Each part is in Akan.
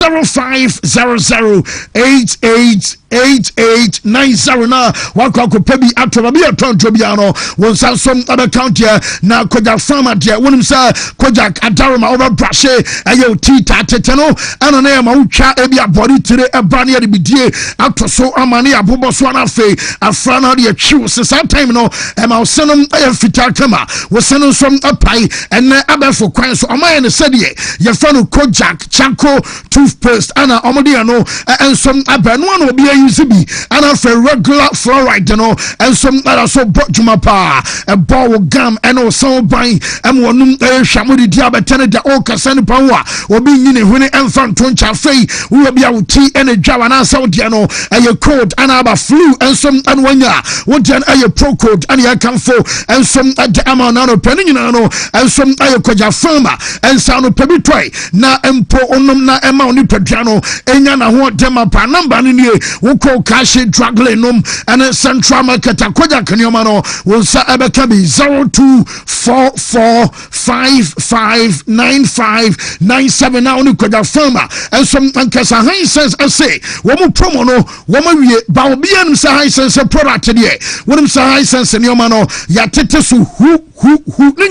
0500888890 na wakoko pebi atoba bi atonto bia no won sansom account here na koja farmer there wonim say koja adaroma over brashe ayo tita tete no ana na ma utwa ebi abori tire eba na bidie atoso amane abobo so na fe afra na de twiw se sometime no ma osenom ayo fita kama wo senom som apai ene abefo kwan so amaye ne sedie ye fa no koja chanko toothpaste ana omode no ensom abanu na obi use bi ana for regular fluoride no ensom ara so bojuma pa e ball gum eno so ban em wonum hwamodi dia betene da o kasane panwa obi nyine hune emfanto ncha fei wo bia wuti ene dwawa na sa odia no eye code ana aba flu ensom anwanya wodian eye pro code ana ya kanfo ensom ade ama na no pani nyina no ensom eye koja farmer ensa no pebi toy na empo onum na ema oni padua no enya na ho dema pa number ni nie wo ko cash drug lenum and central market koja kanioma no wo sa ebeka bi 0244559597 na oni koja farmer ensom ankasa high sense say wo mu promo no wo ma wie ba obi anum sa high sense product de wonum sa high sense nioma no ya tete so who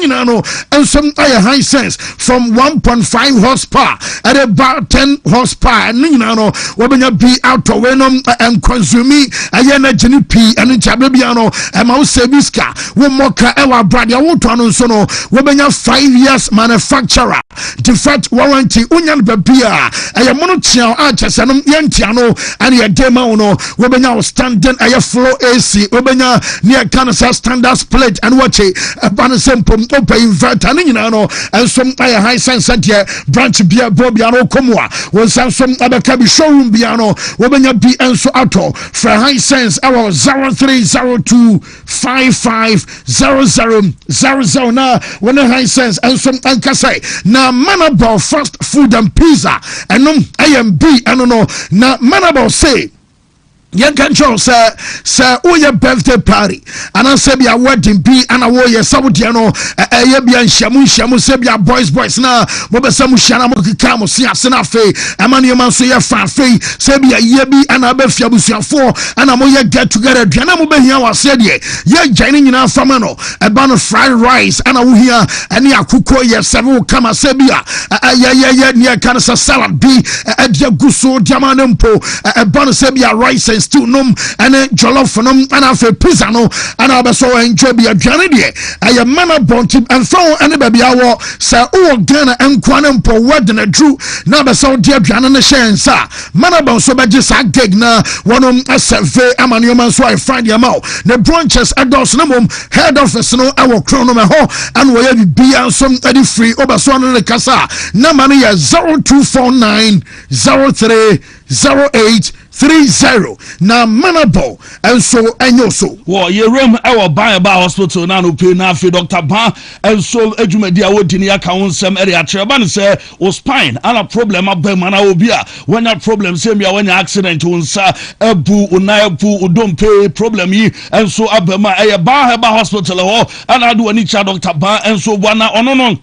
nyina no ensom aye high sense from 1.5 horsepower at about 10 horsepower nyina no wobenya be out of wenom and consume aye na gini p and chabe bia no e ma wo serviska wo moka e wa brad ya wo to no so no wobenya 5 years manufacturer defect warranty unyan babia aye mono tia a chesenom yentia no and ye dema no wobenya wo standing aye floor AC wobenya near cancer standard split and watch it ban sempom open inverter nyina no ensom aye high sense there branch bia bobia no komwa won sansom abeka bi showroom bia no wobenya bi enso ato for high sense our 0302550000 na when high sense ensom ankasai na manable fast food and pizza enom IMB eno na manable say yen kan show say your birthday party and I say be a wedding be and a warrior Saudi no ye be shamu say be a boys na mo be samu shana mo kika mo si asena fe amani man so ye fa fe say be a ye bi and a be fia busuafo and mo ye get together duana mo be hia wase de ye gyan nyina fama no e ba no fried rice and a wo hia ene akukọ ye seven kama say be a ye ne kan sa salad bi e dia guso diamane mpo e ba no say be a rice stew num and jollof num and afa pizza no and abeso enjoy be aduane de aye mana bonti and so any baby awo say o Ghana enkwane mpo wedding adru na abeso de aduane ne hyensa mana bon so beje sa gig na wonom asave amanioma so I find your mouth the branches adults no mum head office no awo krono me ho and we bia some edi free obaso no ne kasa na mane ya 0249030830 na manable and so enyo so wo ye room our Bible hospital na no pay na fe Dr. Ba and so adwumadi a wodi ne aka wonsem area treba ne say o spine ana problem abema na obi a wanya problem say me wanya accident wonsa abu unabu udompe problem yi and so abema e Bible hospital ho ana do ani cha Dr. Ba and so wana ono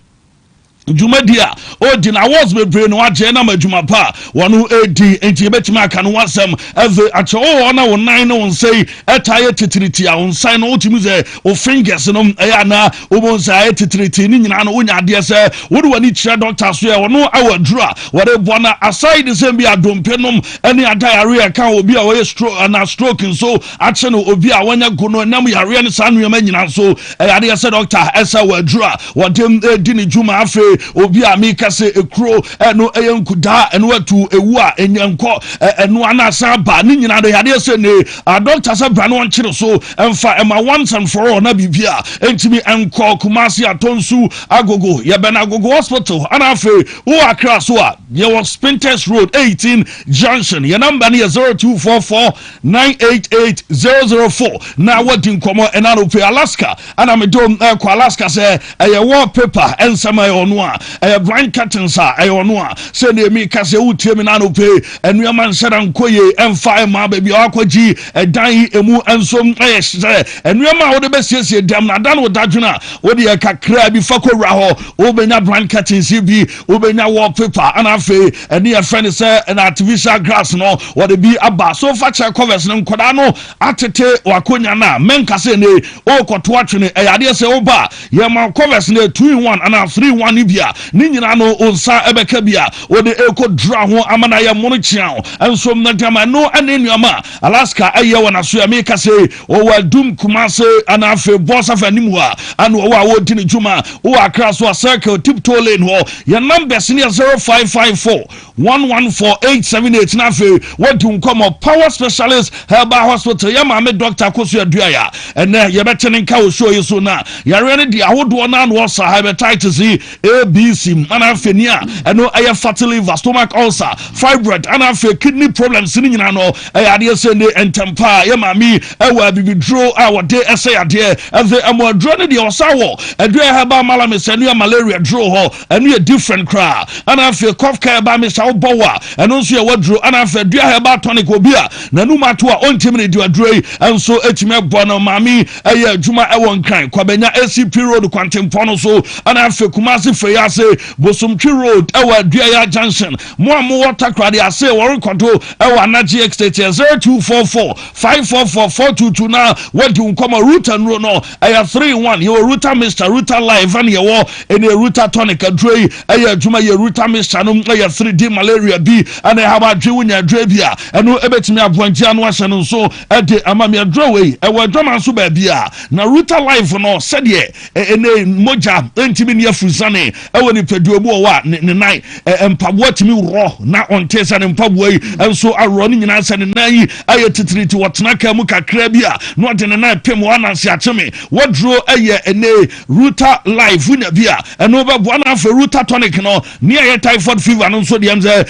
Jumadia o dina was be brain wa je na madwuma pa wonu edi enti betima aka no wasem eve ache o na wo nan no say etaye titiriti a wonsan no otimi ze o fingers no ya na o bonsa titiriti ni nyina no onya de se wo de wani kire doctor so e wono awadura wore bona aside the same be adompe nom ene diarrhea kan obi a wo stroke na stroke so ache no obi a wanya gono nam yare ne sa no nyina so ya de se doctor esa wadura wo dem di ni juma afi obi a mi kase ekro eno eyankuda eno atu ewu a enyanko eno anasa ba ni nyina do yade se ne doctor se bra no nkyere so emfa ema once and for all na bibia entimi enko kumasi atonsu agogo ye be na agogo hospital ana afi wo akra so a ye was Spintex Road 18 Junction your number is 0244988004 na wadin komo enano pe Alaska ana me dom ko Alaska se eye wallpaper ensama ono a blind curtains a no a se ne mi ka se utie mi na no pe enuama nsera nkoye emfa ma ba bi akwaji edan emu ensom se enuama wo de besiesie dam na dan wo dadwena wo de kakra bi fakowra ho wo benya blind curtains bi wo benya wallpaper ana fe ene ya friend se an artificial grass no wo de bi aba so fa che covers no nkoda no atete wakonya na menka se ne o koto atwene eyade se wo ba ye ma covers ne 2 in 1 ana 3 in 1 bia ni nyina no onsa ebeka bia wo de eko dra ho amana ye mono chiao enso na dama no ane nuama Alaska eye wona so ya meka se o wa dum kumase ana fe boss of animu a ana wo a wo di ne juma wo akra so a circle tiptoe lane ho your number is 0554 114878 na fe what do come power specialist herbal hospital ya ma me doctor koso adua ya ene ye betene nka wo show yeso na yare ne di ahodo na no sa hepatitis ABC ana fe nia eno aye fatty liver stomach ulcer fibroid ana fe kidney problems ni nyina no ade se ne entempa ye ma mi ewa bibidro a wode ese ade eze amodro ne di osawo adua herbal malame senu malaria dro ho eno ye different cra ana fe cough care ba me sa bowa eno nso ye wadro ana fe adua herbal tonic obia na nu mato a ontimi ne di wadro yi enso etime bono mami eye adwuma ewon kan kwabenya ACP road kwantempo no so ana fe kumase fe ya se bosomtwi road ewa adua ya junction mo amo water crowd ya se won konto ewa anaji extate 0244 544 422 na wadi unkoma router no no aya 3-1 your router Mr. router live and your ene router tonic adrei aya adwuma ye router Mr. no aya 3D malaria bi ana ha ba dwe wonya adrei bia eno ebetimi abonje anu ahye no so ede amami adrei we ewa adwama so ba bia na router live no sede ene moja entimi ne afusane ewa ni peduomu wa ne nai empabo atimi ro na ontesa ne mpabo yi enso aro ni nyina se ne nai aye titiriti wotena ka mu kakra bia no de ne nai pem wa nanse acheme wodro aye ene router live unya bia eno ba bo na fa router tonic no ne aye typhoid fever no so de emze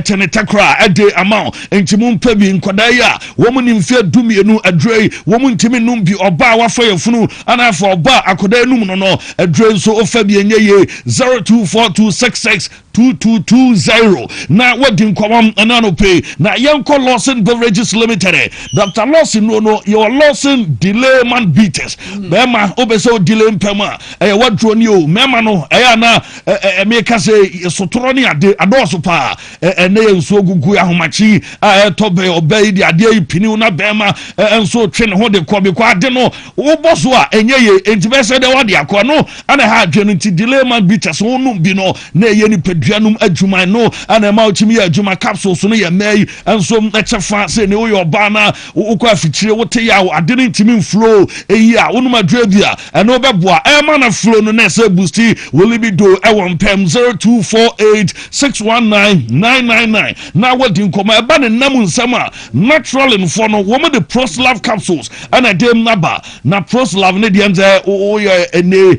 tenetakra ade amount entimu mpabi nkoda ya wo mu nimfe dumienu adrei wo mu ntimi num bi oba wa fa yefunu ana fa oba akoda enum no no adrei so ofa bi enye ye 0242662220 na wedding kwam anano pay na yanko Lawson Beverages Limited Dr. Lawson no your Lawson delay man beaters bema obeso delay mpema wadro ni o mema no na emeka say sotoro ni ade adoso pa ene enso gugu ahomachi tobe obey di ade pini na bema enso twene ho de kobe kwa ade no wo boso a enye ye entibese de wade akọ no ana ha adwenu nti delay man beaters wonu bi no na ye ni peduanum adwuma no ana ma ochimi ya adwuma capsules no ye mai enso echefa se ne wo yo ba na wo kwa fitire wo te ya ade no ntimi flow eyi a wonu madua bia eno beboa e ma na flow no na se boosti will be do e won pem 0248619999 na wodi nkoma e ba ne nam nsam a natural info no wo the Proslav capsules ana dem naba na Proslav ne dem ze o ye ene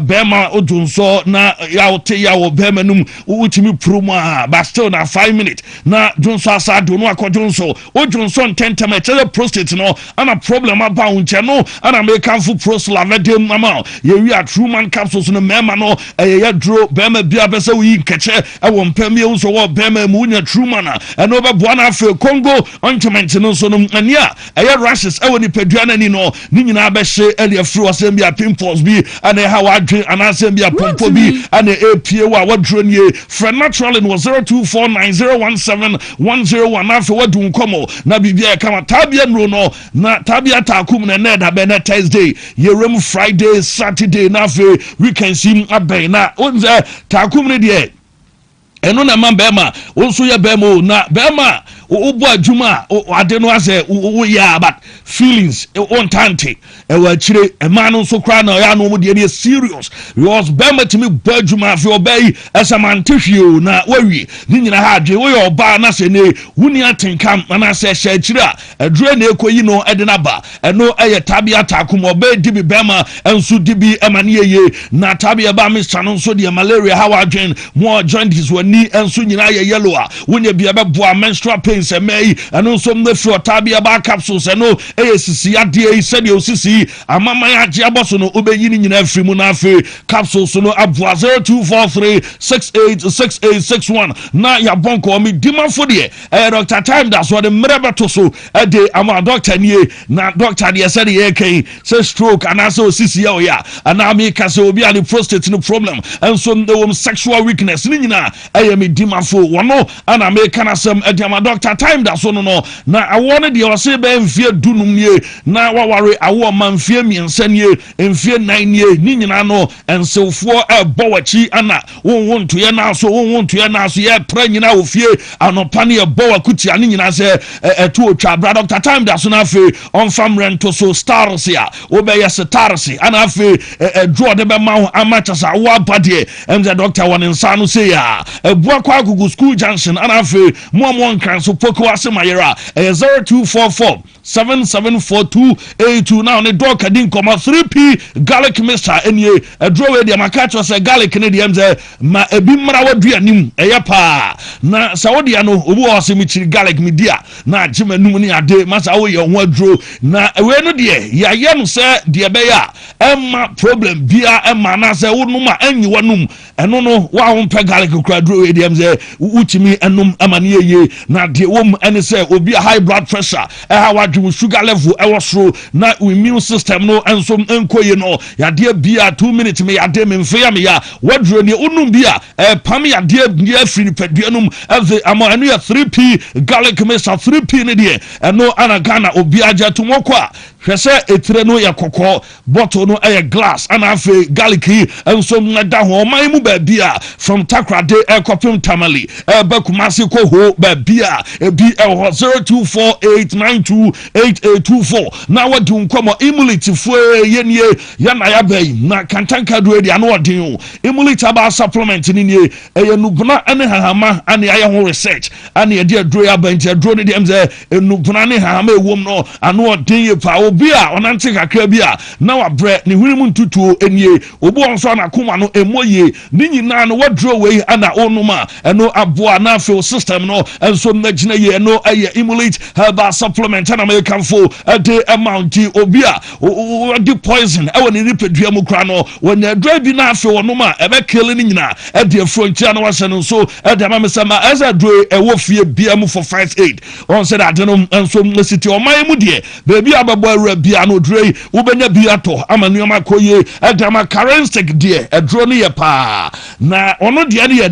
bema odunso na ya wote ya wo bema num utimi promo but still na 5 minutes na dunso asa do no akodunso odunso ntentem e chele prostate no ana problem aba unche no ana make amfu Proslav dem mama ye wi a true man capsules no mema no ya dro bema bia bese wi nkeche e wo mpam ye unso wo bema mu nya true man eno be boa na afi Congo ointment no so no ania ya rashes e woni peduana ni no ni nyina be hye ele afri wasem bia pimples bi ana ha wadwe ana asem bia pompo bi ana epie wa wadro nie fra natural in 0249017101 afi wadu nkomo na bibia kama tabia nro no na tabia takum na neda be na Thursday yerem Friday Saturday na afi weekend sim abai na onze takum ne de eno na man bema onso ye bema na bema obo adwuma ade no ase wo ya but feelings on tante e wa chire e man no so kra na ya no mo de serious because bema timi bo adwuma afi obey esamantehwie na wawie ni nyina ha adwe wo ye oba na se ne wuni atenkam na se hye chire a adure na ekoyi no ede na ba eno eye tabia takum obey dibi bema enso dibi emane ye na tabia ba Mr. no so de malaria how adwen mo joint his wani enso nyina ye yellow a wonya bia be boa menstrual pain pains may and also the floor tabia bar capsules and no ASC adia said you see amama jabosono obeyini in every munafe capsules no abwa 0243686861 na ya bonko mi dima for the Dr. Time that's what the mrebato so a day ama doctor nie na doctor dia said ye say stroke and also CC ya and na me ka so obi ani prostate no problem and so the sexual weakness ni nyina me dima for wono ana me kana sem ama Dr. Time that's so no na awone de o se be mfie dunum nie na waware awo manfie miensa nie mfie nan nie ni nyina no ensefo bowachi ana wonto ye na so wonto ye na so ye pra nyina ofie anopa ne ye bowa kutia ni nyina se etu otwa bra Dr. Time that's so na fe on fam rento so stars ya obeye stars ana afi draw de be ma amacha sa wo abade emze doctor won nsa no se ya ebua kwa gugu school junction ana afi mo nkran so poko ase mayera 0244 774282 now ne dog kadin koma 3p garlic mixture enie draw we de makacho se garlic ne de emze ma ebi mra waduanim eyepa na sawodia no obu ose mi chiri garlic media na jimanum ni ade masa wo ye ho adro na we no de ya ye no se de be ya emma problem bia emma na se wo numa anyi wanum eno no wa ho pe garlic kura dro we de emze utimi enum amane ye na de wom ene se obi high blood pressure ha wadwu sugar level e wosro na immune system no enso enkoye no ya de bia 2 minutes me ya de me mfe ya me ya wadro ne onum bia pam ya de afiri paduanum ave amo eno ya 3p garlic mixture 3p ne de eno ana Ghana obi aja tumoko a hwese etire no ya kokko bottle no glass ana afi garlic enso da ho man mu ba bia from Takrade ekopim Tamale ba Kumasi ko ho ba bia ebi 0248928824 na wadu nkomo immunity fue yenie ya na ya bai na kantanka do edi ano odin immunity ba supplement ni nie enubuna ane hahama ane aye ho research ane edi adro ya ban ti adro ne dem ze enubuna ne hahama ewom no ano odin ye pa bia onante kakra bia na wabre ne hurimu ntutuo enie obo onso na koma no emoye ni nyina no wadro we ana onuma eno aboa na feel system no enso na gina ye no aye emulate herbal supplement na me kanfo ade amount obia the poison e woni ripedua mu kra no wona adra bi na feel onuma ebe kill ni nyina ade frontier na wase no so ade amamesama eza dro e wo fie bia mu for 58 on said adenom enso city o man mu de baby ababo bia no dre ubenya bia to amanuama koye edama currency de edro ne ye pa na ono de ne ye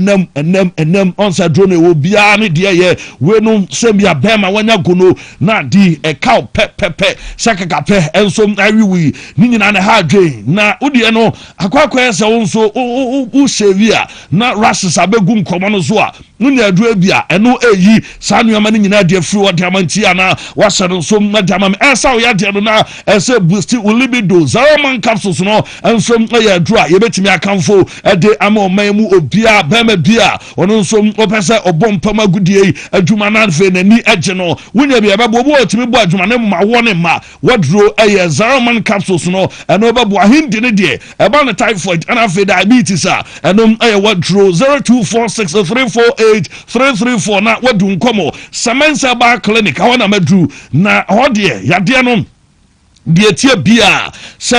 enam onsa dro ne wo bia ne de ye we no sembia bema wanya gono na di cow pepe sakaka pe enso awiwi ni nyina ne ha dwe na udi no akwakwa ese wonso u sevia na rashes abegu nkomo no so a nunya adro bia eno eyi sanuama ne nyina de free wo de amantia na wasere so madama esa wo ya de no na ese boost libido man capsules no enso ya dura ye betimi akanfo ede ama oman mu obia bema bia ono nso opese obompam agudie adwuma na fe nani age no wunya bia bebo obo otimi bo adwuma na ma wone ma wadro eye man capsules no eno bebo ahindi ne de eba na typhoid ana fe diabetes a eno eye wadro 0246348334 na wadu nkomo Semensa Bar Clinic awona madru na hodie yade no die tie bia se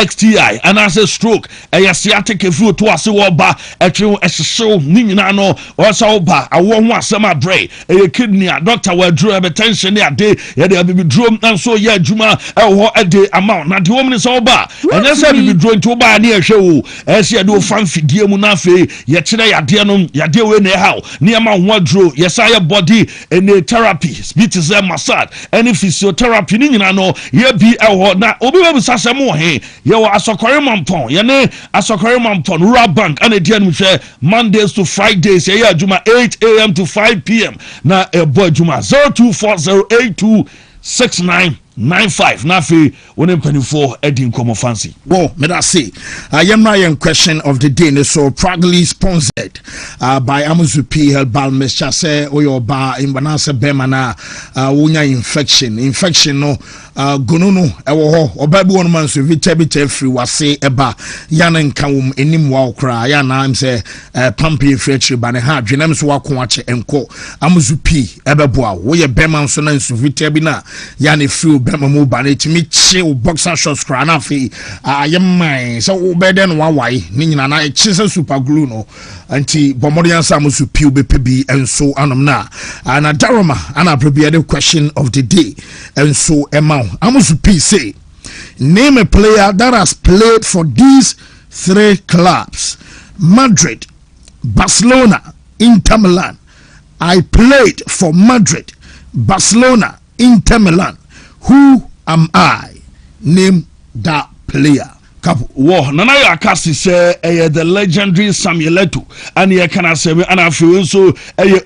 XTI and say stroke sciatic flu to ase wo ba etwe ehyew ni nyina no o sa wo ba awo ho asem abre kidney doctor wa dro hypertension ne ade ye de bibi dro nso ye adwuma ho ade amount na de wo mni so wo ba enye se bibi dro nti wo ba ne ehwe wo se de wo fan fidie mu na fe ye kire yade no yade we ne how ne ama ho dro ye sa ye body ene therapy speech massage any physiotherapy ni nyina no ye bi na obi we bisasem wo he ye wo asokore mampon ye ne asokore mampon rural bank and edian mu hwe Mondays to Fridays ye adwuma 8 a.m. to 5 p.m. na ebo adwuma 02408269 95 na fe woni mpanifo edi nkomo fancy. Well, may I say, I am my question of the day. So proudly sponsored by Amuzu P. Herbal Mesha say oyo ba imbanase bemana wunya infection no gonunu ewo ho obabi won man so vitamin free wase eba yana nkan enim wa okra yana am say pampi free ba ne ha dwenam so wako ache enko Amuzu P ebeboa wo ye bema so na nsu vitamin na yana free bema mo ba na timi che boxer shorts kra na fi ayemman so obeden wawai ni nyina na chise super glue no anti bomodian Amuzu P obepebi enso anom na na daroma ana prepare the question of the day enso emma Amuzu P say, name a player that has played for these three clubs: Madrid, Barcelona, Inter Milan. I played for Madrid, Barcelona, Inter Milan. Who am I? Name that player. Wo nana ya kasi se the legendary Samuel Eto'o and ye kana se and afi so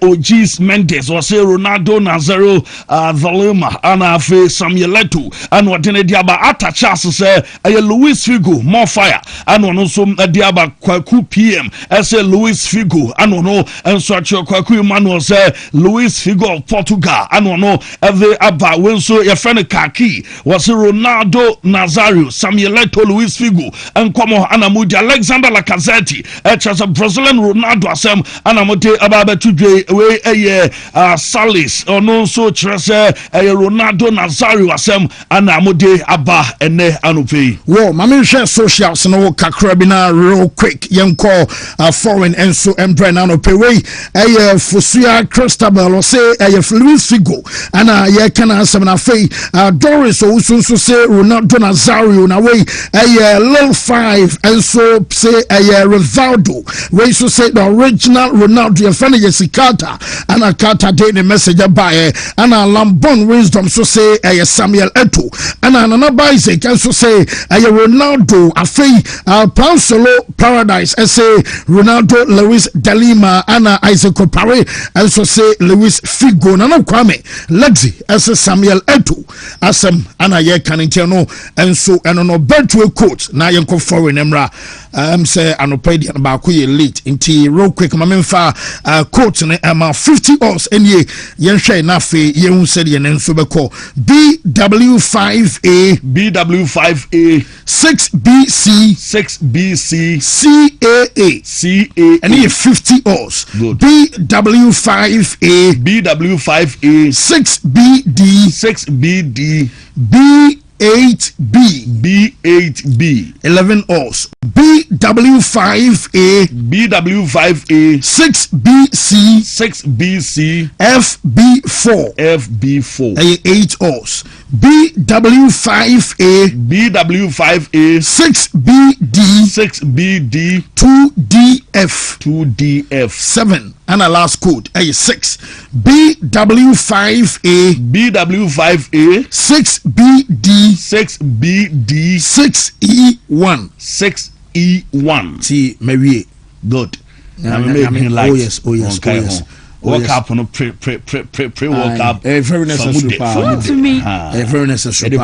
OG's Mendes or say Ronaldo Nazario Valema and afi Samuel Eto'o and what in diaba atacha se Luis Figo more fire and ono so diaba Kwaku PM say Luis Figo and ono and so Kwaku Emmanuel say Luis Figo of Portugal and ono every aba when so your friend Kaki was Ronaldo Nazario Samuel Eto'o Luis Figo and come on Anamudi Alexander Lacazette as a Brazilian Ronaldo asem Anamote Ababa today way Salis or no so Trese Ronaldo Nazario asem Anamode Abba ene anupe. Well, my share socials no kakrabina real quick yanko foreign and so embrenano pewe Fusia Cristobal or say Luis Figo and ye can answer na fe Doris also say Ronaldo Nazario na way Lil 5 and so say Rivaldo we so say the original Ronaldo your friend Jessica and a Carter day the message by and a Lambon wisdom so say Samuel Eto'o and another Isaac and so say Ronaldo Afi Pansolo Paradise and say Ronaldo Luis Delima and Isaac Opare and so say Luis Figo Nana Kwame Lexi as Samuel Eto'o asem and a canintino and so and no bedroom coach na yenko foreign emra say anopedi ba ko ye late inti real quick ma memfa coach ne 50 hours enye yenhwe na fe yehun said ye nso beko BW5A 6BC CAA and ye 50 hours BW5A 6BD B8B 11 hours BW5A 6BC FB4 8 hours BW5A 6BD 2DF 7 and a last code 6 BW5A 6BD 6E1 see Mary good oh yes World Cup no pre World Cup very necessary to me very necessary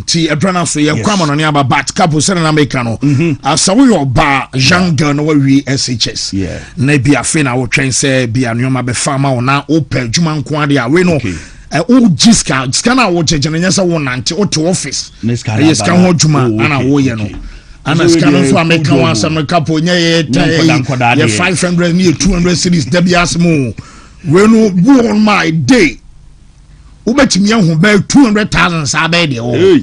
see a brand so you come on about bat couple send an Americano as we ba young girl no we SHS na be a fin I will train say be a nyoma be farmer na open juma nko ade a we no o jiska na wo chegene nyasa wo nante o to office yes kan ho juma ana wo ye no ana scan so American one some couple nye 500 near 200 cities debias mo we no go on my day ubetimi ehun be 200,000 sa be de o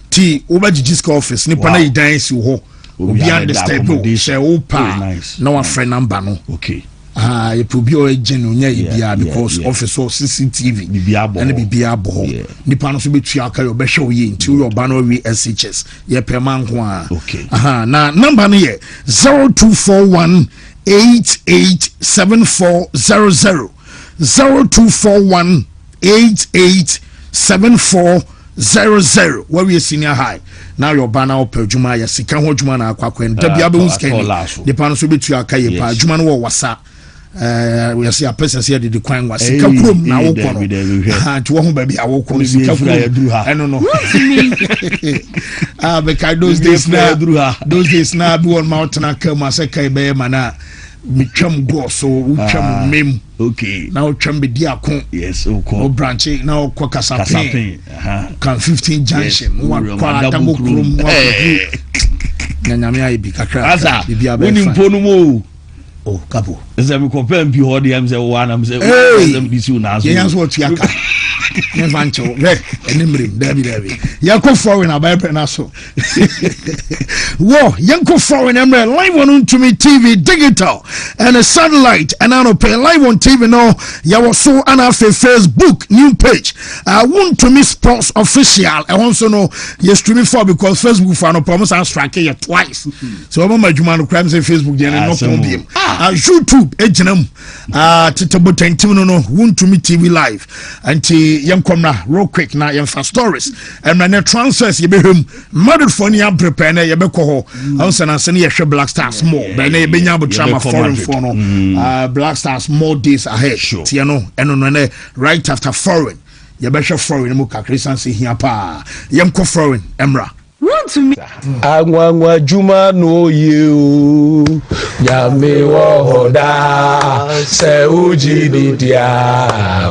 ti ubejijis office ni pana idan si ho obi understand o share o pa na wa friend number no okay you probably or genuine yeah because office or CCTV and bibia bo nipa no so betua aka yo be hwe oye nti yo ba no we SHS ye pema nko a okay na number no ye 0241 887400 0241 887400 where we senior high now your banner up juma ya sika ho juma na akwakwen da bia be scan nipa no so betua aka ye pa juma no wo wasa we see a person here the kwan was sika krom na wo kono to wo ho ba bi awo kono sika krom I don't know because those days na be on mountain akama say kai be mana mitwam go so utwam mem okay now utwam be dia kon yes o branch now ko kasapin kan 15 junction wa kwa double krom wa nyanyame ayi bi kakra bibia be fa woni mo oh kapo ese me compare mpi ho dem say one am say be si una so yan so tuaka yan vancho re enimrim dabi yakọ foreign abai na so wo yanko foreign emre live on Wontumi TV digital and a satellite and on pay live on TV no ya so and a Facebook new page Wontumi Sports official and also no you streaming for because Facebook for no promise and strike you twice so mama juma no crime say Facebook dey no problem YouTube ejinam titabo tentim no Wontumi TV live anti yankomna real quick na yan fast stories and na transfers ye behum model for ni prepare na ye beko ho also na se ye hwe Black Stars more be na ye benya botrama foreign for no Black Stars more days ahead tie no eno no right after foreign ye be hwe foreign mu kakrisan se hia pa yem ko foreign emra Wontumi Angwa Juma no you Yami wo hoda se uji dia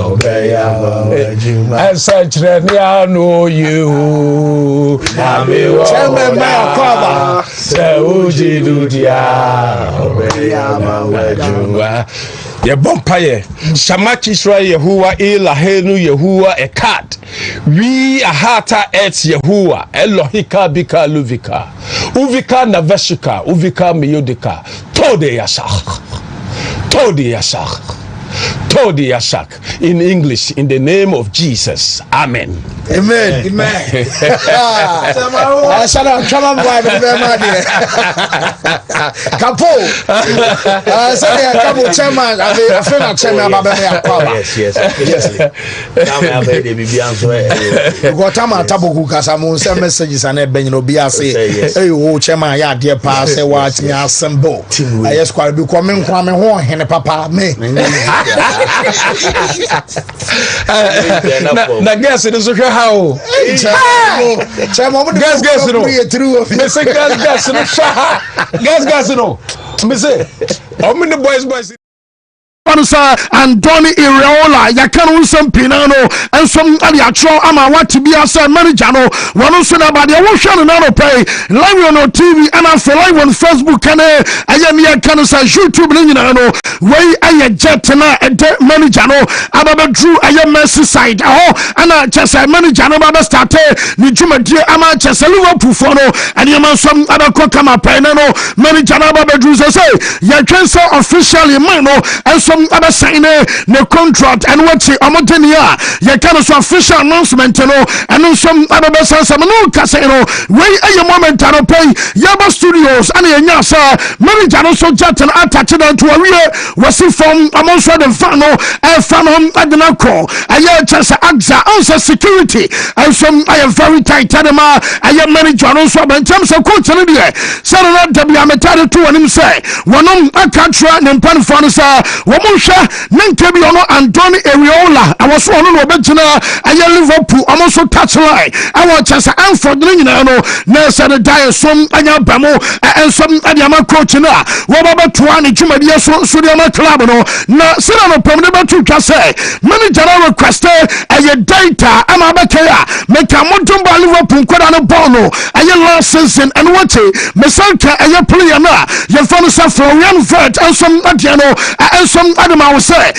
obeya Juma Asachre no you Yami wo hoda se uji dia obeya Juma ye bompaye shamachi Israel Yehuwa ilahenu Yehuwa ekad we ahata et Yehuwa Elohika bika luvika uvika naveshika uvika miyodika tode yasak in English in the name of Jesus amen Salam come boy Kapo say kapo chairman I feel chairman baba me akwa yes now me be bibia so go tama taboku kasa mo say messages and ben no bia say hey wo chairman ya de pa say wa tinya assemble yes kwa bi ko me nkwa me ho hene papa me na guess it is how chairman guess no me say guess no me say how many boys Pansa and Donny Ireola yakanu some pinano and some aliatro ama what to be as a manager no one so na bad you share no pay live on TV and I feel live on Facebook and I am here can say YouTube no way I jet na manager no ababa drew I am Mercy side and I just manager no baba start ni juma die ama just Liverpool for no and you man some other come pay no manager no baba drew say ya transfer officially man no and some other sign the contract and what she amotenia ya kind of official announcement no and some other business no casino way a moment to pay Yaba Studios and ya sir manager no so jet and attach it to a real was from amongst the fano and fanon adnako I just axa answer security and some I am very tight adema I am manager no so in terms of coach in there so that we are meted to him say one a country and pan fansa Musha Nankebi ono Antony Ireola I was one no bejina aye Liverpool almost touch line I want chance and for the no nurse and die some anya bamo and some adiama coach na wo baba tuani chuma dia so diama club no na sira no pom ba tu twa say manager request aye data ama bakaya make a montumba Liverpool kwada no ball no aye last season and what mesanka aye player na ye fano sa Florian Vert and some adiano and some Adama was say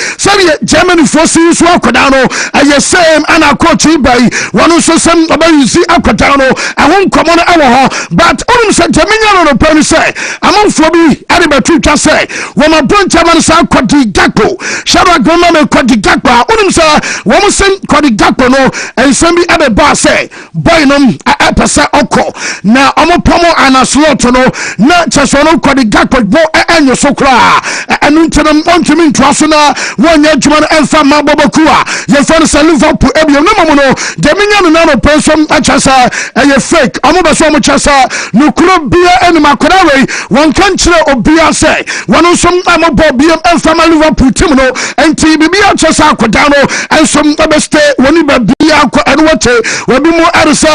Germany for series Wakadano and the same and I coach by one who says some about you see Aquadano I won't come on our but on said Jamaican on a penny say I'm on for me Adibatuka say when my brother German sa Kodi Gakpo Shaba Goma Kodi Gakpo on say one send Kodi Gakpo no and send me at the bar say boy no a pesa oko now I'm a pomo and a slot no not just one Kodi Gakpo and your so cry and into them on to me wontimi ntoa so na wonyɛ adwuma no ɛmfa ma bɔbɔku a yɛfa no sɛ Liverpool ebiom ne mamu no de menya no na no pɛnsom akyɛ sɛ ɛyɛ fake ɔmo bɛ so ɔmo kyɛ sɛ nokuro bia anim akɔda wei wɔnka nkyerɛ obia sɛ wɔno nso amobɔ biam ɛmfa ma Liverpool team no enti bibia kyɛ sɛ akɔda no ɛnsom ɛbɛste wɔne babia akɔ ɛno wɔte wabi mu ɛre sɛ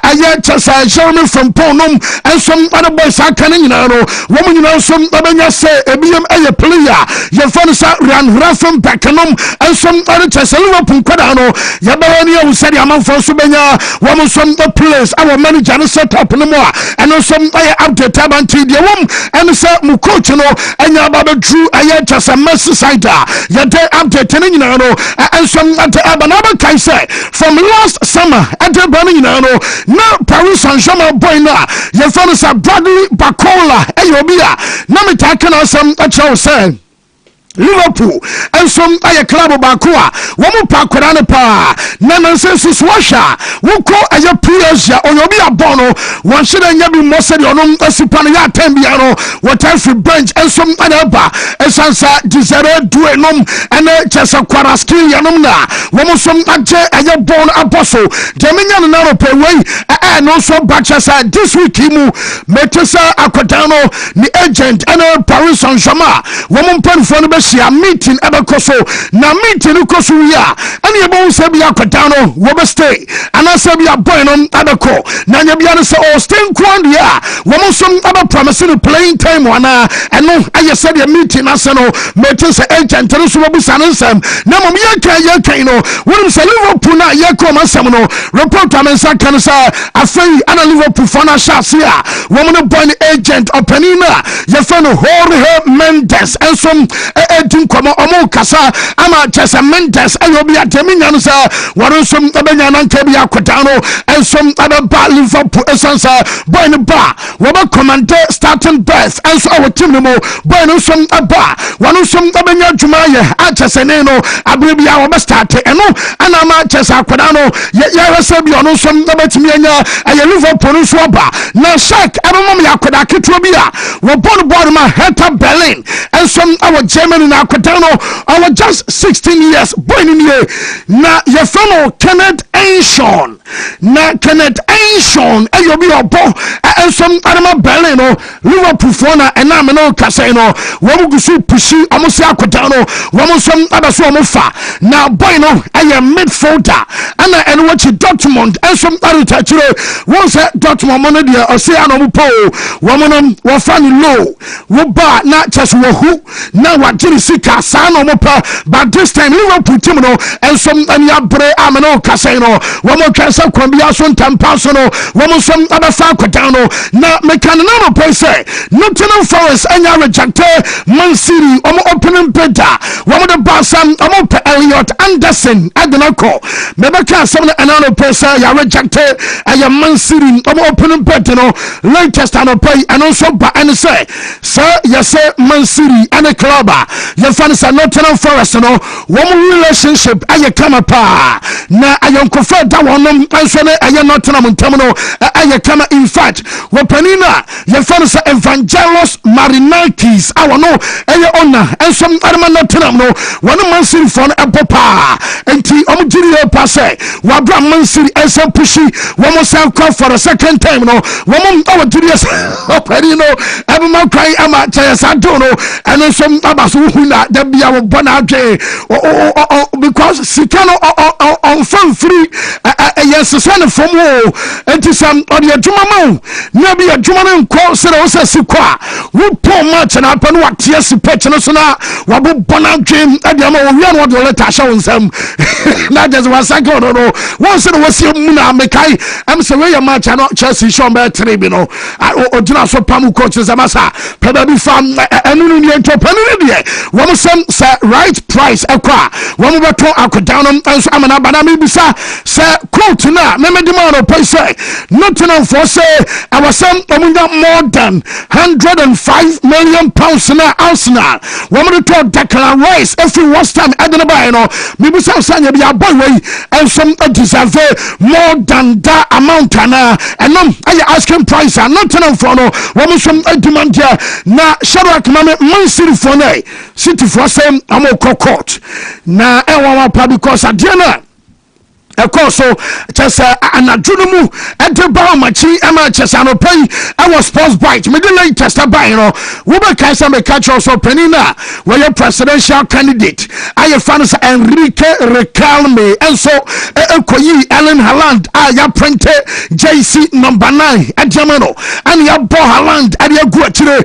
ɛyɛ kyɛ sɛ Jeremy Frimpong nom ɛnsom ɛne boys aka no nyinaa no wɔn nyinaa nsom ɛbɛnya sɛ ebiam ɛyɛ player yɛfa no sɛ Ryan Gravenberch nom ɛnsom ɛne kyɛ sɛ Liverpool nkɔda no yɛbɛwɔ ne yɛwo sɛdeɛ amanfoɔ nso bɛnya wɔn nsom the players our manager no set up no mu a ɛno nsom ɛyɛ update abanti deɛ wɔm ɛne sɛ mu coach no ɛnya aba bɛduru ɛyɛ kyɛ sɛ Merseyside a yɛde update no nyinaa no ɛnsom ɛde aba na abɛkae sɛ from last summer ɛde ba no nyinaa no na Paris Saint-Germain boy no a yɛfa no sɛ Bradley Barcola ɛyɛ obi a na metaa ka no asɛm ɛkyerɛ wo sɛ Liverpool ensom aye club baako a wɔn pa akɔda ne pa na nanse susu ahwa wokɔ aye PSG oyobi abɔ no wɔn hyɛ nya bi mmɔsɛ de ɔno asipa no yɛ atam bia no wɔtan fi bench ensom ana ba esansa Desire Doué nom ɛne Chelsea Kwaraski yanom na wɔn som agye aye bɔ no abɔ so demenya no na ropɛ wei no so ba Chelsea this week mu metesa akɔda no ni agent ɛne Paris Saint-Germain wɔn mpanfo no a meeting ebeko so na meeting ko so ya ani ebo se bia kwata no wo be stay ana se bia boy no ebeko na nya bia no se o stay kwand ya wo mo so aba promise no playing time wana eno aye se bia meeting ase no meeting se agent no so bo sa no nsam na mo ye kan no wo se Liverpool na ye ko masam no report amensa kan sa afei ana Liverpool fa na shase a wo mo no boy agent openina ye fa no Jorge Mendes ensom komo omo kasa ama Chelsea Mendes ayobi ateminya no sa waronsom abanya nanka bia kwata no ensom ababa Liverpool esansa boy no ba wo ba commander starting best enso awo team no mo boy no som aba waronsom abanya dwuma ye a Chelsea ne no abere bia wo ba start eno ana ma Chelsea akwada no ya rasa bia no som abatimi anya aye Liverpool no so aba na shak abamom ya akwada keto bia wo ball ma Hertha Berlin ensom awo Germany na akwada no I was just 16 years born in here na your fellow Kenneth Anshon na Kenneth Anshon ayobi obo ensom Hertha Berlin no Liverpool for na enam no kasa no wo gusu pushi omosi akwada no wo som abaso omofa na boy no aye midfielder ana eno wachi Dortmund ensom aritachire won say Dortmund mo no dia ose anomo po wo mo no wo fa ni low wo ba na chese wo hu na wa jiri sika sa no mo pa but this time Liverpool team no ensom ania bre ameno kasa no wo mo twese kwambia so ntampa so no wo mo som abafa akwada no na mekana no po say Nottingham Forest anya rejected Man City omo opening bidder wo mo de basam omo pe Elliot Anderson adenako mebeka asem na anano po say ya rejected aya Man City omo opening bidder no latest ano pay and so ba and say sir yes Man City and a club ya fan say Nottingham Forest no wo relationship aye kama pa na ayonkofa da wonom anso na aye Nottingham ntam no aye kama in fact wo panina ya fan say Evangelos Marinakis awo no aye ona enso arma Nottingham no wono Man City for no epopa enti omjiri pa say wa bra Man City enso pushi wo mo say for the second time no wo mo awo jiri opanino ebma krai ama chesa do no enso abaso huna da bia wo bona adwe because sikano on fan free yes sen from wo enti sam odi adwuma ma na bia adwuma no nko se wo se sikwa wo po match na pa no watie si pitch no so na wo bona adwe ade ama wo wi no de leta sha wonsam na just one second no wo se no sie mu na mekai am se we your match no Chelsea show be 3 bi no odina so pam coach zamasa peba bi fam enu ni entopanu ni de wo sem say right price ekwa wo mo beto akodan no enso amana bana mi bisa say quote now, Memedimano Pay say, Nottingham for say, our son more than £105 million now, Arsenal. Woman to Declan Rice every West Ham Edenabino, maybe some Sanya be a boy and some deserve more than that amount and I asking price and Nottingham for no woman some demand here na Shadrach Mame Man City for City for same Amoko court na ewa pa because adiana ekoso chese anajunumu edeba machi ema chese anopai ewa sports bite me the latest buy no wo be kai say me catch also penina we your presidential candidate aye fans Enrique Recalme enso ekoyi Ellen Haaland ya print JC number 9 adjamano and ya bo Haaland ade agu akire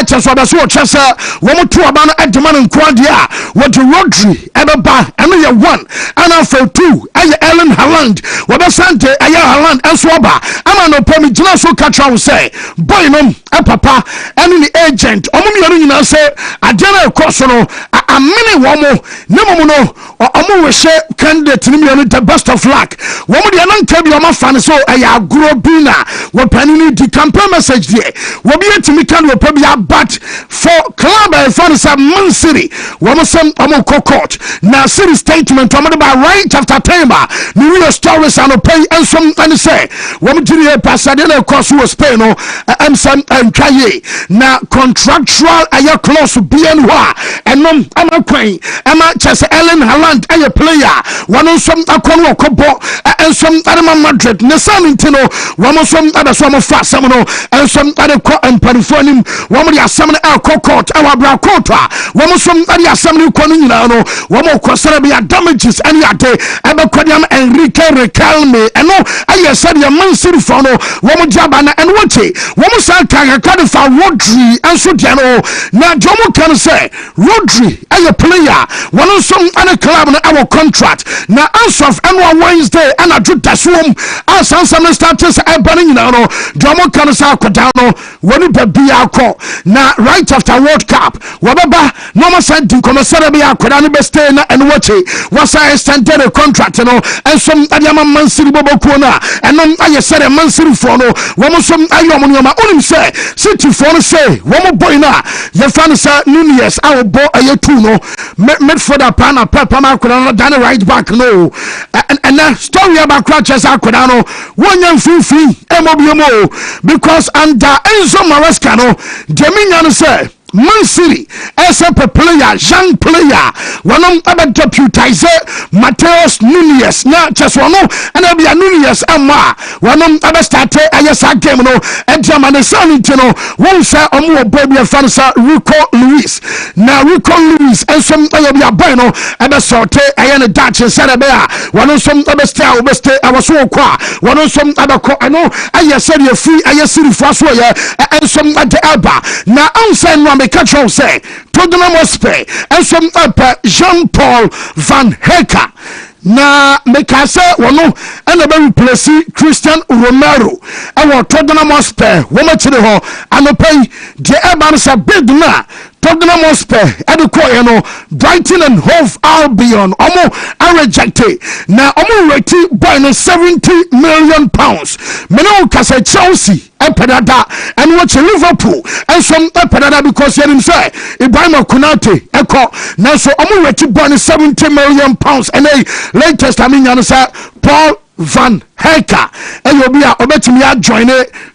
chese obaso chese wo moto aba no adjamano nkwadia wo de Rodri ebeba eno ye 1 and for 2 aye Ellen Haaland wabasante aya Haaland ensoba ama no pemi gina so catch am say boy no papa any the agent omo yaro nyina say adena ekoso no amene womo nemomo no omo we she candidate ni me the best of luck womo de na nka bi omo fa so aya agro bina wo pani di campaign message there wo bi etimi kan wo pa bi abat for club and for some Man City womo some omo court na city statement omo by right after time New stories and pay and some and say woman did Pasadena cost was Spain no and some and Kaye now contractual aya close BNY and no I'm a queen I'm a chess Ellen Haaland a player one on some Aquano Cobo and some Adama Madrid Nasanintino one on some other some fast Samano and some other and Panifonim one of the assembly our court our bracota one of some other assembly Conino one more Costa damages any day Abacodium Enrique Recalme and no I said your Man City for no woman jabana and watch it woman san can for Rodri and so general now Jomo can say Rodri a player one of some other club in our contract now as of annual Wednesday and I do that swim as some starters are burning now no Jomo can say Kodano when it be our call now right after World Cup whatever no more said to come be our Kodano best and watch it was I extended a contract you know and some Adiama Man City Bobo Kona and I said a Man City for no one some Ayamoniama only say City for say one more boy na your fan say Nunez our boy a two no made for the pana pepper Makuna done right back no and that story about crutches Akudano 1 young free MOBMO because under Enzo Marescano Dominion say Man City as a player, young player, one of the deputize Mateus Nunez, not just one, and I'll be a Nunez and one of the starter, I guess I came no, and German Sanitino, one say a more baby of Fansa, Rico Luis. Now Rico Luis and some of your bueno, and a sorte, I am a Dutch and Sarabea, one of some other style, I was so qua, one of some other I know, I said you're free, I see the first way, and some at the Alba. Now I'm saying, catch on say Tottenham Hotspur and some upper Jean-Paul Van Hecke na meka say wono and a very place Christian Romero and Tottenham Hotspur wo ma kire ho anopai de eba say big na Tottenham Hotspur adekoye no Brighton and Hove Albion omo are rejected na omo rate boy no 70 million pounds meno kasa Chelsea epedada and watch Liverpool and some epedada because him say Ibrahim Konate eko na so omo rate boy no 70 million pounds and latest I mean say Paul Van Hecke and you be a obetimi join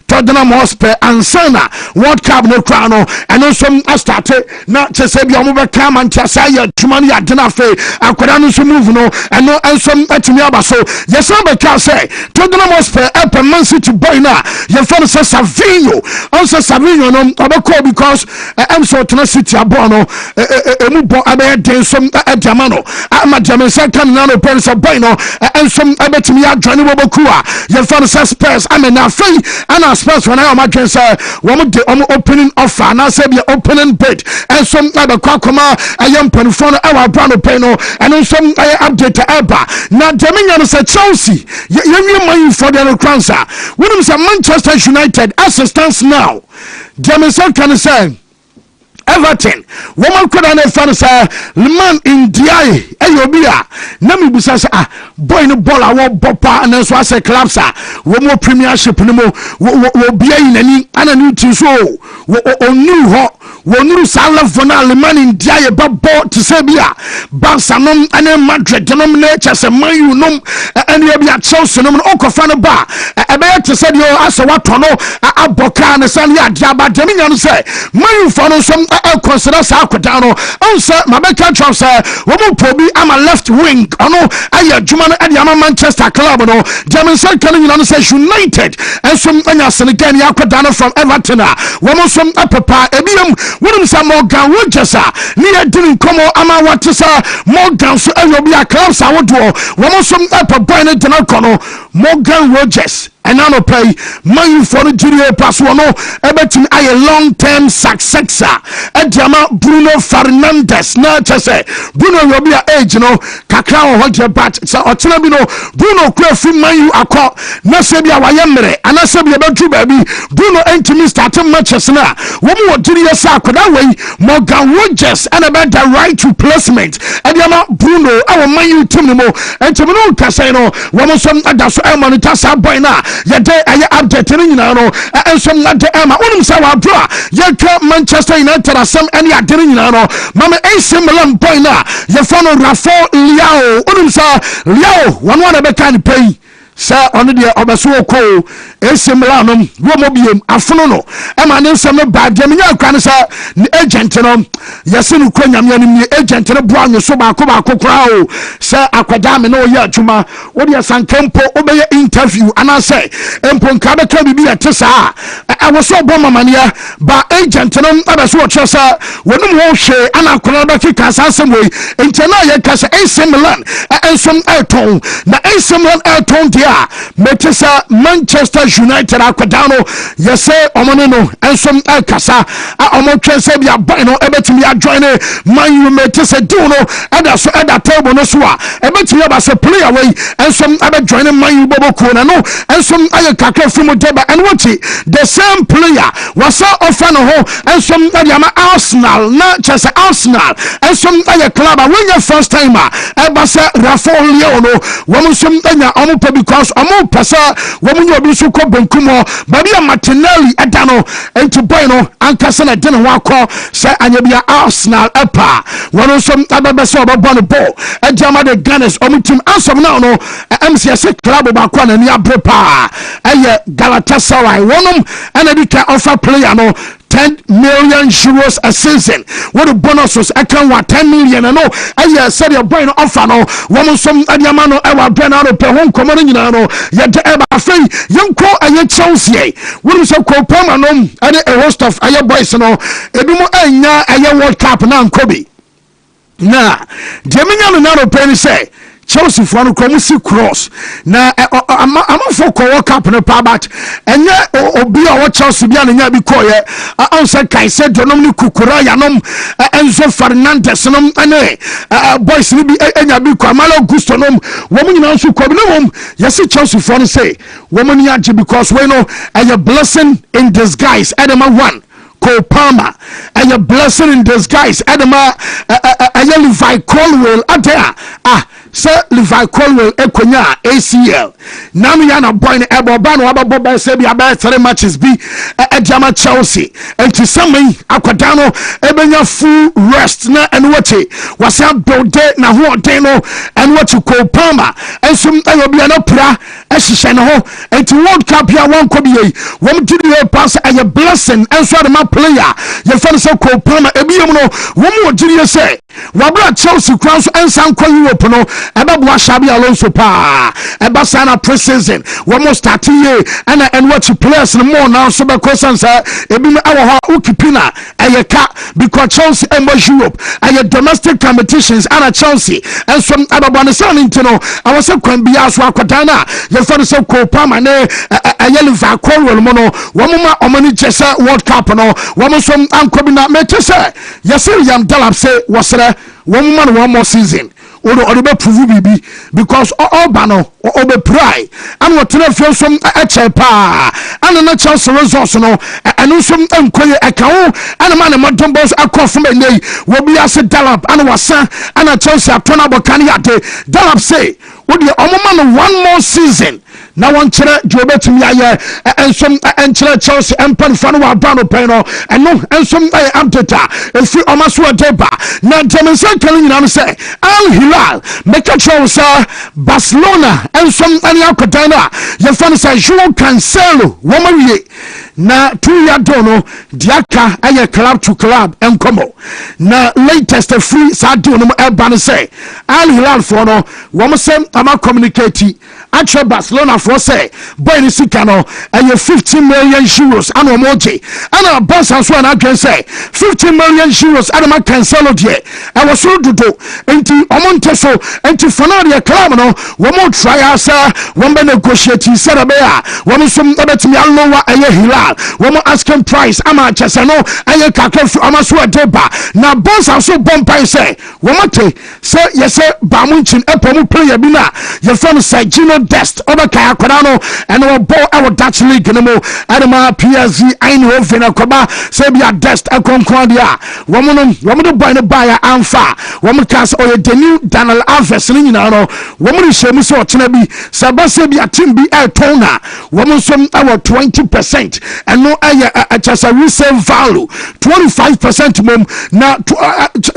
Tottenham Hotspur and Sana World Cup no crown and also started not to say be come and say tumani adena fe akwada no so move no and no and some atumi aba so yes I can say Tottenham Hotspur up Man City boy na your friend say Savinho also Savinho no obeko because am so Tottenham City abono emu bo abe den some adamano ama German second na no parents boy no and some abetumi adwane boboku a your friend say Spurs am na fe and Spurs when I am against one opening offer and I say the opening bid and some other Kwakoma I am penphone our brand of peno and some update Elba now Dominion say Chelsea you money for the transfer when it was Manchester United as it stands now Jamison can say Everton woman could an fan man in Diaye Ayobia Nami Busasa boy no ball I want Bopa and so I say clubs one more premiership no more will be in any and a new to show or new hot wonu sala fona man in Diaye babo to Serbia Barcelona and Madrid denominator say man you nom and you be at Chelsea no okofano ba ebe to say you asa watono aboka and san ya diaba demi say man you follow some consider Sakudano answer Mabeka Trump say woman probi am a left wing ono aye Jumano and Yama Manchester club no German say can you say United and some Anderson again Yakudano from Everton woman some papa ebium wouldn't say Morgan Rogers near didn't come ama what to say Morgan so be a club I would do woman some papa boy no Morgan Rogers and I no play man for the junior pass one no everything a long-term successor and Bruno Fernandes na say Bruno will be age no kakra o hoje bat so otena bi no Bruno kura fi man you akọ na se bia wayemre ana se bia betu baby Bruno entimi starting matches na wo mo junior sa akoda wey Morgan Rogers and about the right replacement and Bruno our man you team mo entimi no kasa no wo mo som adaso e monitor sa boy na ye dey aye update ni nyina no ensom na de ema wonum sa wa bro ye ka Manchester United asem any adere nyina no mama AC Milan boy na ye follow Rafael Leao wonum sa Leao one be kan pay sa ono de obeso ko AC Milan no wo mo biem afono no e ma ne nsem ba de nya kwa ne sa agent no yesi no kwanyam ya ni agent no bo anyo so ba ko kra o sa akwada me no ye adwuma wo de sankempo obeye interview ana say empo nka be ka bibi etesa I was so bomb mania ba agent no abeso o chesa wonum ho hwe ana akora ba kika asasem we entena ye kasa AC Milan ensom eton na AC Milan eton dia metesa Manchester United akwadano yese omono no ensom kasa omo twese bia boy no ebetimi join man you metesa do no eda so eda table no so a ebetimi ba se player we ensom abe join man you bobo ko na no ensom aye kakra from deba and watch the same player was offer no ho ensom eda ma Arsenal na chese Arsenal ensom aye club when your first timer eba se Rafael Leao no wo som enya omo pa because omo pesa wo munyo obi so ko bankumo babi Martinelli edano enti boy no ankasa na de no akọ se anya bia Arsenal epa wono som ababese obabo no ball ejama de Gunners omo team asom na no MCS club ba kwa na ni abrepa eye Galatasaray wonom ena dika offer player no 10 million euros a season. What the bonuses I can want 10 million and no I said your boy no offer no woman some adiamano ewa benaro pe hon komoni nyina no ye de eba afei yenko aye Chelsea wonim so ko pama no ade a host of aye boys no edumo anya aye World Cup na nkobi na deminya no na pe say Chelsea for no come cross na amafo ko World Cup no pa but enye obi a Chelsea bia na nya bi ko ye answer kai said donom ni kukura ya nom Enzo Fernandes nom ane boys ni bi enya bi ko Malo Gusto nom wo mu nyina nso ko bi nom yes Chelsea for no say wo mu nya je because we know a blessing in disguise Adama 1 Cole Palmer and a blessing in disguise Adama Levi Colwell adea Sir Levi Colwell ekonya ACL nam ya na boy na eboba no ababo se bia ba 3 matches bi ejama Chelsea enti samai akwadano ebenya full rest na enwoche wasa build na ho den no enwoche Cole Palmer ensum ayobia no pra ehihye ne ho enti World Cup ya won ko bi wom didi pass a blessing enso de ma player ye fa so Cole Palmer ebiyem no wom odiri say wabra Chelsea kwan so ensan kwa Europe no ebabu Xabi Alonso pa eba sana pre-season we start here and what you players no more now so because ebi me awo ukipina ayeka because Chelsea and Europe ay domestic competitions and Chelsea and some ababu ne san intino I was kwan bia so akwadana ye for so Copa mane ayeli va Colwell mo no wo ma omani jesa World Cup no wo some ankobi na me tese yesi yam dalap say wasere wo ma no one more season or the prove bibi because all bano or be pry and what to feel some pa and a chance resource no and some unquay account and a man and mountain boss are confirmed will be as a Dalap and was and a chance at Tonabo Kaniate Dalap say would you man 1 more season now one chere jobe to me and some and Chelsea and Panfano Brano Peno and no and some amteta if you almost were deba now demonstrate telling you say Al Hilal make a choice Barcelona and some any Alcadana your fan says you Cancelo woman na 2 year dono diaka aye club to club and como na latest free sadu no e say Al Hilal for no wo say ama communicate actually Barcelona for say boy ni sika no aye 15 million euros and omoje and a boss and so na can say 15 million euros and ma Cancelo die e was so dudo enti omonte so enti fonaria club no wo mo try asa wo be negotiate serabea wo so betimi allowa aye Hilal wo mo asking price ama chese no aye kakef ama so deba na boss and so bompai say wo mate say yes ba mu nchin epomu player bi na ye from say Gino Dest over kaya kwadano and our ball our Dutch league no mo adama PSG aino vena koba say be a Dest akonkwadia womo boy no buy amfa womo cast oye Daniel Daniel Alves ni nyina no womo ni shemu so ochena bi sabase bi a team bi tona womo som our 20% and no aye just a resale value 25% mom na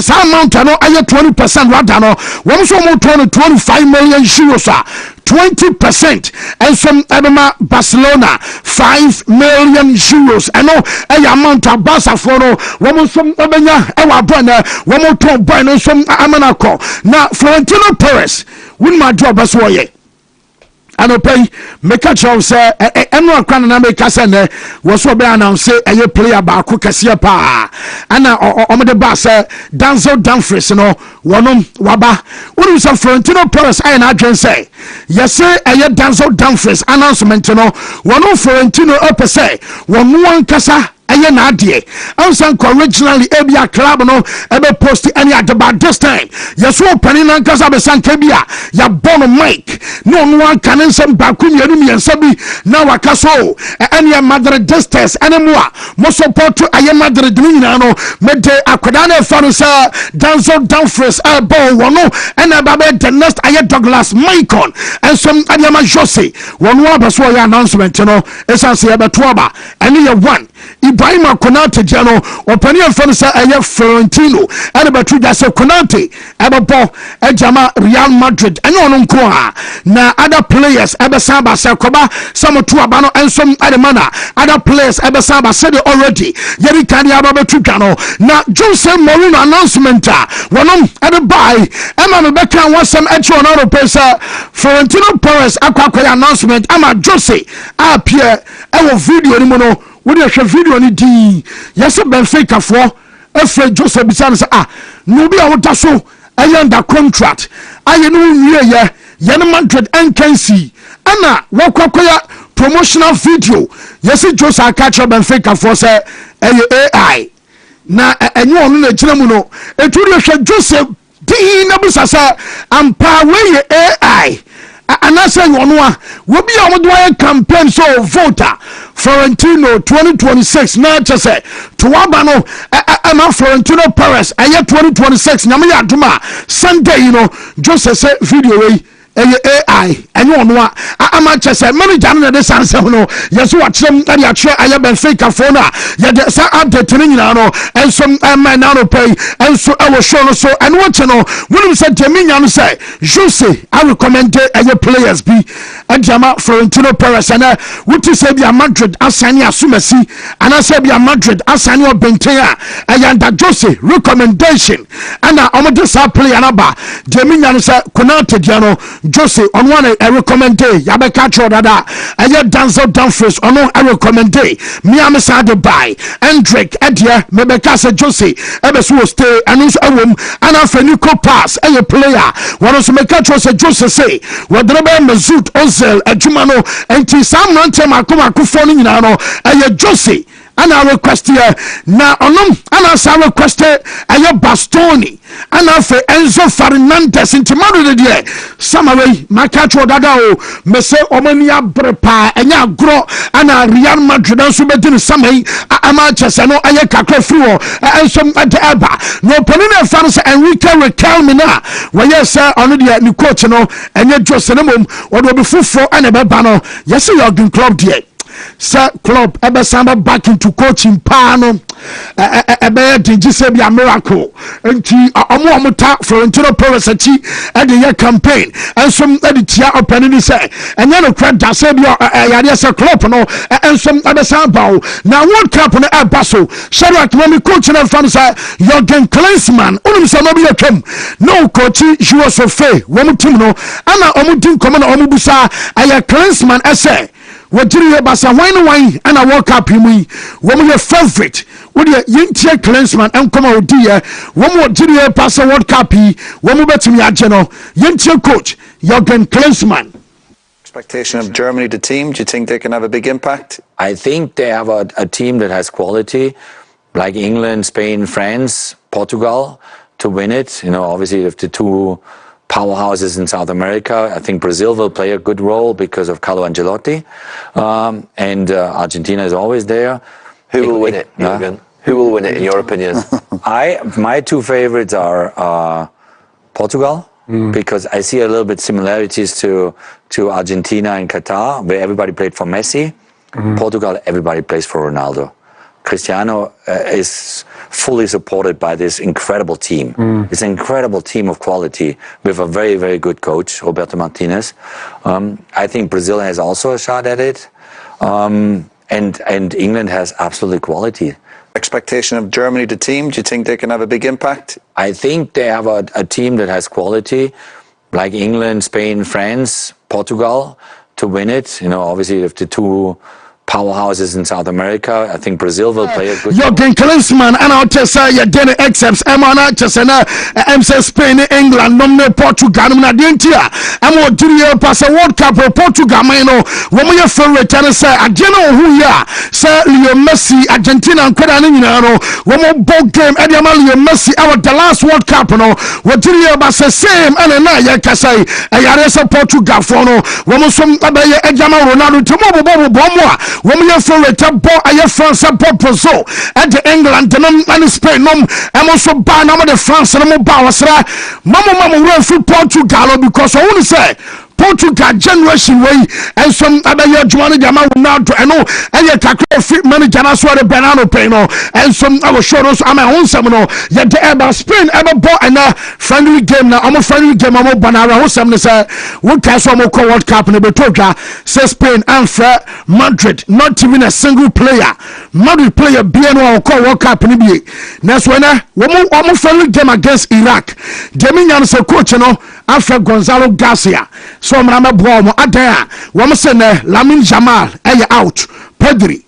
some amount no aye 20% rather no womo so mo 25 million euros 20% and some Edema Barcelona 5 million euros and no a amount of Barca for no woman some Obenya ewa brother woman to buy no some amanako now Florentino Perez win my job as well ye and pay make a choice and no can na make us and was so be announce say a player ba ko kase pa and o the boss Denzel Dumfries no wonom waba wonu say Florentino Perez I na adwen say yes say a Denzel Dumfries announcement no wono Florentino up say wonu an kasa aye na ade ansan originally ebia club no ebe post any at about this time yeso pani na nkasa be sanka bia ya bono mic no no one kan nsem ba ku mienu miensa bi na wakaso any Madrid distance anymore mo support aye Madrid ni nyina no mede akoda na fa no say Denzel Dumfries ball wono and ababe the next aye Douglas Maicon and some adama Jose wono abaso ya announcement no esanse ya betoaba and ye one Ibrahim Konate Jano opani afan say aye Florentino and betu da say Konate ebebo ejama Real Madrid and ono nko ha na other players ebesa ba say koba some two abano and some ademana other players ebesa ba said already yeri kan ya ba betu dwano na Jose Mourinho announcement wonom ebe buy ema me beka wasem echi ono pesa Florentino Perez akwa announcement ama Jose appear ewo video ni mo no we dey share video ni di yes Benfica for efre Jose bisan say no be a wota so ayanda contract aye no wie ye no Madrid NKC ana wakokoya promotional video yes Jose akacha Benfica for say AI na enye onu na kire mu no etu dey share Jose di na busasa ampa we AI anase yonoa wo bi a wodo ay campaign so voter Florentino 2026 na chese to waba no ama Florentino Perez aye 2026 nyame ya adoma Sunday you know Jose say video we AI enyo no ama chese manager na de sanse no yeso wa chrem na de atwe aye Benfica for na ye de sa update ni nyina no enso man na no pay enso e wo show no so and what no when say Jeminya no say Jose I recommend aye players be adjama Florentino Perez and what say be Madrid asani asumasi and say be Madrid asani obenten ayanda Jose recommendation and omo sa player na ba Jeminya no say Konate Diano Jose on one I recommend yabeka tro dada aye Denzel Dumfries on I recommend me am sad buy Hendrick Edia mebeka say Jose ebeso stay and so awom and afeniko pass aye player one so meka tro say Jose say wadrebe Mesut Ozil adwuma no enti sam rantem akoma akufo no nyina no aye Jose ana request here na onom ana sa request ayo Bastoni ana fe Enzo Fernandez intimado de samaway makacho dada o mese omani abrepa enya agro ana Real Madrid so bedin samai ama chese no aye kakra free enso ade eba no panina fan se Enrique Recalmina waye se ono de ni coach no enye Jose nemom odo be fufo ana beba no yes Jurgen Klopp de Sir Klopp samba back into coaching pano ebe dingise be a miracle enti omo Florentino Perez achi e de year campaign ensom e de tia open say enye no credit da say bi yare Sir Klopp no ensom samba na World Cup no e baso Shadrack Mami coach na fan say Jurgen Klinsmann unum say no be atwam no coach Juosofe wo mu team no ana omo din komo na omo busa aya Klinsmann say wajiri basa wine and a World Cup himi woman your favorite with your yintie Klinsmann and come out dear one more jiri basa World Cup hi woman bet me ageno yintie coach Jurgen Klinsmann. Expectation of Germany the team, do you think they can have a big impact? I think they have a team that has quality like England, Spain, France, Portugal to win it. You know, obviously if the two powerhouses in South America. I think Brazil will play a good role because of Carlo Ancelotti, and Argentina is always there. Who will win it, Jürgen? Who will win it, in your opinion? My two favorites are Portugal, because I see a little bit similarities to Argentina and Qatar, where everybody played for Messi. Portugal, everybody plays for Ronaldo. Cristiano is fully supported by this incredible team. It's an incredible team of quality with a very, very good coach, Roberto Martinez. I think Brazil has also a shot at it. And England has absolutely quality. Expectation of Germany, the team, do you think they can have a big impact? I think they have a team that has quality, like England, Spain, France, Portugal, to win it. You know, obviously if the two powerhouses in South America. I think Brazil will play a good Jurgen Klinsmann and I'll just say you didn't accept Emana Chesena MC Spain England nomne Portugal na dintia amo diriye pass World Cup Portugal mano womo your favorite and say agena who ya say Leo Messi Argentina nkwada ni nyina no womo ball game e ma Leo Messi our the last World Cup no wo diriye ba say same and na ya kasai e yare say Portugal for no womo som abaye ejama Ronaldo timo bobo a woman your favorite ball aye France ball Brazil at the England and Spain nom and also ban number the France and mo ba wasra mama we full Portugal because I want to say Portugal generation way and some other year Juan Jama now to I know and yet a fit manager as well the banana peno and some our shows I'm my own seminal yet the ever Spain ever bought and a friendly game now I'm a friendly game I'm a banana who some say what cast one more World Cup in the Betoja says Spain and Madrid not even a single player Madrid player BNO or World Cup in the NBA next when one friendly game against Iraq Dominion say coach you know after Gonzalo Garcia so mama bomo adan wo mo se ne Lamine Yamal out Pedri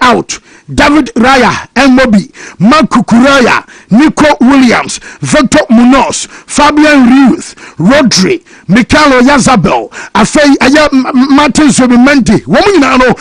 out David Raya Mobi Marco Correa Nico Williams Victor Munoz Fabian Ruiz Rodri Mikel Oyarzabal afei Martin Zubimendi wo mo nyina no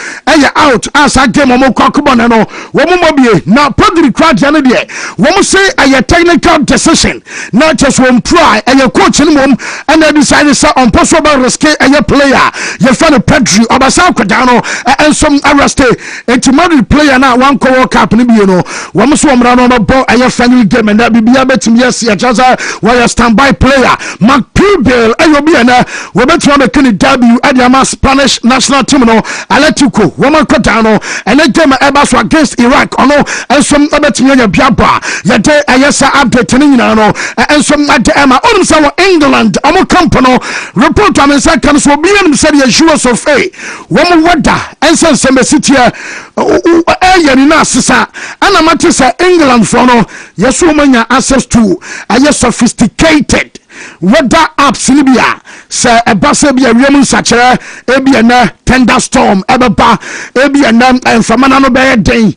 out as a game mo kwakobon no wo mo mobie na Pedri kraja no de wo mo say technical decision not just one try coach no mom and they decide say on possible risk player you find Pedri obasa kwadano and some arrest it Madrid player na one World Cup ni bi no wo mo so mra no ball friendly game and that bibia betim yes ya jaza where standby player McPibel ayobi na we betim be kini debut adiama Spanish national team no Atletico wo man kwata no and the game so against Iraq ono and some betim ya biaba ya de ayesa update ni nyina no and some at Emma on say England amo company report am say kan so bi am say ya sure so fe wo mo wada and say city na sisa ana England for no yeso manya access to a sophisticated weather apps ni bia se ebasa bia wiem nsakere ebia na thunderstorm ebeba ebia na enfamana no be den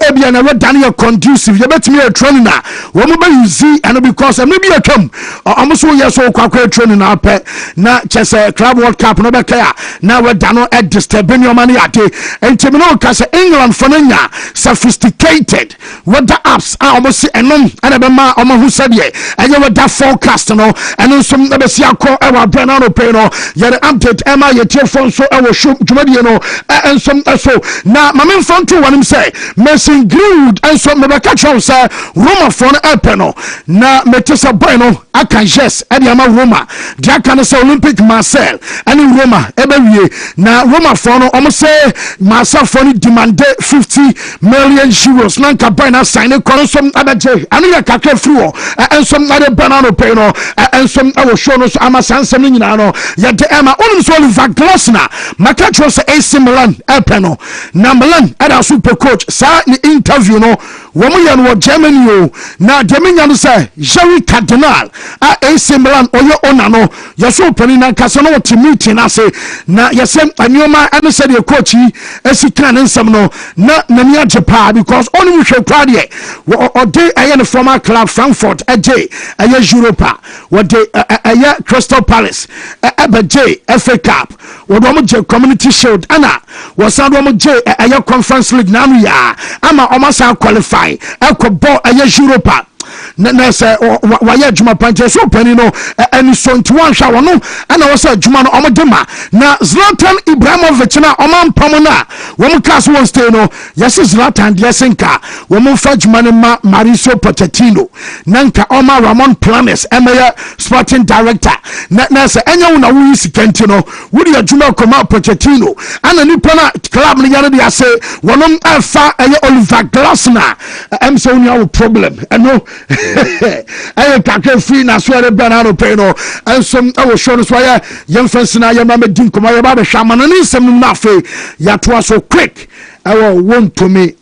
ebia na weather na conducive ye betimi e training na wo mo be use and because em bia twam omo so yes so kwakwa training na pe na chese club world cup no be ka na weather no e disturb any man ade entimi no ka se England for nya sophisticated weather apps a omo se enom ana be ma omo hu sade enye weather forecast no eno so na be si akọ e wa brana no pe no ye update ema ye telephone so e wo show dwumade no ensom so na mame front to wanim say Mason Greenwood ensom me be ka chow say Roma for no epe no na metesa boy no aka yes e dia ma Roma dia kan say Olympic Marseille ene Roma e be wie na Roma for no omo say Marseille for no demand 50 million euros na ka boy na sign ko ensom abeje anu ya kakra fruo ensom na de banana pay no ensom e wo show no so ama sansem nyina no ye de ema onum so Oliver Glasner Makacho say AC Milan epeno na Milan ada super coach sa ni interview no womu ye no Germany o na Germany no say Jerry Cardinal AC Milan oyo ona no ye so pani na kasa no meeting na say na ye sem anyoma eno say the coach esikan nsem no na mi ajepa because onum hwe kwa de o de aye no former club Frankfurt aye Europa what de aye Crystal Palace abeje FA Cup wodo je community shield ana wasado mo je aye conference league na ya ama o masa qualify ekobo aye Europa na say waya adwuma panche so pani no ani so ntuan hwa wono ana wasa adwuma no omodema na Zlatan Ibrahimovic na omampam na wom class won stay no yes Zlatan de senka wom fa adwuma no ma Mauricio Pochettino nanka oma Ramon Planes emaya sporting director na say enya wo na wo sikanti no wo de adwuma koma Pochettino ana nipa na club no yare de ase wonom afa eye Oliver Glasner am so nya problem eno aye kakra free na so re banana pay no ensom I was sure so ya yemfense na ya ma medin koma ya ba be hwama no nsem na afi ya to so quick I Wontumi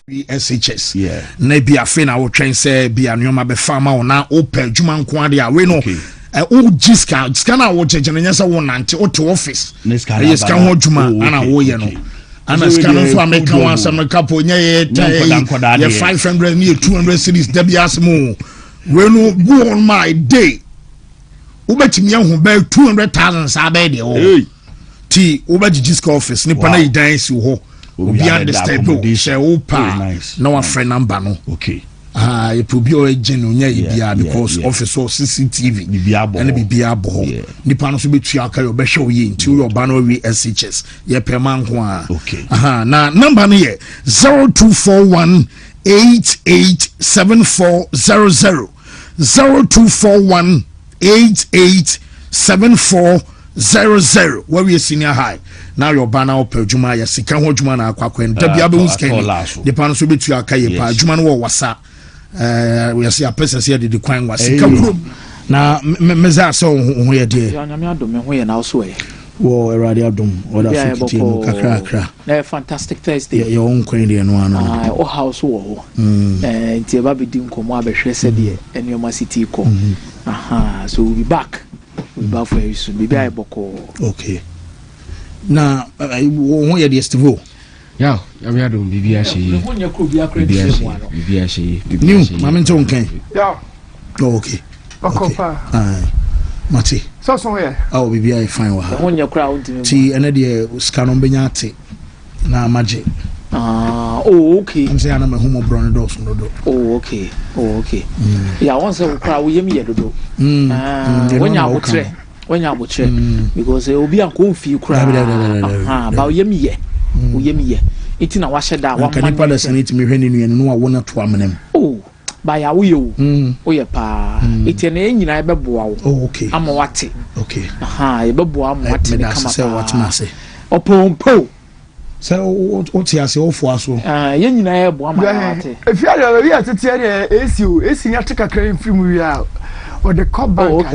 SHS na bi afi na wo twen say bi anoma be farma na open djuma nko ade a we no o jiska na wo jejene nyasa wo nante o to office yes kan ho djuma ana wo ye no ana scan for American one some couple nye 500 near 200 cities debias mo we no go on my day ubetimi ehun be 200,000 sa be de o ti ubejiji office ni pana idan si ho obi understand o share o pa na wa friend number no you probably o agent onya bia because office or CCTV and bibia bo nipa no so betu aka yo be hwe oye nti yo ba no we SHS ye pema nko a na number no ye 0241 887400 0241 887400 where we senior high now your banner op adwuma ya sika ho adwuma na akwakwen da bia be hu sika nipa no so betu aka ye pa adwuma no wo wasa we see a person here the kwan was na meza so ho ye de ya nyame adom ho ye na so e wo erade adom oda fikiti no kakra na fantastic Thursday your own kwan de no ano o house wo nti ba be di nkomo abehwe se de enioma city ko so we'll be back for you soon be bi boko okay na ho ye de estivo ya we adom bibia hye bibia hye new mama ntonkan ya okay okopa mate so here oh bibia fine wa ha wonya kra wontimi ti ene de scanon benya ate na maje okay am say ana me humo brown dos no do okay ya won say kra wo yemi ye dodo wonya abotre because obi anko mfi kra ba yemi ye uyemiye iti na washeda wa man pa da saniti me hwene nua no wo na to amenem ba ya wo yo oye pa iti na enyina ebeboa wo okay ama wate okay ebeboa ama wate kama pa se wate na se opompo se o ti ase ofo aso ye nyina eboa ama wate efi ala wi atete ya esi nya te kakra mfiri mu wi a o de cop bank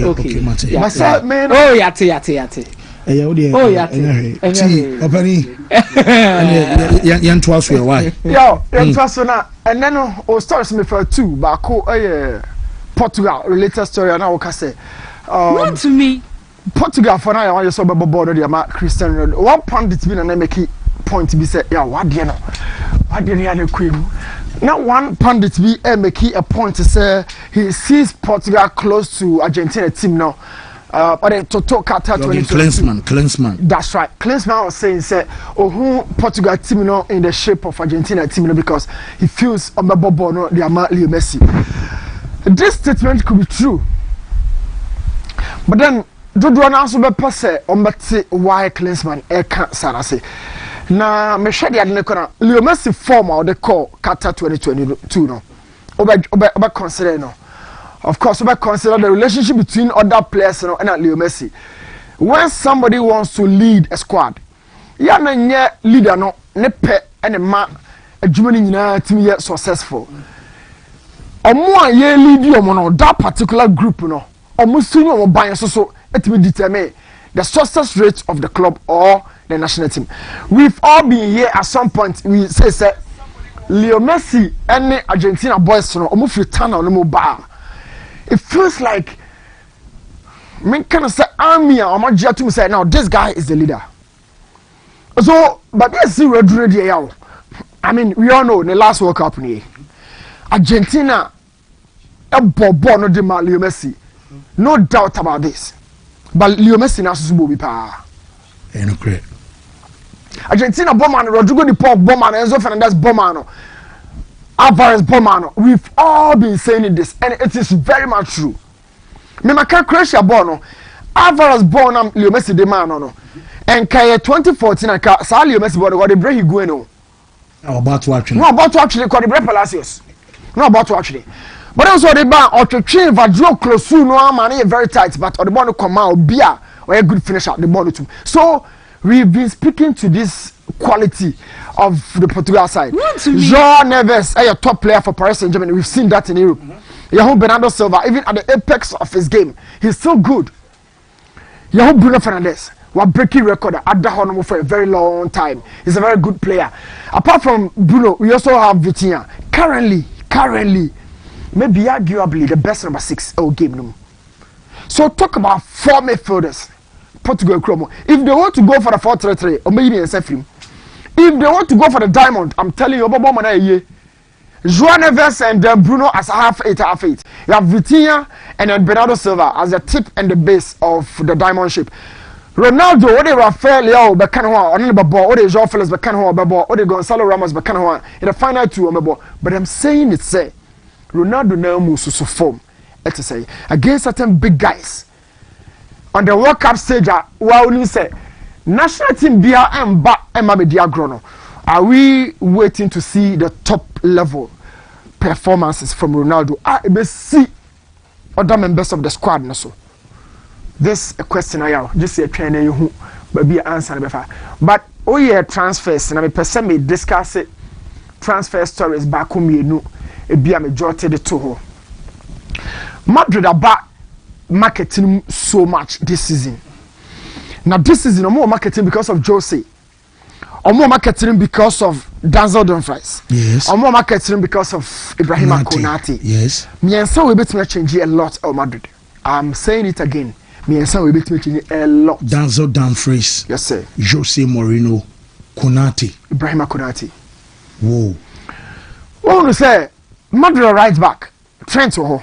okay mate ba se me no yate eya odi ti opani yan to aso why yo yan to aso na and then o stars me for two ba ko Portugal related story and I will say Wontumi Portugal for now I saw board the ama Christian Ronaldo. One pundit been and make point be say yeah what dey no queen. Now one pundit be make a point to say he sees Portugal close to Argentina team now. But then to talk Qatar 2022. Klinsmann. That's right. Klinsmann was saying say who Portugal team now in the shape of Argentina team now because he feels on the bubble no the ama Leo Messi. This statement could be true. But then Dodo na so be pese ombete why Klinsmann can't say. Na me hwe de ade ne kona Leo Messi form or the call Qatar 2022 no. Oba consider no. Of course, we consider the relationship between other players and Leo Messi. When somebody wants to lead a squad, ya na nye leader no ne pe ene ma adwuma ni nyina timi ye successful. Omo a ye lead omo no that particular group no, omo sunyo omo ban so etimi determine the success rate of the club or the national team. We've all been here at some point. We say Leo Messi and Argentina boys no omo fi tana no mo ba. It feels like me kind of say army or my to say now this guy is the leader. So but yes I mean we all know in the last World Cup Argentina a bobo no de Leo Messi. No doubt about this. But Leo Messi na so be pa. No great. Argentina bomber Rodrigo de Paul bomber Enzo Fernandez bomber Alvarez Bomano, we've all been saying this, and it is very much true. Me maka Croatia Bono, Alvarez Bonam Leo Messi de man no, and Kaya 2014 and Sa Leo Messi Bono got the break Gueno. About to actually. No, about to actually call the break Palacios. No, about to actually. But also the ban or to train Vadro close soon, no man, very tight, but or the ball come out, beer or a good finish out the ball too. So we've been speaking to this quality of the Portugal side. João Neves, a top player for Paris Saint-Germain. We've seen that in Europe. Yahu Bernardo Silva, even at the apex of his game, he's still good. Yahu Bruno Fernandes, we're breaking record at Dahonomo for a very long time. He's a very good player. Apart from Bruno, we also have Vitinha. Currently, maybe arguably the best number 6 game. So talk about 4 midfielders. Portugal Chromo. If they want to go for the 4-3-3, or maybe in if they want to go for the diamond, I'm telling you, João Neves and then Bruno as a half 8. You have Vitinha and then Bernardo Silva as the tip and the base of the diamond shape. Ronaldo, what they Rafael Leao, Becanhoa, or the ball, or the João Felix Becanhoa, or the Gonzalo Ramos Becanhoa in the final 2 but I'm saying it say Ronaldo now moves to form. Let's say against certain big guys on the World Cup stage. Well, say national team Bia and Diagrono. Are we waiting to see the top level performances from Ronaldo? I may see other members of the squad. So this a question I have. Just say training you, but be answer before. But oh yeah, transfers. And I person may discuss it. Transfer stories back home. You know, it be a majority the two. Madrid about marketing so much this season. Now this season, I'm more marketing because of Jose. I'm more marketing because of Denzel Dumfries. Yes. I'm more marketing because of Ibrahima Konate. Yes. Me and so we bet me change a lot of Madrid. I'm saying it again. Me and so we bet me change a lot. Denzel Dumfries. Yes, sir. Jose Mourinho, Konate. Ibrahima Konate. Whoa. What we say? Madrid right back. Trent Oho.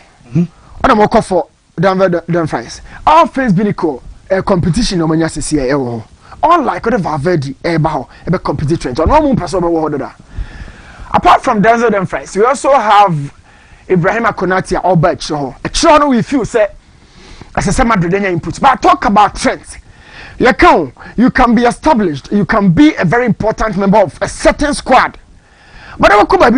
What am I call for Dumfries? Our face be equal. A competition no manya sisi e wo unlike the Valverde e competition no one person be wo that. Apart from Denzel Dumfries, we also have Ibrahima Konate or Bach no we feel say as a Madrid input. But talk about Trent, you can be established, you can be a very important member of a certain squad. But I come by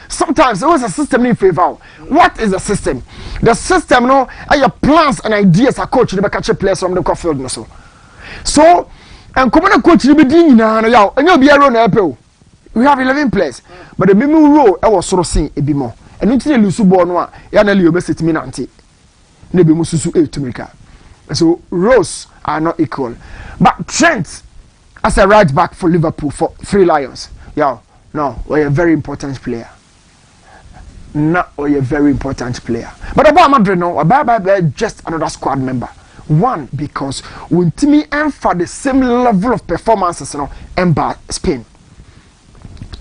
sometimes it was a system in favor. What is the system? The system no are your plans and ideas a coach never catch players from the field so and come on coach you be doing na ya and you be a run apple. We have 11 players but the minimum role I was sort of seeing a bit more. And until you lose ball no ya na Leo Messi me nanti. Na be mususu 8 to make. So roles are not equal. But Trent as a right back for Liverpool for 3 Lions. Yeah, no, we're a very important player. not a very important player. But about Madrid, no, about just another squad member. One, because Wontumi and for the same level of performances, you know, and Spain.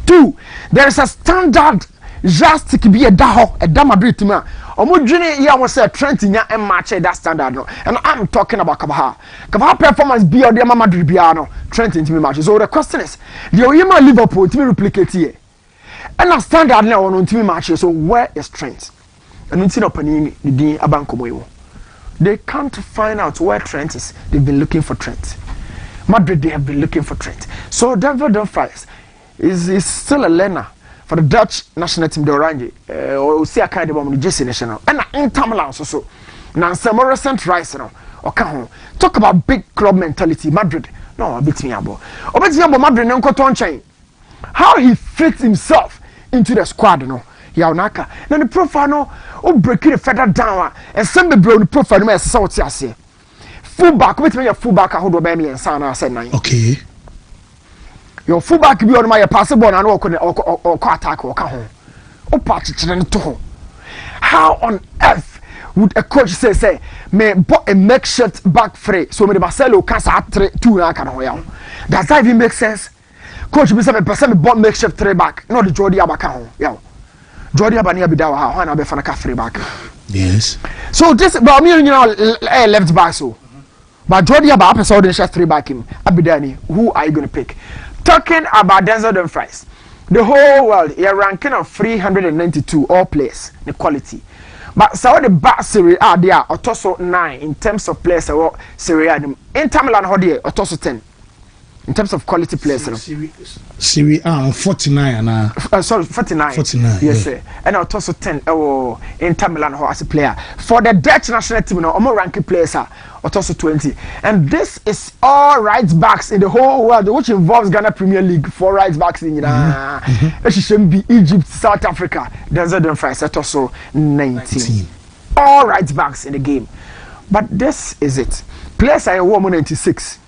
Two, there is a standard just to be a Madrid team. Omujini here was a Trent in and match that standard, no. And I'm talking about Kabaha. Kabaha performance be or the Madrid Biano, Trent in matches. So the question is, the Oyema Liverpool to replicate here. And a standard now on team matches. So where is Trent? And until opening the Abankomo. They can't find out where Trent is. They've been looking for Trent. Madrid, they have been looking for Trent. So Denver Dumfries is still a learner for the Dutch national team, the Orange. Or see a kind of woman, Jesse National. And in Tamalan, so. Now, some more recent rise, okay. Talk about big club mentality. Madrid, no, a bit me about. A bit me about Madrid, no, chain. How he fits himself into the squad, you know. Yaunaka. Now the profile no, breaking the feather down and send the bro the profile no as so say. Fullback, wait me your fullback hold by me and son I said nine. Okay. Your fullback be on my passable and or attack or come home. O patch to home. How on earth would a coach say me bought a makeshift back free so me the Marcelo can start 2 na can hoya. Does that even make sense? Coach be say me person bought makeshift 3 back, not the Jordi Abaka home. Yeah. Jordi Abania Bidawa, how na be fanaka 3 back. Yes. So this but me you know left back so. But Jordi Abba episode in 3 back him. Abidani, who are you going to pick? Talking about Denzel Dumfries. The whole world, you're ranking of 392 all players, the quality. But so the back Serie A there are also 9 in terms of players or Serie A. Inter Milan hodie also 10. In terms of quality players. Serie A 49 and sorry, 49. 49. Yes, sir. And also 10 Inter Milan as a player. For the Dutch national team, no, more ranking players are also 20. And this is all right backs in the whole world, which involves Ghana Premier League, 4 right backs in it should be Egypt, South Africa. Denzel Dumfries at also 19. All right backs in the game. But this is it. Players are 196.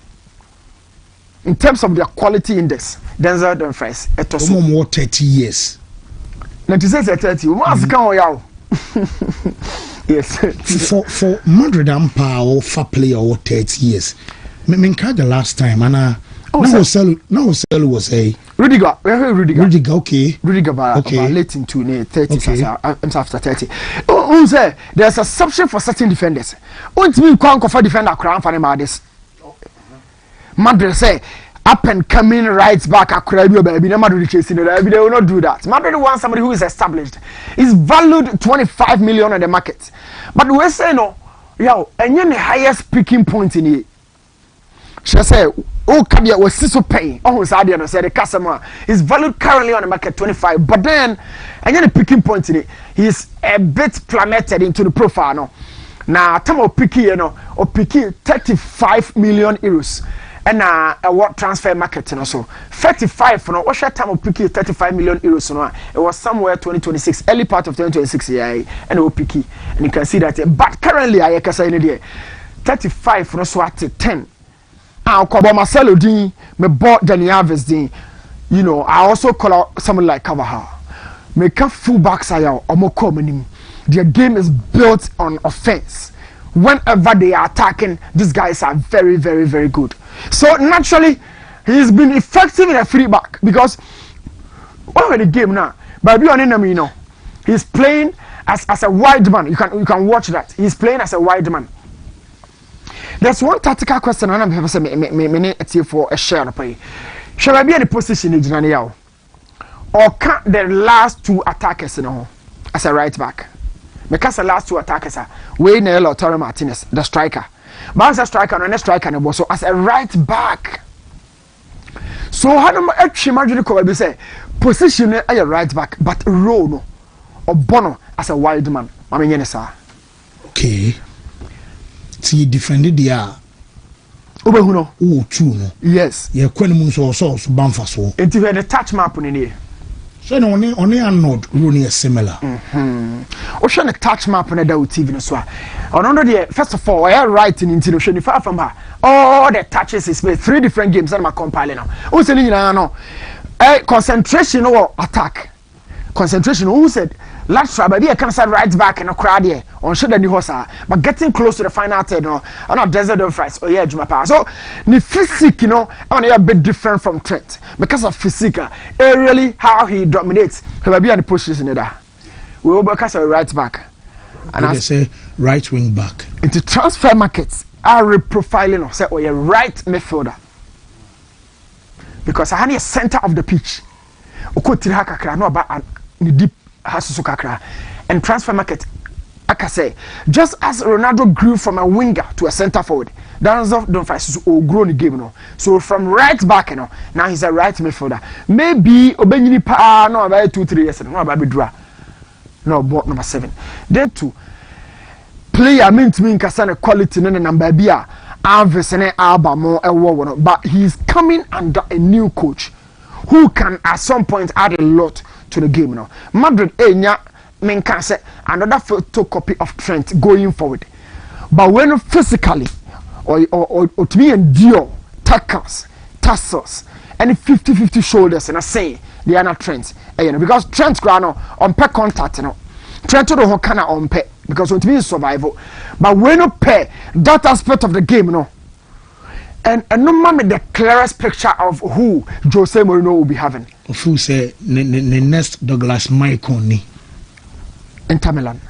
In terms of their quality index, Denzel Dumfries, it was more 30 years. 96 at 30. Yes. For Madrid and power for player or 30 years. Me the last time and now Sell was a Rudiger. Rudiger, okay. Rudiger, okay. Late into 30s after 30. There's a substitution for certain defenders. Want me to for defender crown for them this. Madrid say up and coming right back Akurabio baby. No Madrid chasing it. They will not do that. Madrid wants somebody who is established. Is valued 25 million in the market. But we say no, yo, and you're the highest picking point in it. She say, oh, Kabia was so paying. Oh, Sadia said the customer is valued currently on the market 25. But then, and you're the picking point in it. He's a bit plummeted into the profile. No, now time of picking, you know, or picking 35 million euros. And a what transfer market and also 35 no what time of picky 35 million euros no it was somewhere 2026 early part of 2026 yeah and we picky and you can see that but currently I can say there 35 no so at 10 ko Marcelo din me bought Dani Alves din you know I also call out someone like Kavaha me can full backs are omo manim their game is built on offense. Whenever they are attacking, these guys are very, very, very good. So naturally, he's been effective in a free back because when the game now, but be on enemy, you know, he's playing as a wide man. You can watch that. He's playing as a wide man. There's one tactical question and I'm going to say for a share of pay. Shall I be in a position in Jananiao? Or can the last 2 attackers, you know, as a right back? Because the last 2 attackers are Wayne or Torre Martinez, the striker. But as a striker, and a striker, and so as a right back. So how do I imagine the say position a right back, but role or Bono as a wild man? I mean, yes, sir. Okay. See, defended the Obehuno. Oh, true. No. Yes. Yeah, Quenimun so Banfaso. And if you had a touch map on here. So only a node running similar. Ocean a touch map on a TV no so. On the first of all, I am writing into the far from her. All the touches is made 3 different games and I'm compiling now. Who said no? Concentration or attack. Concentration who said lateral, but he can say right back in a crowd here on should any hosa, but getting close to the final third, no, I'm not desert of fries. Oh, yeah, Juma Power. So, the physique, you know, only a bit different from Trent because of physique, really how he dominates. He will be on the pushes in there. We will because of right back. And I say right wing back. Into transfer markets are reprofiling of say, oh, yeah, right midfielder. Because I had a center of the pitch. Okotiri hakakra no about the deep hasusu kakra. And transfer market, I can say, just as Ronaldo grew from a winger to a center forward, Danzo don't fight so grow the game no. So from right back, you know, now he's a right midfielder. Maybe Obenyini pa no about 2-3 years no about Bidra. No, bought number 7. Then two player mean to me nkasa quality no number bia Avesene Albamo Ewo, but he's coming under a new coach who can at some point add a lot to the game now. Madrid enya men can say another photocopy of Trent going forward. But when physically or to be endure tackles, tussles, and 50-50 shoulders and I say they are not Trent. Because Trent grano on pay contact, you know. Trent to the whole kind of on pay because it means survival. But when you pay that aspect of the game, you know. And no man the clearest picture of who Jose Mourinho will be having. Who say the next Douglas Michael ni Inter Milan.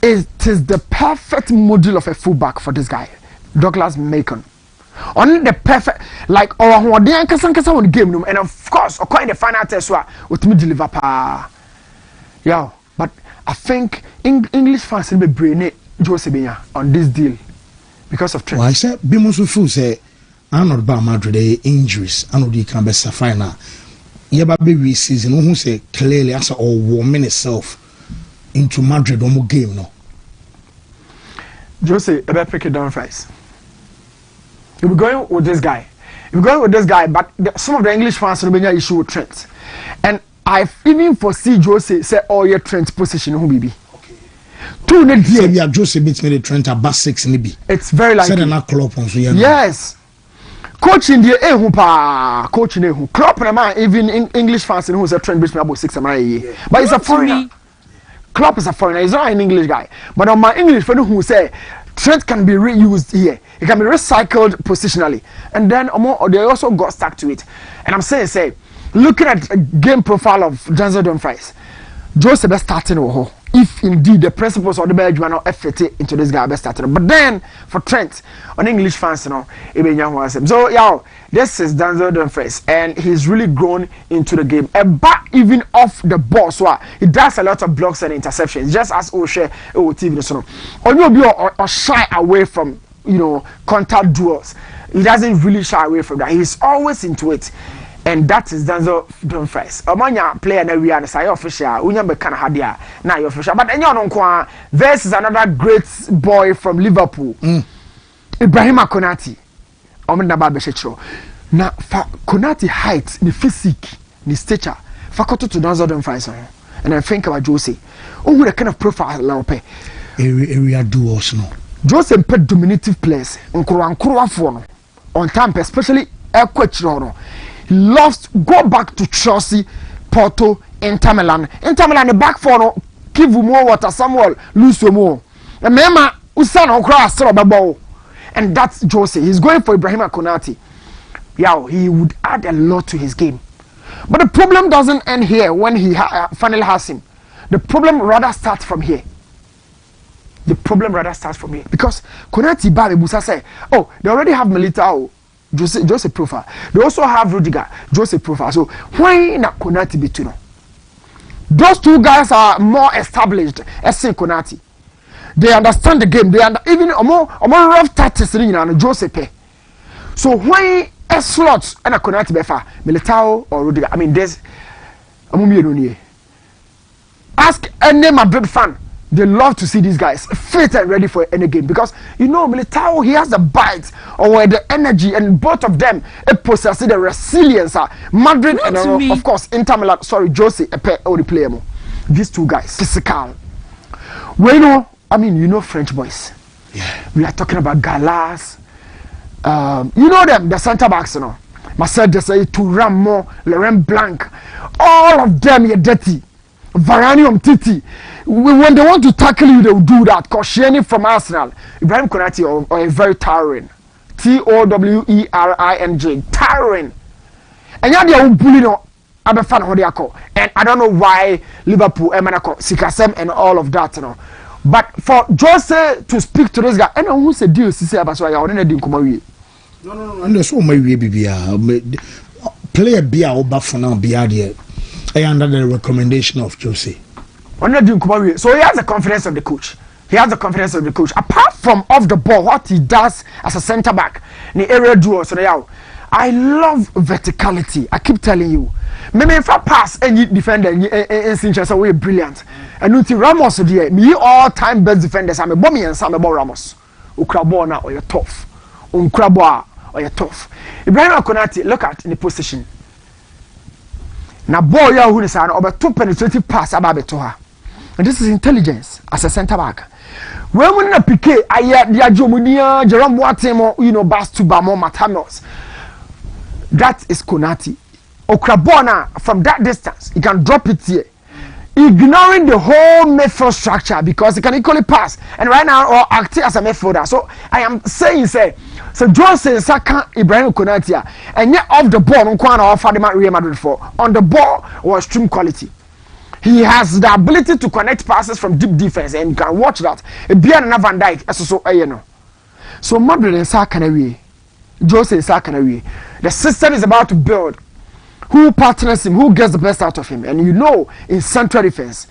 It is the perfect model of a fullback for this guy, Douglas Macon. Only the perfect, like our who they kasa on the game room, and of course, according the final test, what me deliver pa. Yeah, but I think English fans will be brainy Jose Benya on this deal. Because of Trent. Well, I said, Bimusu Fu say, I'm not about Madrid injuries. I know you can be Safina. Yeba baby season, who say clearly as all woman itself into Madrid on game no. Jose, about pick it down first. You'll be going with this guy. You'll be going with this guy, but some of the English fans will be an issue with Trent. And I've even foresee Jose say, oh, your Trent position, who be. Two ne dear. Say Jose beats me the Trent about 6 nibi. It's very likely. Said na Klopp on so yes. Coaching the coaching who Klopp na man even in English fans who say Trent beats me about 6 yeah. But it's a foreigner. Klopp is a foreigner. He's not an English guy. But on my English friend who say Trent can be reused here. It can be recycled positionally. And then they also got stuck to it. And I'm saying looking at a game profile of Denzel Dumfries, Jose best starting or if indeed the principles of the Belgium are not fit into this guy best starting. But then for Trent, on English fans, you know, so yeah, this is Denzel Dumfries, and he's really grown into the game. And back even off the ball, so he does a lot of blocks and interceptions, just as O'Shea TV. So on you be or shy away from contact duels. He doesn't really shy away from that. He's always into it. And that is Denzel Dumfries. Amanya player na we are say official. Unya be kan hadia na you official. But enyo no nko versus another great boy from Liverpool. Ibrahim Konate. Omenda ba be chiro. Na fa Konate height, the physique, the stature. Fa koto to Denzel Dumfries. And I think about Jose. Who the kind of profile la ope. Area duos no. Jose pe dominative players. Nkuro afo no. On time especially no. Lost, go back to Chelsea, Porto, Inter Milan. Inter Milan, the back four, no, give you more water, Samuel, lose more. And Mema, Usana, cross, ball. And that's Jose. He's going for Ibrahim Konate. Yeah, he would add a lot to his game. But the problem doesn't end here when he finally has him. The problem rather starts from here. Because Konate, Babi Busa say, oh, they already have Militao. Jose profile. They also have Rudiger, Jose profile. So why not Konate between? Those two guys are more established. As Konate, they understand the game. They even a more rough tactics than Jose pay. So why a slot and a Konate befa Militao or Rudiger? I mean, there's ask any Madrid fan. They love to see these guys fit and ready for any game because Militao, he has the bite or the energy, and both of them possess the resilience. Madrid and of course Inter Milan. Sorry, Jose the player. These two guys, physical. Well, French boys. Yeah, we are talking about Galas. You know them, the centre backs. Marcel Desailly, Thuram, Laurent Blanc. All of them are dirty. Varanium Titi. When they want to tackle you, they will do that. Koscielny from Arsenal. Ibrahim Konate or a very towering. Towering. Towering. And yeah, they will bully no other fan Hodiako. And I don't know why Liverpool, Emanako, Sikasem, and all of that, you know. But for Jose to speak to this guy, and who said deal, she said, I didn't come away. No. And there's so many BBA. Player Bia or Bafana Bia there. Under the recommendation of Jose. So he has the confidence of the coach. Apart from off the ball, what he does as a centre back, in the area duo, so I love verticality. I keep telling you. Maybe if I pass any defender in Sinchas away brilliant. And until Ramos there, me all-time best defenders. I'm a bommy and some about Ramos. Ukrabona or you're tough. Ukraboa or you're tough. Ibrahim Konate, look at in the position. Now, boy, you who is an over 2 penetrative pass about to her. And this is intelligence as a centre back. When we not pique, I hear the Ajomunia, Jerome Boateng, you know, Bastuba, Matamos. That is Konate. Okrabona, from that distance, he can drop it here. Ignoring the whole midfield structure because he can equally pass. And right now, or act as a midfielder. So I am saying, so Jose Saka Ibrahim Konate, and yet off the ball, offer the Real Madrid for. On the ball was extreme quality. He has the ability to connect passes from deep defense, and you can watch that. Beyond Van Dijk, so Madrid and Saka Jose Saka the system is about to build. Who partners him? Who gets the best out of him? And you know, in central defense,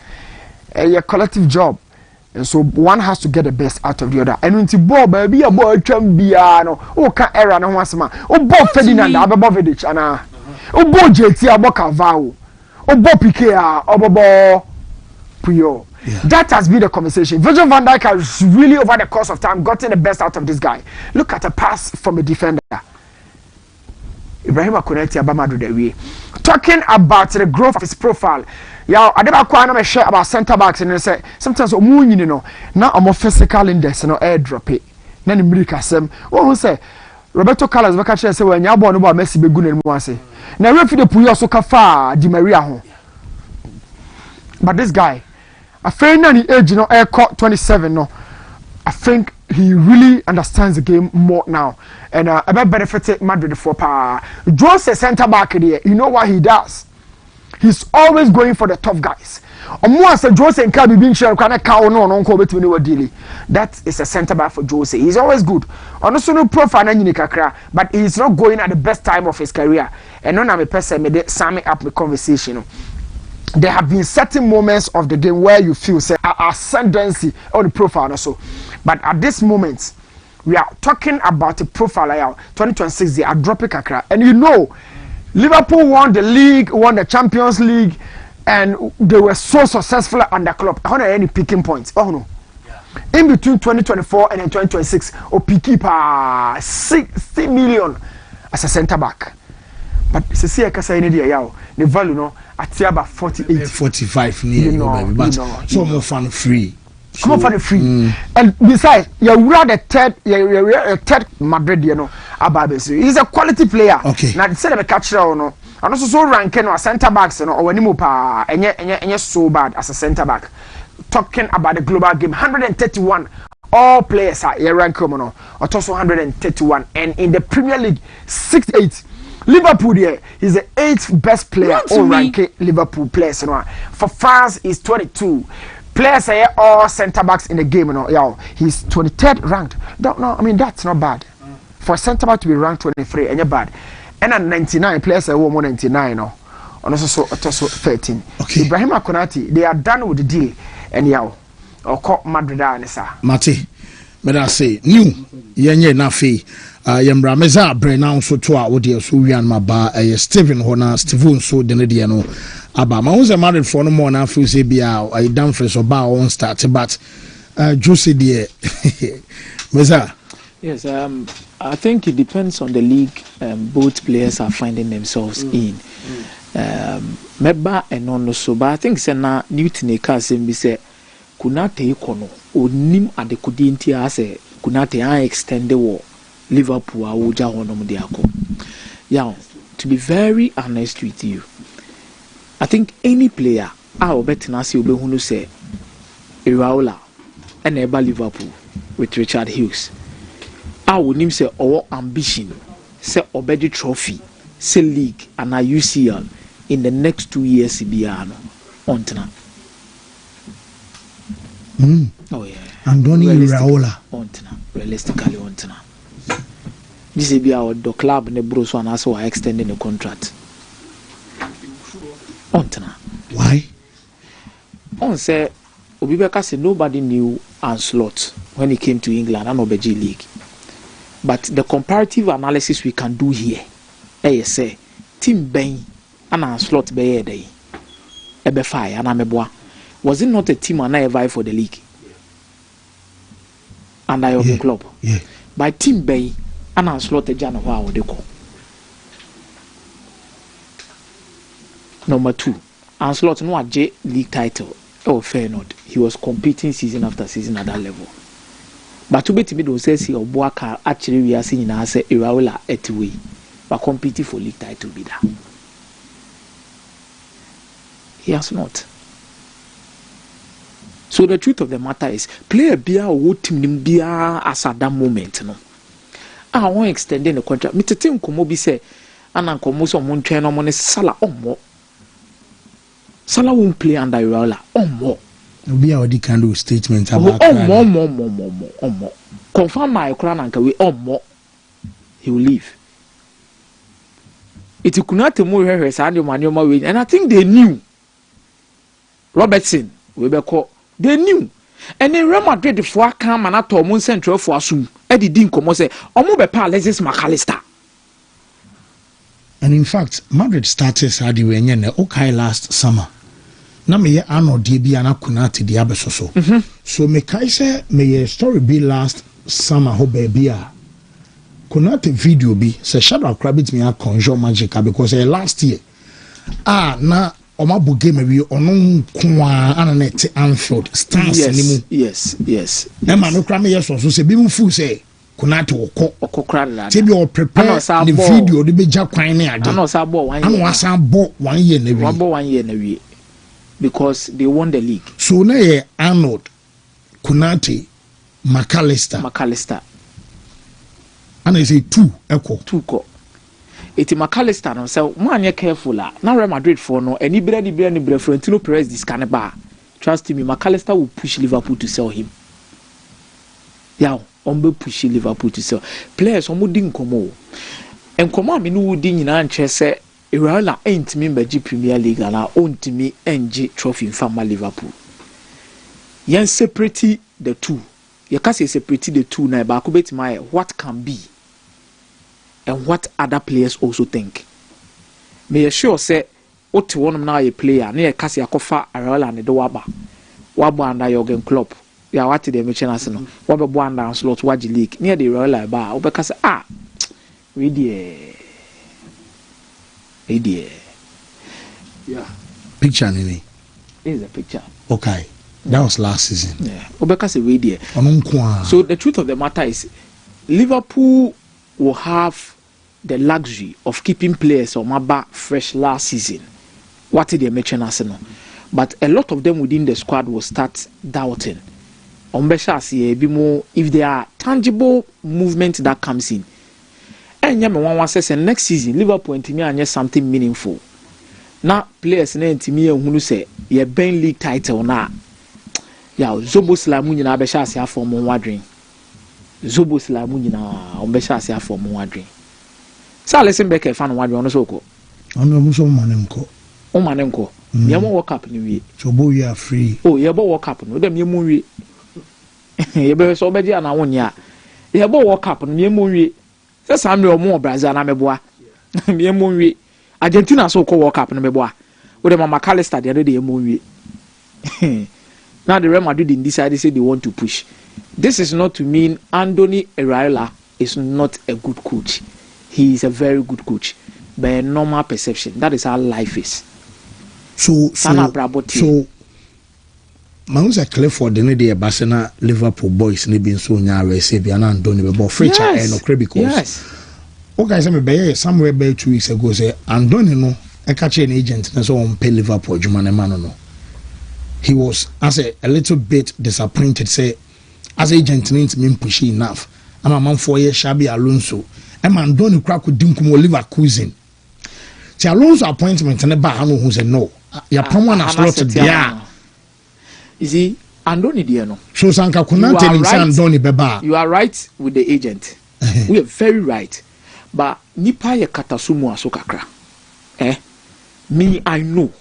a collective job. And so one has to get the best out of the other. And when you ball, baby, a boy can be oh, can't error no once man. Oh, Bob Ferdinand, Ababovic, and oh, Bob JT, Aboka Vow, oh, Bob Piquet, Obobo Puyo. That has been the conversation. Virgil van Dijk has really, over the course of time, gotten the best out of this guy. Look at a pass from a defender. Ibrahim Konate Abamadu Dewi. Talking about the growth of his profile. Yeah, I never quite know share about centre backs and they say sometimes you know now I'm a physical index no airdrop it. Then America sem. Oh who say Roberto Carlos baka share say when you born about Messi be good and one say. Now refi the Puyo so kafa Di Maria ho. But this guy, I think na the age, you know, air 27 no. I think he really understands the game more now. And about benefited Madrid for power. Jose centre back there, you know what he does? He's always going for the tough guys. That is a centre back for Jose. He's always good. Also no profile, but he's not going at the best time of his career. And none of the person made it summing up the conversation. There have been certain moments of the game where you feel say ascendancy on the profile also. But at this moment, we are talking about the profile 2026 they are dropping kakra. And you know, Liverpool won the league, won the Champions League, and they were so successful under Klopp. I don't know any picking points. Oh no. In between 2024 and then 2026, or pick 60 million as a centre back. But it's a the value no at about 45 million, but so more fun free. Come on for the free. And besides, you're the third Madrid, you know, Ababes. He's a quality player. Okay. Now instead of a catcher or no, and also so ranking or centre backs, you know, or when you and you're so bad as a centre back. Talking about the global game, 131. All players are here rank or also 131, and in the Premier League, 68. Liverpool there is the 8th best player all ranking Liverpool players. You know. For France is 22. Players are all centre backs in the game. You know. Yeah, he's 23rd ranked. No, I mean that's not bad. For a centre back to be ranked 23, and you're bad. And at 99 players are more 99. No, and also 13. Okay. Ibrahim Konate, they are done with the deal, and yeah, or call Madrid and Mate, but I say new yenye na fe. Yambra meza brena so to a wode so wian maba Steven hona Steven so de ne de no aba ma won married for no more na feel say bia I done for so ba on start but Jose de meza. Yes, I think it depends on the league both players are finding themselves in. Meba and on so but I think say na Newton e ka sem bi say Konate ikono onim adekudi nti ase Konate an extend the war Liverpool awuja honom de akọ. Yeah, to be very honest with you, I think any player obetina se obehunu se Iraola and eba Liverpool with Richard Hughes. Wonim se our ambition se obedi trophy se league and a UCL in the next 2 years biano ontena. Oh yeah. Andoni Iraola ontena realistically ontena. This is our the club ne bro so anaso are extending the contract. Ontena. Why? On say Obibeka say nobody knew Anslot when he came to England and Obeji League. But the comparative analysis we can do here, say Team Ben and Anslot be day. Ebe fire and Ameboa. Was it not a team and I vie for the league? And I the club. Yeah. By Team Ben and Anslot a Jana wow they call. Number 2, Anslot no a J League title. Oh, fair not. He was competing season after season at that level. But to be timid, don't say see Obuaka actually we are seeing now say Iraola etway, but competing for league title be that. He has not. So the truth of the matter is, player bia or team bia as at that moment, no. I want extending the contract. Me team komo bi say, and komo so mon train no money Salah more. Salah won't play under Iraola more. Obi a odi can do statement about more. Confirm my crown and we more. He will leave. It could not move her and I think they knew. Robertson, they knew. And then Real Madrid for come and at Mon Central for assume Eddie Dean come say Omo be pa Alexis McAllister. And in fact, Madrid started Saudi when okay last summer. Na me ano die bi ana kunati di abeso so. So me kai say me story be last summer ho baby a kunati video bi say shadow crabit me a conjure magic because last year na omabo game bi ono kwa ana net Anfield stars ni mu. Yes. Na ma no kra me yes so say bi mu fu say kunati okokra la. Say bi o prepare the video de be ja kwan na ade. Ano sa bo 1 year. Ano asa bo 1 year na wi. One bo 1 year na wi. Because they won the league. So now Arnold, Kunate, McAllister. And I say 2 ko. Iti McAllister no say man you careful la. Na Real Madrid for no any bread Florentino Perez this kind of bar. Trust me, McAllister will push Liverpool to sell him. Yeah, ombe push Liverpool to sell. Players omo din komo. En komo me no din nyina nche say Iraola ain't me G Premier League and own to me NG trophy in Fama Liverpool. Yen separate the two. You can't say separate the two now, but I bet my what can be and what other players also think. May you sure say what one now a player near Cassia Kofa Iraola and the Waba under Jurgen Klopp. Ya what they mention as no. Waba Bwanda slot Waji League near the Iraola bar. Because really. Yeah. Picture nini? Here's a picture. Okay. That was last season. Yeah. Obeka say we there. So the truth of the matter is Liverpool will have the luxury of keeping players on Maba fresh last season. What did they mention as no? But a lot of them within the squad will start doubting. If there are tangible movement that comes in. And one says next season Liverpool and Timmy are something meaningful. Now players and Timmy who say ye Ben League title na. Ya Zobo Slamu nyina besha ase afọ mo wadwen. Zobo Slamu nyina ombesha ase afọ mo wadwen. Sa listen back e fan wadwen ono so ko. Ono mo so manenko. O manenko. Ye mo World Cup ni wie. So bo you are free. Oh ye bo World Cup no dem ye mo wie. Ye be so be dia na wonya. Ye bo World Cup no ye mo wie. Samuel Mo Brazil na meboa. Me mo nwie. Argentina so ko World Cup na meboa. Wo dem McAllister the other day mo nwie. Now the Real Madrid decided say they want to push. This is not to mean Andoni Iraola is not a good coach. He is a very good coach. By a normal perception. That is how life is. So Manus Clifford the day Barcelona Liverpool boys ne been so nya receive and Andoni be Fletcher and no because okay say me be somewhere be 2 weeks ago say Andoni no e catch an agent na so on pay Liverpool juma na man no he was as a little bit disappointed. Say, as agent means me pushy enough. I'm a man 4 years Shabby Alonso. I'm a Andoni crack with Dinkum Oliver Cousin. The Alonso appointment and a Bahano who said no. Your promo has slotted there. You see, Andoni Diano. So Sanka Kunante in San Doni Beba. You are right with the agent. We are very right. But Nipa ye katasumu asokakra. Me, I know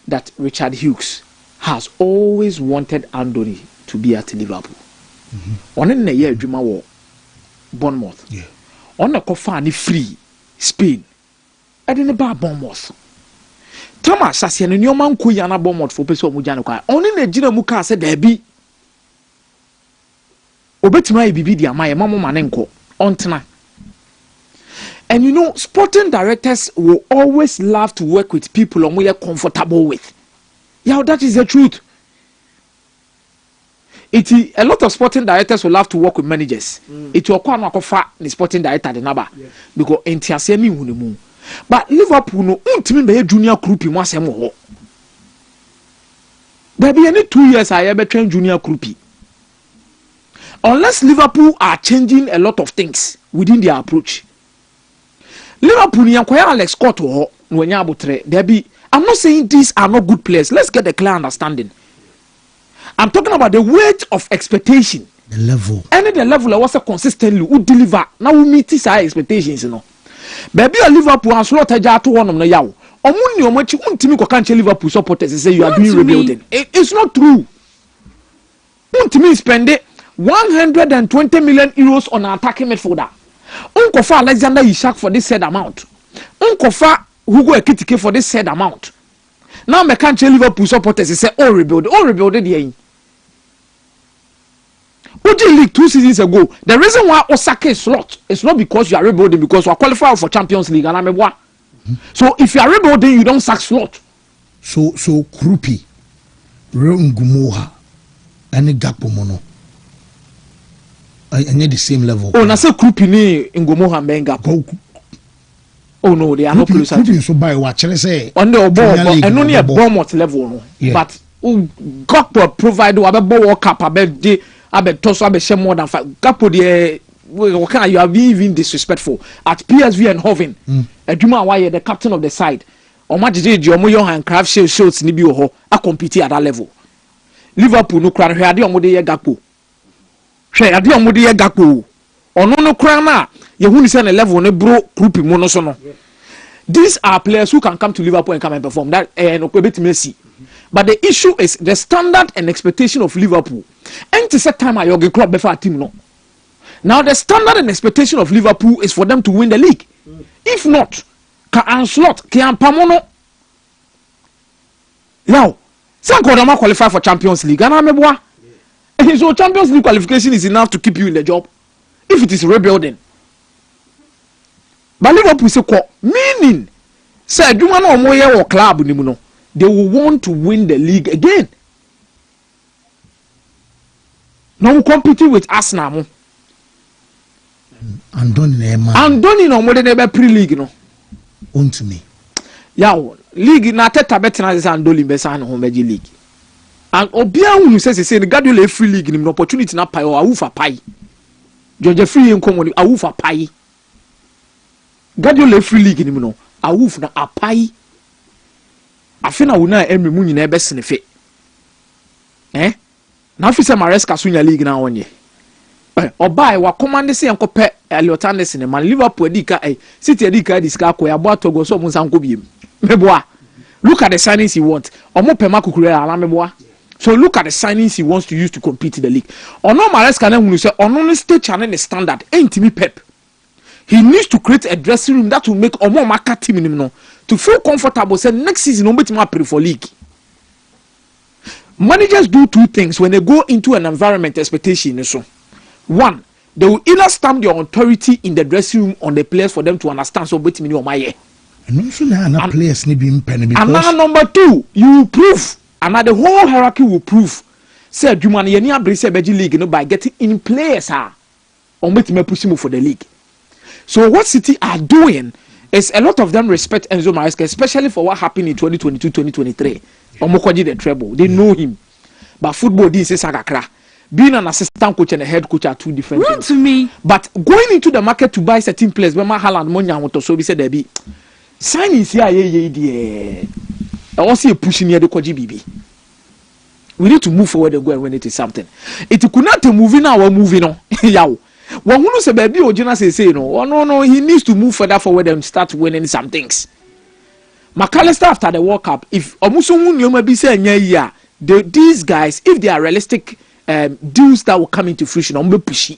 that Richard Hughes has always wanted Andoni to be at Liverpool. On a year dreamer war Bournemouth. Yeah. On a kofani free Spain. I didn't buy Bournemouth. Thomas Sassian and your man Kuyana Bournemouth for Peso Mujanoka. Only the Gina Muka said there be Obetima Bibidia, my Mamo Manenko, on tonight. And you know, sporting directors will always love to work with people on we are comfortable with. Yeah, that is the truth. A lot of sporting directors will love to work with managers. It will quite not offer the sporting director the number because entiasemi hunimu. But Liverpool no ultimate be junior group in one same ho. There be any 2 years I ever train junior group. Unless Liverpool are changing a lot of things within their approach. Liverpool ni akwaya Alex Scott ho when ya abotre. There be I'm not saying these are not good players. Let's get a clear understanding. I'm talking about the weight of expectation. The level. Any the level that was consistently who deliver. Now we meet these high expectations, you know. Baby a Liverpool and slot a jar to one of the yaw. Omuni omochi untimi ko kanche Liverpool supporters say you are doing rebuilding. It's not true. Untimi spend 120 million euros on an attacking midfielder. Unkofa Alexander Isak for this said amount. Unkofa Hugo Ekitike for this said amount. Now me can't Liverpool supporters say all rebuilded here. Uji League 2 seasons ago, the reason why Osaka is slot is not because you are rebuilding, because you are qualified for Champions League and I'm a So if you are rebuilding, you don't sack slot. So Krupi, Rungumoha, and Gapo Mono. I need the same level. Oh, na say Krupi ni Ngumoha Menga. Oh no, they are not close. Krupi so by what I say. On the ball, and only a Bournemouth level, no. Yeah. But Gapo provide a ball cap a toss share more than 5. Gapo the you are being even disrespectful at PSV and Hoven. Eduma why the captain of the side. Omajiji Jomo and Craft shows ni bi ho a compete at that level. Liverpool no kran hwade omode ye Gapo. Hwe ade omode ye Gapo. Ono no kran na ye hu ni say na level ne bro group mu no so no. These are players who can come to Liverpool and come and perform. That no betime see. But the issue is the standard and expectation of Liverpool. And to set time your club before team no. Now the standard and expectation of Liverpool is for them to win the league. If not, can slot can pamono. Now, some Kodama qualify for Champions League. And I'm so Champions League qualification is enough to keep you in the job. If it is rebuilding. But Liverpool say meaning say do man no more or club ni no. They will want to win the league again. Now competing with Arsenal. Andoni no more than ever pre-league no. Wontumi. Yeah, league na teta betina is Andoni besa no home league. And obia unu say the Guardiola free league ni opportunity na pai o awufa pai. George free nkomo ni awufa pai. Guardiola free league ni no awuf na apai. Afina wuna emi mu nyina ebe senefe. Na afisa Maresca so nya league na wonye. Obai wa command se enkope Elliot Anderson man Liverpool edika City edika diska ko ya boato go so munsa nko biem. Meboa. Look at the signings he wants. Omo pema kukure ala meboa. So look at the signings he wants to use to compete in the league. Ono Maresca na hunu se ono no stage channel the standard entimi Pep. He needs to create a dressing room that will make Omo Maka team in him to feel comfortable. Say next season, Omo play for league. Managers do two things when they go into an environment expectation. So, one, they will either stamp their authority in the dressing room on the players for them to understand. So, bet me no my and also now players need be penny because. And now number two, you will prove, and now the whole hierarchy will prove. Say, you man, you need to league, you know, by getting in players, Omo me push him for the league. So what City are doing it's a lot of them respect Enzo Maresca, especially for what happened in 2022-2023. Omokoji the treble, they know him. But football didn't say Sagakra. Being an assistant coach and a head coach are two different things. To me. But going into the market to buy certain players, when my Haaland Monya want to so we said there be signing here, I also pushing near the Koji BB. We need to move forward and go when it is something. It could not move now or moving on. Yaw. When who knows baby or Jonas say no, oh no, he needs to move further forward and start winning some things. McAllister after the World Cup, if Omusumu you may be saying yeah, these guys, if they are realistic deals that will come into fruition, I'm pushy.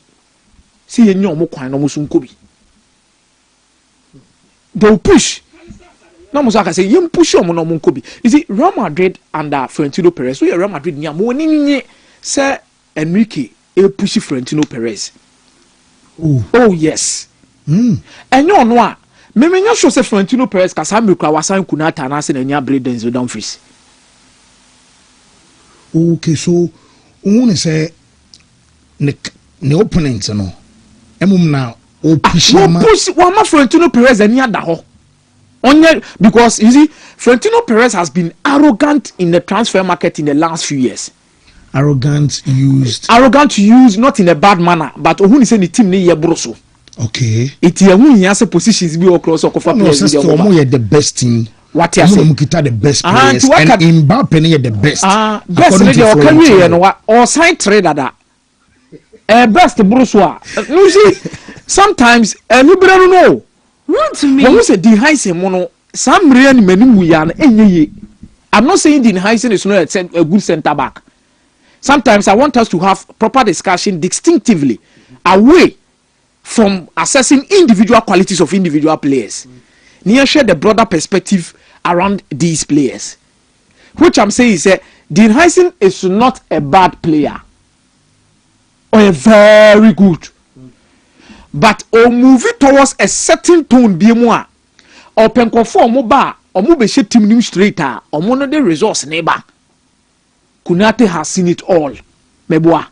See you know more no Musunkobi. They'll push. No Musaka say you push on no Munkobi. You see, Real Madrid under Florentino Perez, we Real Madrid near morning say Enrique pushy Florentino Perez. Oh yes. And you know me me show say Florentino Perez Casambi Kwasan Kunata na se na nya bread Denzel Dumfries. Okay, so who say ne opponent no emum na o push one ma Florentino Perez eni ada ho. Onye because you see Florentino Perez has been arrogant in the transfer market in the last few years. Arrogant used not in a bad manner, but who is the team ni yebroso. Okay. It has a positions be across or players. The best team. What you say? The best players and Mbappe is the best. Best or sign trader that. Best Bruswa. You see, sometimes you don't know. To me. When you say Dean Heisen mono, some really many muyan any. I'm not saying Dean Heisen is not a good centre back. Sometimes I want us to have proper discussion distinctively away from assessing individual qualities of individual players. Near share the broader perspective around these players. Which I'm saying is that Dean Heisen is not a bad player or a very good. But or move it towards a certain tone be more or penko for mobile or move a shit team straighter or one of the resource neighbor. Kunate has seen it all. Meboa.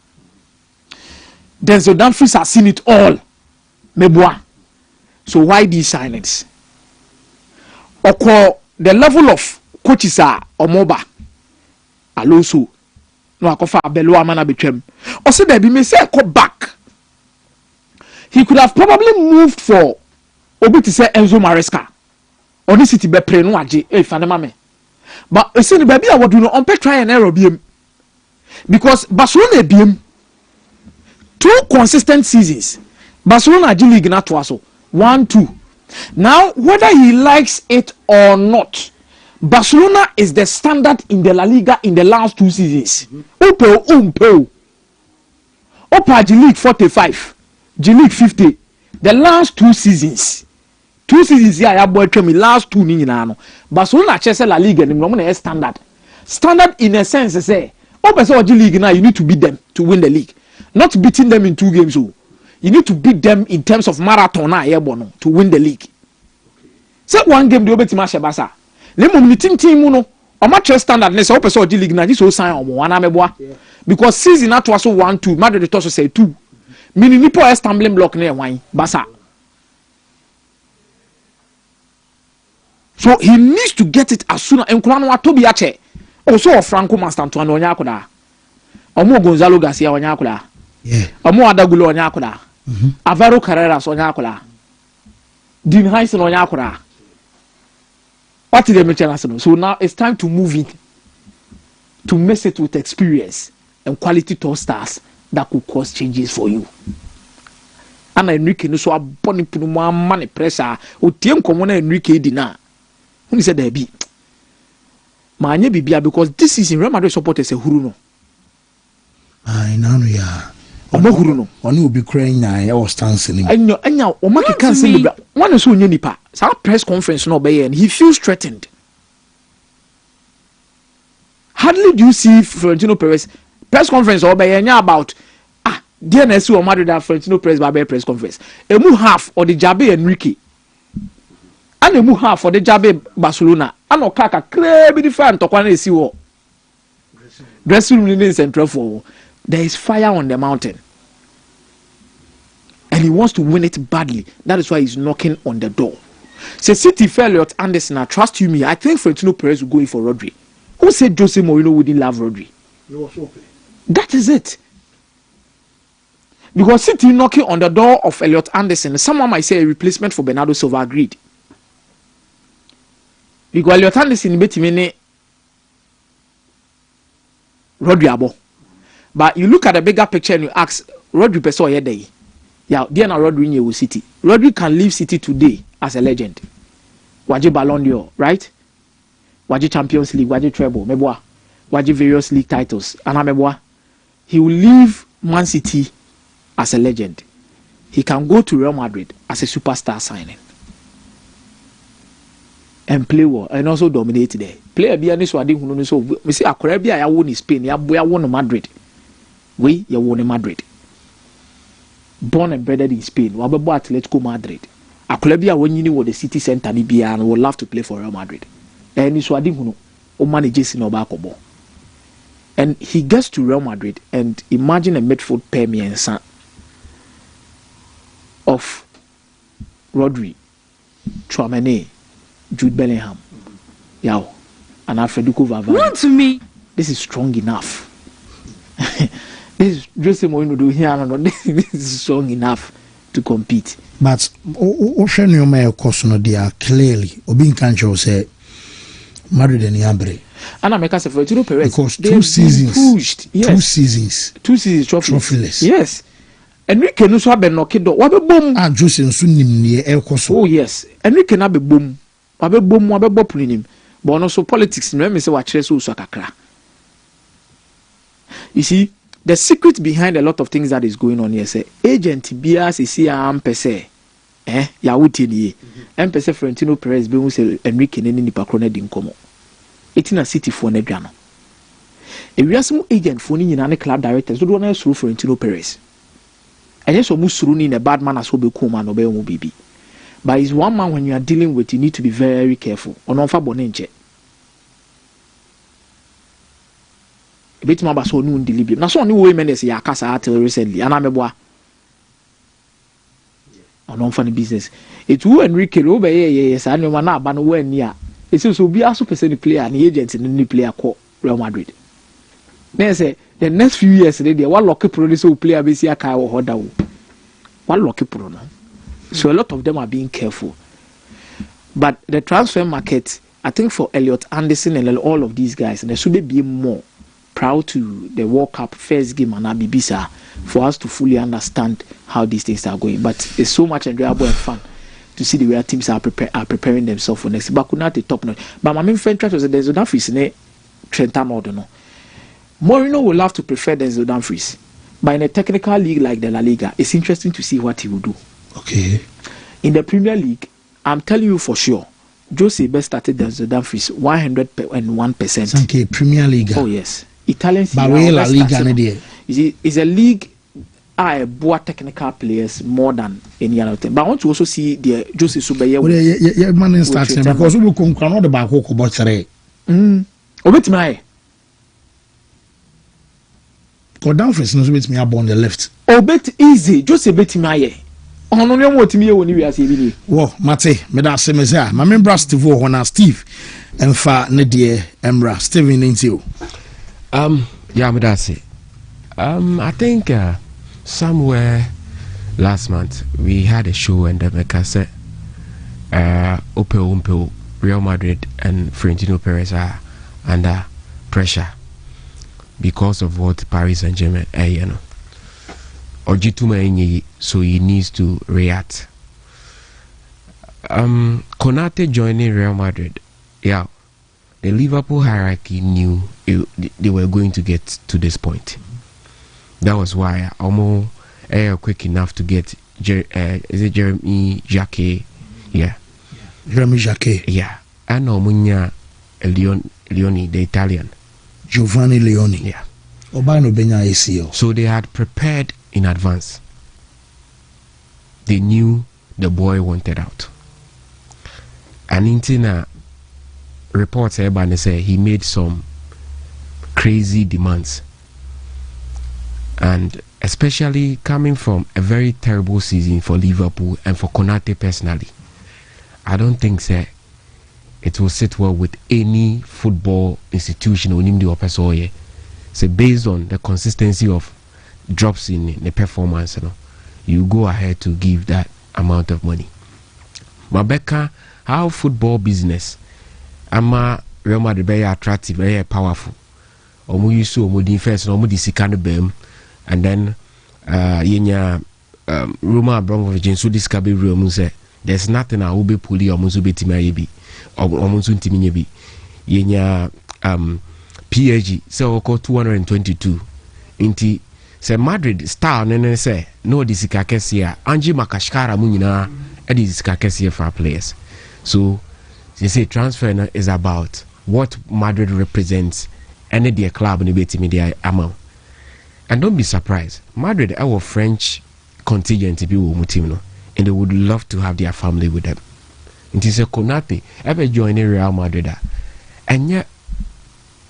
Denzel Dumfries has seen it all. Meboa. So why these silence? Oko the level of coaches are omoba. Alonso. No akofa belo amana betwem. Ose there be me say go back. He could have probably moved for obi to say Enzo Maresca. Oni city be pre no age e fanema me. But you see the baby I would do no on pe try and error BM. Because Barcelona BM 2 consistent seasons. Barcelona G League not so 1-2. Now whether he likes it or not, Barcelona is the standard in the La Liga in the last 2 seasons. Opa G League 45, G League 50. The last 2 seasons. 2 seasons here I boy me last 2 ni no. Barcelona chese La Liga ni no standard. Standard in a sense say Opa G League now you need to beat them to win the league. Not beating them in 2 games so. You need to beat them in terms of marathon to win the league. Say 1 game the obeti match basa. Lemo ni team no o match standard ne say Opa G League na this so sign omo wana meboa. Because season that was so 1-2, Madrid to say 2. Mini nipo stumbling block ne wan basa. So he needs to get it as soon as Nkulano Atobi ache. Also Franco Mastantuano onyakoda. Omo Gonzalo Garcia onyakoda. Yeah. Omo Adagulo onyakoda. Avaro Carreras onyakoda. Dean Heisen onyakoda. What did they mention? So now it's time to move it to mix it with experience and quality top stars that could cause changes for you. And Enrique no so aboni punu mo amane pressure o tiem komo na Enrique di na. Who said there be? Manye bibia because this is in Real Madrid supporters a huru no. I know ya. Omo huru no. Oni obi crying na ya o stance ni. Anya o ma ke kan se bibia. One so onye nipa. Sa press conference no be and he feels threatened. Hardly do you see Florentino Perez press conference or be about DNS or Madrid that Florentino Perez by press conference. Emu half or the Jabe Enrique. And emu half for the Jabe Barcelona. And o kaka krebi different to kwane si wo. Dressing room in central for. There is fire on the mountain. And he wants to win it badly. That is why he's knocking on the door. Say City for Elliot Anderson, I trust you me. I think Florentino Perez will go in for Rodri. Who said Jose Mourinho wouldn't love Rodri? That is it. Because City knocking on the door of Elliot Anderson, someone might say a replacement for Bernardo Silva, agreed. Because Elliot Anderson bet me Rodri abo. But you look at the bigger picture and you ask, Rodri peso day. Yeah, dear na Rodri in City. Rodri can leave City today as a legend. Waji Ballon d'Or, right? Waji Champions League, waji treble, meboa. Waji various league titles. And meboa. He will leave Man City as a legend. He can go to Real Madrid as a superstar signing. And play well and also dominate there. Player be honest with you, so we say Akorabia ya won in Spain, ya won Madrid. We ya won in Madrid. Born and bred in Spain, wabebo Atletico Madrid. Akorabia when you know the city center ni bia and would love to play for Real Madrid. And so adi o manages in Obakobo. And he gets to Real Madrid and imagine a midfield pair me and son of Rodri, Tchouaméni, Jude Bellingham, Yao, and Alfredo Valverde. Wontumi. This is strong enough. This is Jose Mourinho do here. No, this is strong enough to compete. But Ocean Yoma Kosono, they are clearly Obin Kancho say Madrid and Yabre. And I make us a Florentino Perez because 2 seasons pushed. Yes. 2 seasons trophyless. Yes. Enrique no so have no kido. Wabe boom. Ah, Jose nso nim ne e koso. Oh yes. Enrique na be boom. Wabe boom, wabe bop nim. But also politics, me say wa kire so kakra. You see, the secret behind a lot of things that is going on here say agent bias is here ampese. Ya wuti ni. Ampese Florentino Perez be hu say Enrique ne nipa kro na di nkomo. Etina City for na dwa no. Ewiasem agent for ni nyina ne club directors do na suru Florentino Perez. And yes, Musuru in a bad man as well be cool man or baby. But it's one man when you are dealing with, you need to be very careful. On offer bonenche. A bit more so noon deliberate. Now, so new women is Yakasa until recently, and I'm a boy. On unfunny business. It's who Enrique over here, yes, I know man, but nowhere near. It's also be a super player and agent in the new player called Real Madrid. They say the next few years they one lucky producer will play a BC car or Hoda. One lucky pro now. So a lot of them are being careful. But the transfer market, I think for Elliot Anderson and all of these guys, there should be more proud to the World Cup first game and Abibisa for us to fully understand how these things are going. But it's so much enjoyable and fun to see the way our teams are preparing themselves for next. But could not the top notch. But my main friend was there's enough is in Trenton or no. Mourinho will have to prefer Denzel Dumfries. But in a technical league like the La Liga, it's interesting to see what he will do. Okay. In the Premier League, I'm telling you for sure, Jose best started Denzel Dumfries 101%. Okay, Premier League. Oh yes, Italian. But where La Liga you see, it's a league. I bought technical players more than any other thing. But I want to also see the Jose Subeye. Well, yeah, man, starting because we can cannot the back walk about today. Obetime. Dumfries knows with me up on the left. Oh, bet easy. Just a bit my on only what me when you are saying. Whoa, Mate, Meda Semeza, my member Steve Wana Steve, and Fa Nadia Emra, Steven into. Yeah, Medasi. I think somewhere last month we had a show and the Mecca said Opel, Real Madrid and Florentino Perez are under pressure because of what Paris Saint-Germain you know. So he needs to react. Konate joining Real Madrid, yeah, the Liverpool hierarchy knew they were going to get to this point. That was why almost quick enough to get is it Jeremy Jacquet? Yeah. Jeremy Jacquet. Yeah. And Omunya Leoni, the Italian. Giovanni Leoni. Yeah. Obano Benya ACL. So they had prepared in advance. They knew the boy wanted out. And Intina reports everybody say he made some crazy demands. And especially coming from a very terrible season for Liverpool and for Konate personally. I don't think say it will sit well with any football institution or the opposite. So based on the consistency of drops in the performance, you go ahead to give that amount of money. Mabeka, how football business ama Real Madrid very attractive, very powerful. Omo yusu omo defense, omo di sikano bem, and then yenya Roma Abramovich so this kabe room say there's nothing I will be pulling omo so betima yebi omo so ntimi yebi yenya PSG so oko 222 inti say Madrid star nene say no di sikakesi a Angie Makashkara mu nyina e di sikakesi for players. So they say transfer is about what Madrid represents and their club in the betimidi amount. And don't be surprised, Madrid our French contingent people and they would love to have their family with them. It is a Konate ever joining Real Madrid, and yet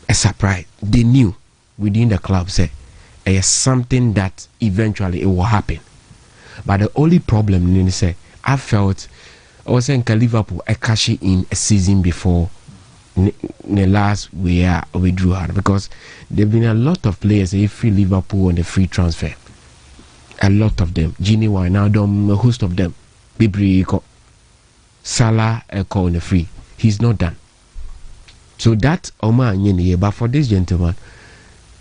a surprise. They knew within the club say it's something that eventually it will happen. But the only problem is say I felt I was saying Liverpool a cash in a season before the last we drew her, because there've been a lot of players free Liverpool on the free transfer. A lot of them. Gini Wijnaldum, a host of them. Bibri Salah on the free. He's not done. So that but for this gentleman,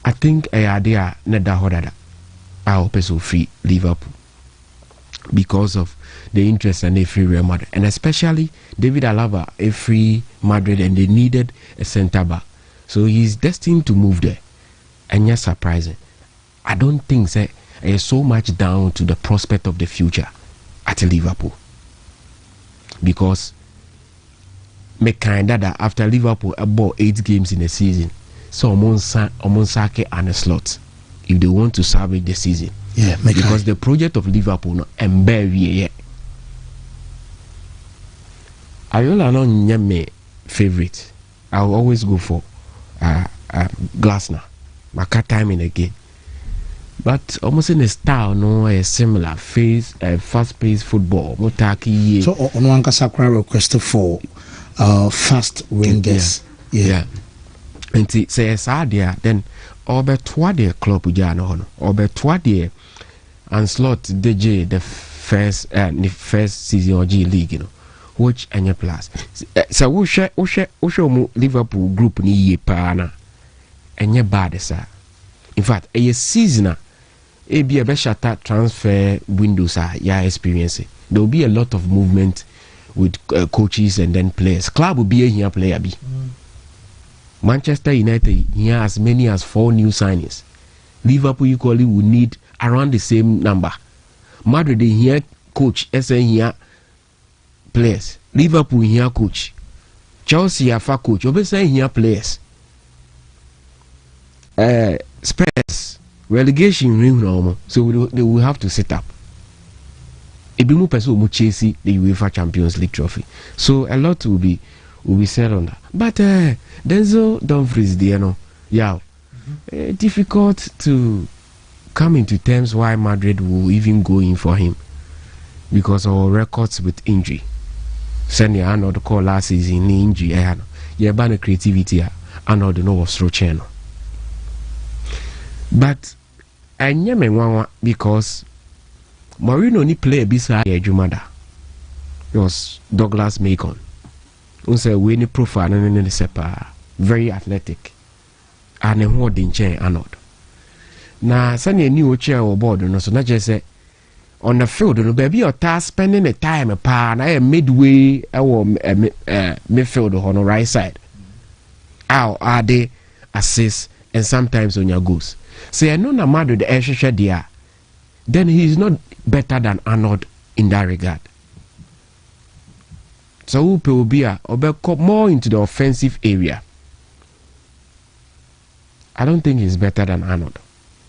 I think a idea neda hodada. I hope so free Liverpool because of the interest and a free Real Madrid, and especially David Alaba a free Madrid, and they needed a centre back, so he's destined to move there. And yes, surprising. I don't think say it's so much down to the prospect of the future at Liverpool, because me kinda that after Liverpool about 8 games in a season, so Omonsake and a slot if they want to salvage the season. Yeah, because the project of Liverpool no embarrass. Ayola no nyame favorite. I'll always go for Glasner. Maka time and again. But almost in a style, no, a similar fast-paced football. Motaki. So on one Sakura requested for fast wingers. Yeah. And say as idea then Obertwa the club ujano Obertwa the and slot DJ the first season of G League, which any plus. So we share Liverpool group ni ye pana any bad sir. In fact, a season a be a better transfer windows are experience. There will be a lot of movement with coaches and then players. Club will be a here player be. Manchester United here as many as 4 new signings. Liverpool equally will need around the same number. Madrid here coach, SA here players. Liverpool here coach. Chelsea here coach. Obviously here players. Spurs relegation ring normal, so they will have to set up. Ebimu person will chase the UEFA Champions League trophy. So a lot will be said on that. But Denzel Dumfries there difficult to come into terms why Madrid will even go in for him because of our records with injury. Send your hand call last season injury. Yeah, ban creativity and all the know of through channel. But I never because Mourinho ni play beside Jumada. It was Douglas Macon. Unse we ni profile and sepa very athletic and a holding chain anod. Na sani new chair or board no so not just say on the field no baby or task spending the time a pa na midway or midfield on the right side. How are they assist and sometimes on your goals. Say I know na Madrid the air there, then he is not better than Arnold in that regard. So Upe will be more into the offensive area. I don't think he's better than Arnold.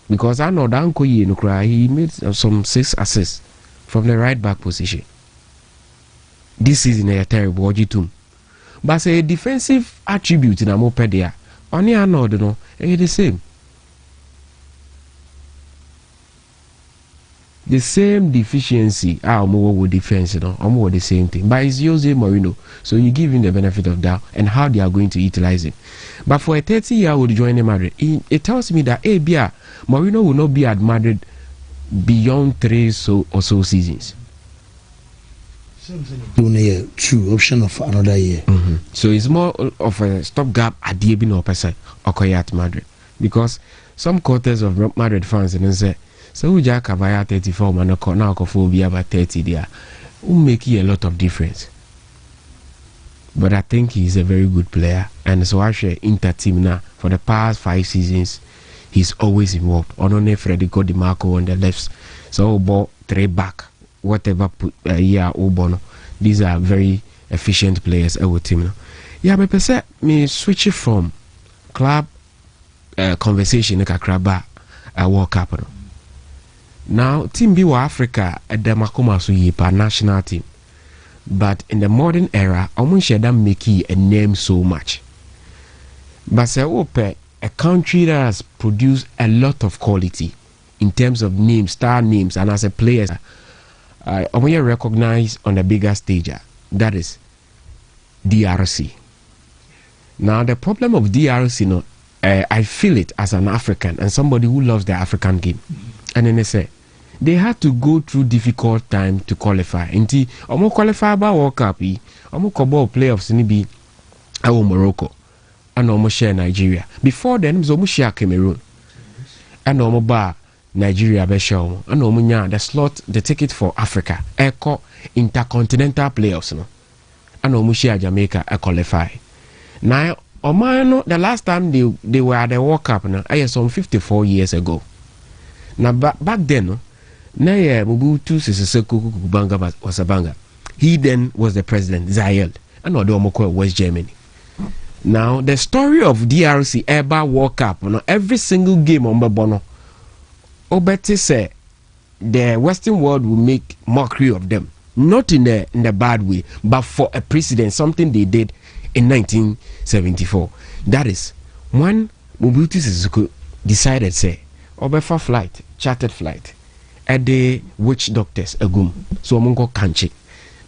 Because Arnold he made some 6 assists from the right back position. This season a terrible Ojitum. But say defensive attribute in a moped there. Only Arnold no, it's the same. the same deficiency with defense, you know, with the same thing. But it's Jose Mourinho, so you give him the benefit of doubt and how they are going to utilize it. But for a 30-year-old joining Madrid, it tells me that Mourinho will not be at Madrid beyond 3 or so seasons. 2 year, true option of another year. So it's more of a stopgap at the Ebino person at Madrid, because some quarters of Madrid fans and say. So we just have 34 man now for be about 30 there. Will make a lot of difference. But I think he's a very good player, and so I share Inter team now for the past 5 seasons. He's always involved. Onone Federico Di Marco on the left, so ball 3 back, whatever put Obono. These are very efficient players. Our team. Yeah, but per me switch from club conversation like a crab World Cup. Now, Team Biwa Africa at the Makoma Suyipa national team. But in the modern era, Omunsheda make a name so much. But say a country that has produced a lot of quality in terms of names, star names, and as a player, Omunya recognized on the bigger stage. That is DRC. Now, the problem of DRC, I feel it as an African and somebody who loves the African game. And then they say, they had to go through difficult time to qualify. Inti omo qualify ba World Cup yi, omo kobo playoffs ni bi awo Morocco, and omo share Nigeria. Before then, omo share Cameroon, and omo ba Nigeria be share omo, and omo nya the slot, the ticket for Africa, echo intercontinental playoffs no, and omo share Jamaica qualify. Now omo the last time they were at the World Cup now, some 54 years ago. Now back then no. Naya Mobutu Sese Seko Kubanga Wasabanga. He then was the president, Zayel, and Odomoko West Germany. Now the story of DRC Eba World Cup, every single game on Babono, Obete say the Western world will make mockery of them. Not in the bad way, but for a precedent, something they did in 1974. That is when Mobutu Sese Seko decided say Obefa flight, chartered flight. At the witch doctors agum so omunko kanche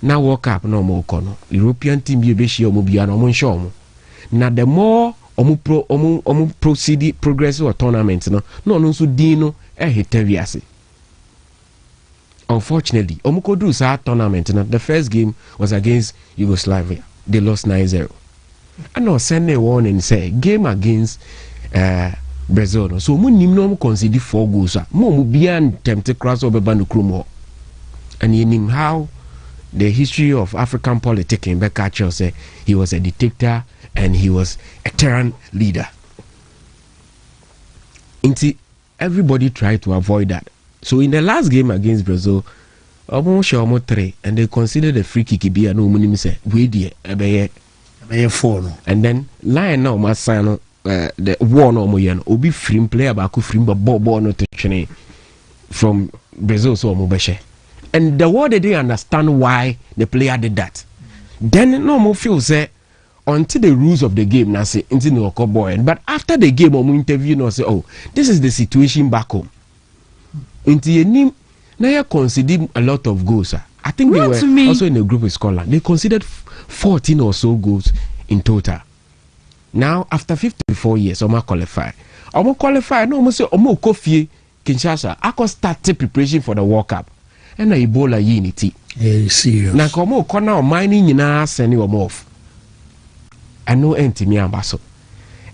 na World Cup no mo kono European team bi beshi omo bia no mo nsho omo na the more omu proceed progress or tournament no nso din no hita wiase. Unfortunately omu ko do sa tournament no, the first game was against Yugoslavia. They lost 9-0. And no send a warning say game against Brazil no. So mu nim no mu concede 4 goals mu beyond tempted cross over Banukrumo. And you know how the history of African politics in Bekacho say he was a dictator and he was a tyrant leader. Everybody tried to avoid that. So in the last game against Brazil, almost 3 and they considered a free kick be no money say we dear a 4 and then line now must sign the war no mo yen obi free player ba ko free ball no to twene from Brazil so mo be share. And the world they didn't understand why the player did that. Then no more feel say until the rules of the game now say into no boy. But after the game or interview no say oh this is the situation back home. Into your name now you consider a lot of goals. I think they were also in a group with Scotland. They considered 14 or so goals in total. Now after 54 years, Omo qualify. No, Omo say Omo Kofi Kinshasa. I can start preparation for the World Cup. And Ebola unity. Serious. Na komo kona mining nyina send you off. I know entimi ambaso.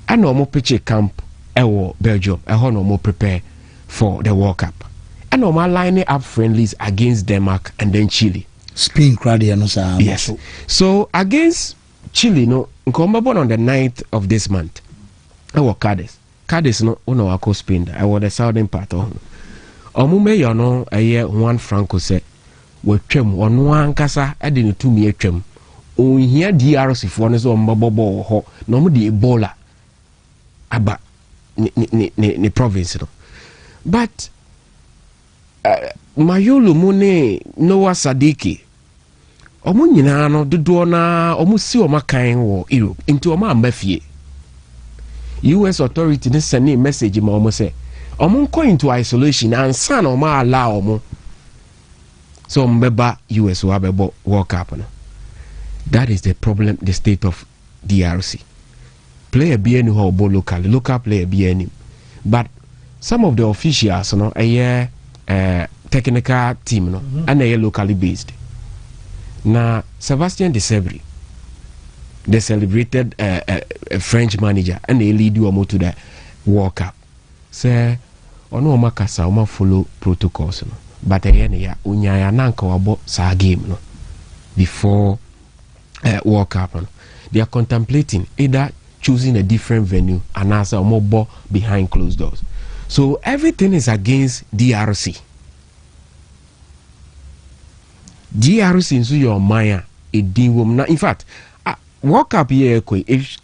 I know Omo pitch camp ewo Belgium. I know Omo prepare for the World Cup. I know Omo lining up friendlies against Denmark and then Chile. Spain crowd no sir. Yes. So against Chile no nkomba born on the 9th of this month. I was Cadiz. Cadiz no uno wako Spain. I was the southern part of Omume yono aye Juan Franco say we twem ono ankasa ade ne tumi atwem ohia DRC fo ne so mbobobo ho no mo de Ebola aba ne province no. But Mayolo Mone Noah Sadiki omo nyina no dodo na omo si o makan wo Europe into o ma mbafie. US authority ne send a message ma omo say omo go into isolation and san omo allow omo So mbeba US wabebo World Cup no. That is the problem, the state of DRC. Player BN who bo local player BN. But some of the officials, you know, a technical team, no, and they are locally based. Now, Sebastian Desabre, the celebrated French manager, and they lead you to the World Cup. Say, ono makasa oma follow protocols, no. But ya unyaya nanka wabo sa game, no, before World Cup. No. They are contemplating either choosing a different venue and answer or more behind closed doors. So everything is against DRC. DRC into your Maya a deal. In fact, World Cup here, if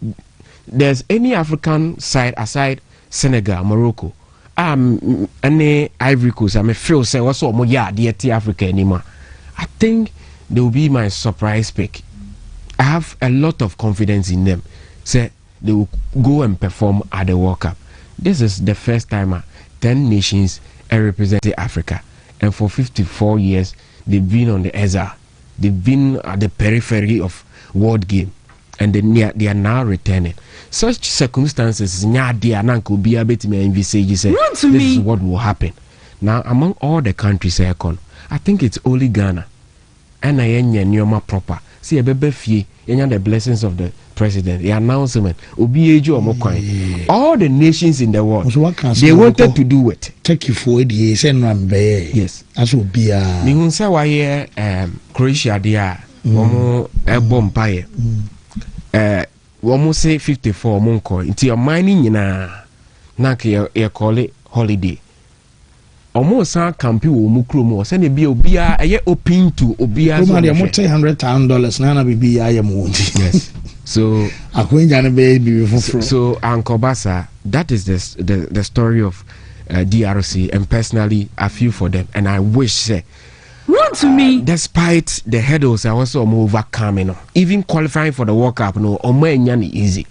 there's any African side aside Senegal, Morocco, any Ivory Coast, I'm afraid say also more the Africa anymore. I think they will be my surprise pick. I have a lot of confidence in them. Say they will go and perform at the World Cup. This is the first time 10 nations represented Africa, and for 54 years they've been on the EZA. They've been at the periphery of world game, and they are now returning. Such circumstances, this is what will happen. Now, among all the countries, I think it's only Ghana and I proper. See a baby fee, the blessings of the president, the announcement, all the nations in the world, they wanted to do it. Take you for it, yes, and yes, as will be a Croatia, they are a bomb pie. Almost say 54 monko into your mining na call it holiday. Almost a campi wo mukrumo send be obia open to obia so $100,000 nana bibi I am yes. So so Uncle Basa, that is the story of DRC, and personally I feel for them, and I wish say Wontumi, despite the hurdles I also overcoming, even qualifying for the World Cup, no, easy.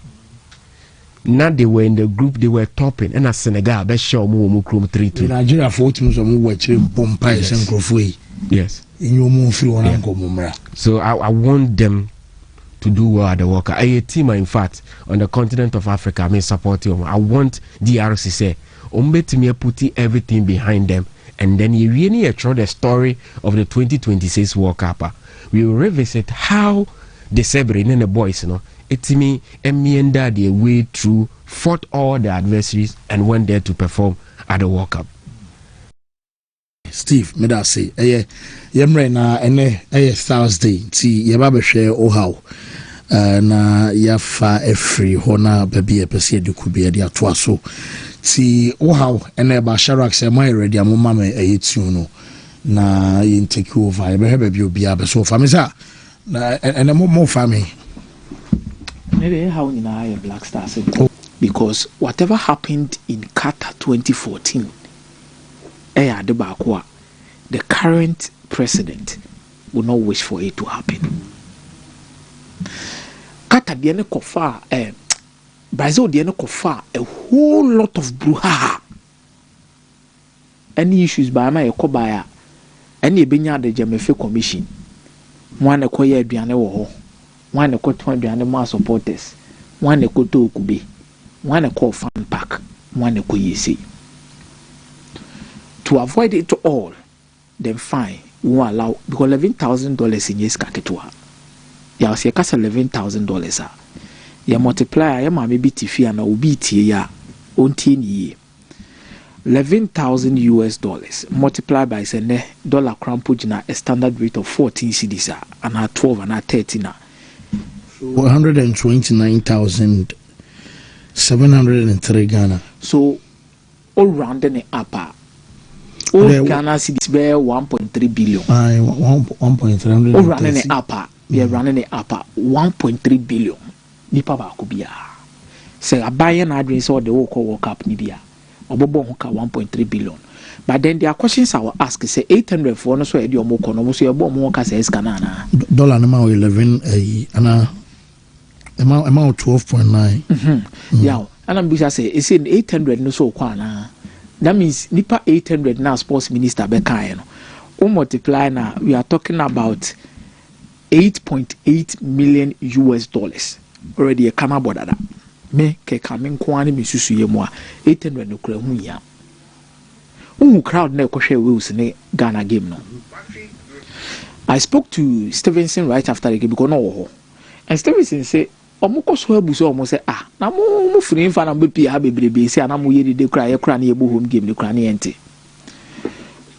Now they were in the group, they were topping, and as Senegal, best show more 3-2. Nigeria 4 teams are more Bombay and Crofway. Yes. In your move through Mumra. So I want them to do well at the World Cup. A team, in fact, on the continent of Africa, I mean, supporting. I want DRC say, to me putting everything behind them. And then you really try the story of the 2026 World Cup. We will revisit how the Sabrin and the boys, you know, it's me and their way through, fought all the adversaries, and went there to perform at the World Cup. Steve, me da say, yemre na ene Thursday, ti yeba be share o how. Na yafa efri hona baby epese de kubia de atoa so. Ti o how ene ba Sharak say my ready amoma me tune no na yin take over e be baby obi abe so fa me sa na ene mo fa me maybe how in a Black Stars because whatever happened in Qatar 2014 the current president will not wish for it to happen. Qatar the kofa Brazil the kofa a whole lot of brouhaha. Any issues by my ekobaya any benya the Jemefe commission. One ekoye aduane wo ho. One ekoto aduane ma supporters. One ekoto okube. One ekɔ fan park. One ekoyese. To avoid it all, then fine, we won't allow because $11,000 in yes kaketwa. Ya was kasa $11,000. Ya multiply ya maybe tifi and obi tie ya onti ni $11,000 multiplied by say dollar crampo jina a standard rate of 14 cedis and a 12 and a 13 129,703 Ghana. So all rounding it up. All Ghana cedis bear 1.3 billion. 1.3. All running it up. We are running it up 1.3 billion. Nipa ba kubia. Say a buy an address or the World Cup Nibia. Obobo 1.3 billion. But then there are questions I will ask. Say 800 for no so your more kono so your bomb more says canana. Dollar amount 11 amount 12.9. Yeah. And I'm busy say it's in 800 no so kwana. That means nipa 800 now sports minister beka no. multiply now, we are talking about $8.8 million already a Kana Bodada. Me coming kwani mi susu ye mo 800 no kura hu ya. Crowd na ko hwe Wills ne Ghana game no. I spoke to Stevenson right after the game because no. And Stevenson say omuko so abuso omo say na mo free fa na be pia bebrebe say na mo ye de kura ye kura na ye bo home game ne kura na ente.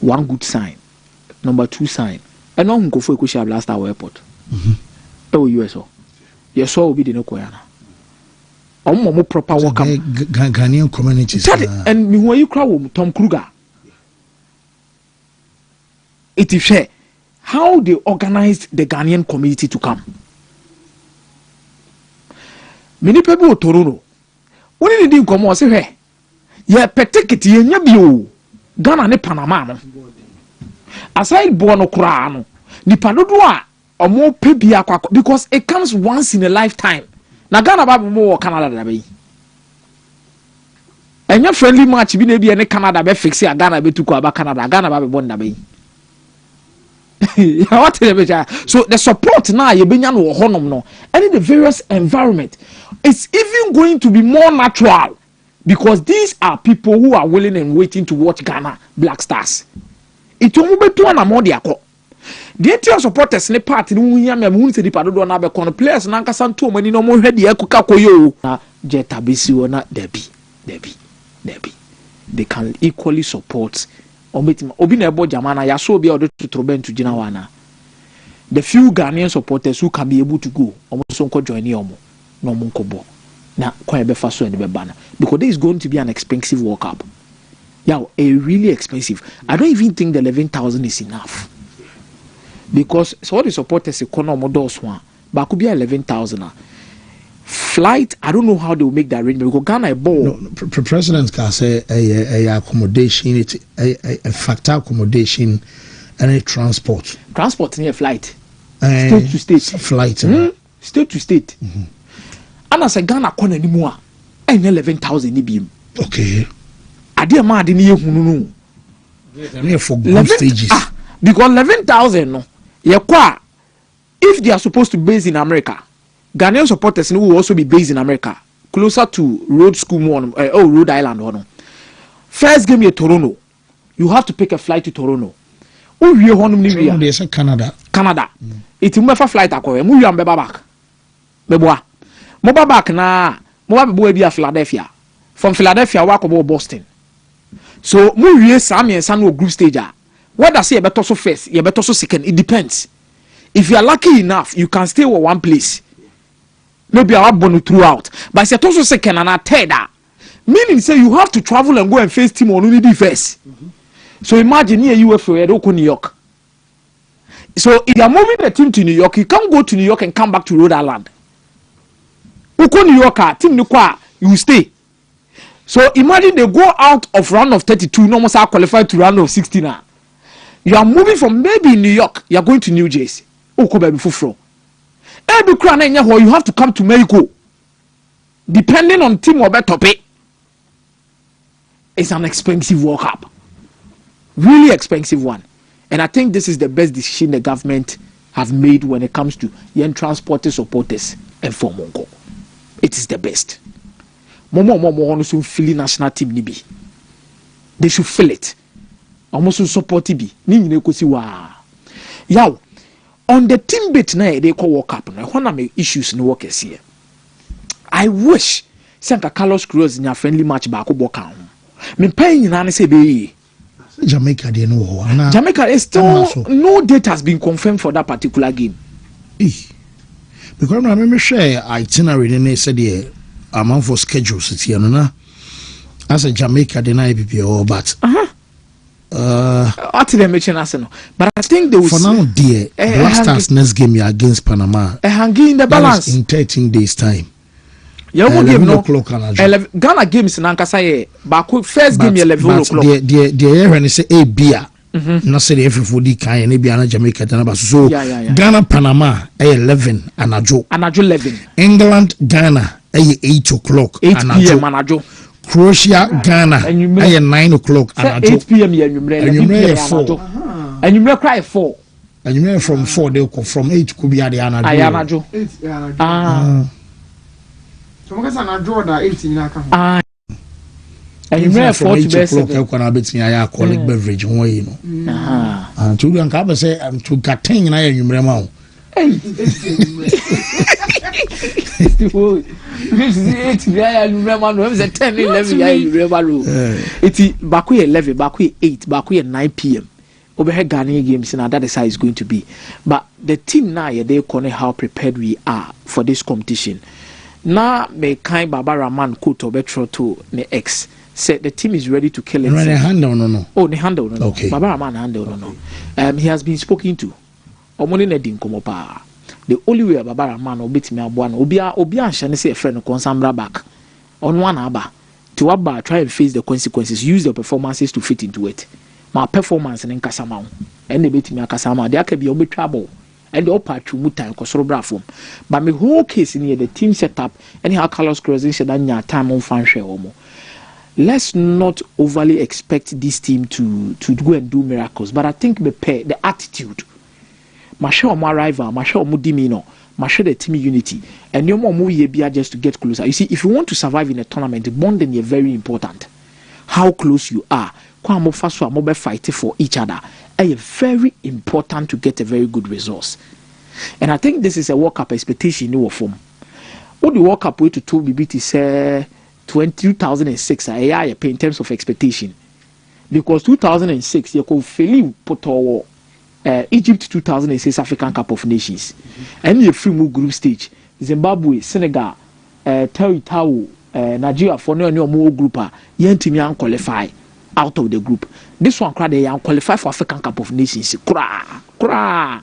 One good sign. Number 2 sign. And no go for Equatorial last hour airport. Oh US oh. Yes so obi de no koya na. Omo proper work up Ghanaian communities. And me when you crowd Tom Kruger. It is share how they organized the Ghanaian community to come. Many people Toronto. When they didn't come, say, hey, yeah, petite, you bio Ghana ne Panama. No. Aside Bono Kurano, the Panodua or more pebia because it comes once in a lifetime. Na Ghana ba more Canada da be. Enya friendly match bi na bi ene Canada be fix ya Ghana be tuko aba Canada Ghana ba be bon da be. What so the support now you benya no honom no any the various environment it's even going to be more natural because these are people who are willing and waiting to watch Ghana Black Stars. It won't be to na more dia ko. The entire supporters ne part ni wunya me hu se dipa do na be kon players na nkasa nto mani no mo hwe de akuka koyo na jeta besi wona debi they can equally support obi na ebo jamana ya so obi a odo tutrobentu gina wana the few Ghanaian supporters who can be able to go almost nko join omo no mo nkobo na kwa be fa so and be bana because this is going to be an expensive World Cup. Yeah, a really expensive. I don't even think the 11,000 is enough. Because so all the supporters economy does one, but could be 11,000. Flight, I don't know how they will make that arrangement because Ghana a ball. No, President can say a accommodation, a factor accommodation, and a transport. Transport near flight, state to state. Flight, state to state. And as a Ghana corner anymore, and 11,000 EBM. Okay. I dear man didn't hear who for group stages. Because 11,000 no. If they are supposed to base in America, Ghanaian supporters will also be based in America, closer to Rhode School Rhode Island. First game in Toronto, you have to pick a flight to Toronto. They say Canada. It's a flight. Mu am back. Beboa. Moba back na moba be be Philadelphia. From Philadelphia walk about Boston. So mu wie Sammy and San group stage. What does say you better so first, you better so second? It depends. If you are lucky enough, you can stay with one place. Maybe I born throughout. But if you're also second and a third, meaning say you have to travel and go and face team on only first. So imagine here you were for New York. So if you are moving the team to New York, you can't go to New York and come back to Rhode Island. Uko New York, team you stay. So imagine they go out of round of 32, no more qualified to round of 16. You are moving from maybe New York, you are going to New Jersey. Uko baby fufro. Every crown you have to come to Mexico. Depending on team or better pay. It's an expensive World Cup. Really expensive one. And I think this is the best decision the government have made when it comes to young transporters, supporters, and for Mongo. It is the best. Momo so feel national team nibi. They should feel it. Almost support it be. Yaw. On the team bit now they call World Cup. Now one of my issues in work is here. I wish Santa Carlos Cruz in a friendly match back up. Me paying in an say be Jamaica they know. Jamaica is still no date has been confirmed for that particular game. Because I remember share itinerary and they said amount for schedules it's here na as a Jamaica they not PPO but but I think they will for now dear Black Stars next game against Panama hanging in the balance in 13 days time. Game no Ghana games in Ankasa back first game 11 o'clock. The when they say a beer not say everybody can maybe an Jamaica so Ghana Panama 11 anajo 11 England Ghana 8 o'clock 8 p.m. anajo Croatia Ghana 9 o'clock anajo 8 p.m. and 4 And you may cry 4. And you may from 4 they go from 8 could be at the Anna. Ayanajo. 8 Ayanajo. So because I draw that 8 in that. And you may 4 to best. Okay, when I bet me I alcoholic beverage one way, you know. And to go and come say I'm to get 10 and I you remember. Hey. It's 10, 11, it's Baku 11, Baku 8, Baku 9 p.m. Overhead Ghanaian games, and that is how it's going to be. But the team now, they call how prepared we are for this competition. Now, me kind Baba Rahman quote or betro to the X said the team is ready to kill it. Handle no. Oh, the handle no. Okay. Baba Rahman handle no. He has been spoken to. Omoni ne din komo pa. The only way Baba Rahman obetimi aboa no obi a hye say a friend no consambra back. On one aba to aba try and face the consequences, use the performances to fit into it. My performance in Kasama and the betimi akasama they can be obetwabo and the upper to mutan kosoro bra form. But my whole case in here the team setup and how Carlos Cruz said that time on fan share omo. Let's not overly expect this team to go and do miracles, but I think the attitude Masha my rival, Masha Mudimino, Masha the team unity, and no more movie just to get closer. You see, if you want to survive in a tournament, the bonding is very important. How close you are, Kwamo Faso Mobe fighting for each other, is very important to get a very good resource. And I think this is a World Cup expectation in your form. What the World Cup way to 2 BBT say 2006 in terms of expectation. Because 2006 you could fail Poto Egypt 2006 African Cup of Nations. And you free move group stage. Zimbabwe, Senegal, Tau, Nigeria for no more group team qualify out of the group. This one crowd they qualify for African Cup of Nations. Kra.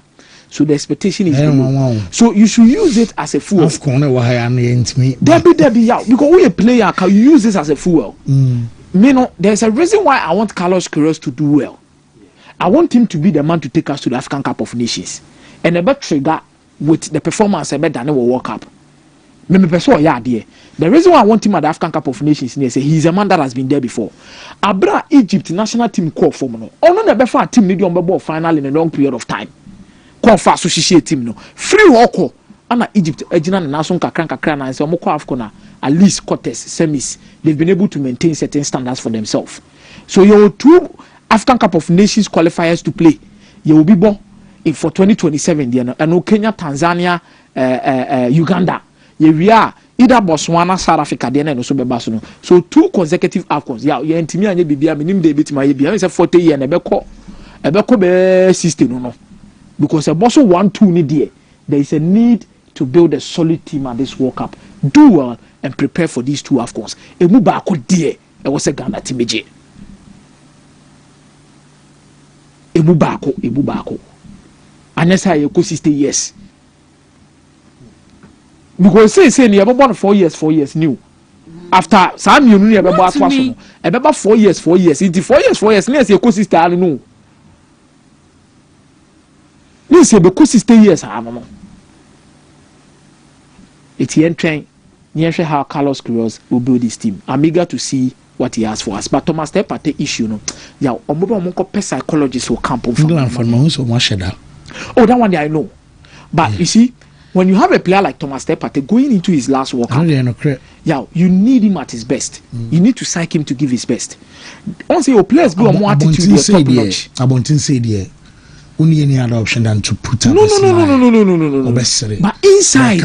So the expectation is low. So you should use it as a fuel. Debbie, yeah, because we a player can use this as a fuel. There's a reason why I want Carlos Queiroz to do well. I want him to be the man to take us to the African Cup of Nations. And a better trigger with the performance a better than a World Cup. The reason why I want him at the African Cup of Nations is he's a man that has been there before. Abra Egypt national team call for no. Ono never for a team need on ball final in a long period of time. Call for associate team no. Free walk ana Egypt ejina na naso kakra na say omko afcon at least quarters semis they've been able to maintain certain standards for themselves. So your 2 African Cup of Nations qualifiers to play. You will be born for 2027 there and Kenya, Tanzania, Uganda. We are either Botswana, South Africa there and also Bebasono. So 2 consecutive AFCONs. Yeah, you and Timmy and Bibia minim de bit my Bibia is a 40 year and a beko system no. Because a boss 1-2 need there is a need to build a solid team at this World Cup. Do well and prepare for these 2 AFCONs. A mubako dear. It was a Ghana team. Ebu bako. And that's how you could 60 years. Because say you about 4 years new. After some you know about 4 years. Into 4 years, next you could 60 I don't know. This is because 60 years I don't know. It's the train. Near how Carlos Queiroz will build this team. I'm eager to see what he has for us. But Thomas Tepate issue no. Yeah, omobo psychologist will camp from England for no so much that. Oh, that one there I know. But you see, when you have a player like Thomas Tepate going into his last World Cup, yeah, you need him at his best. You need to psych him to give his best. Once your players go more attitude or top notch. Abontin say there. Only any other option than to put up. No. But inside,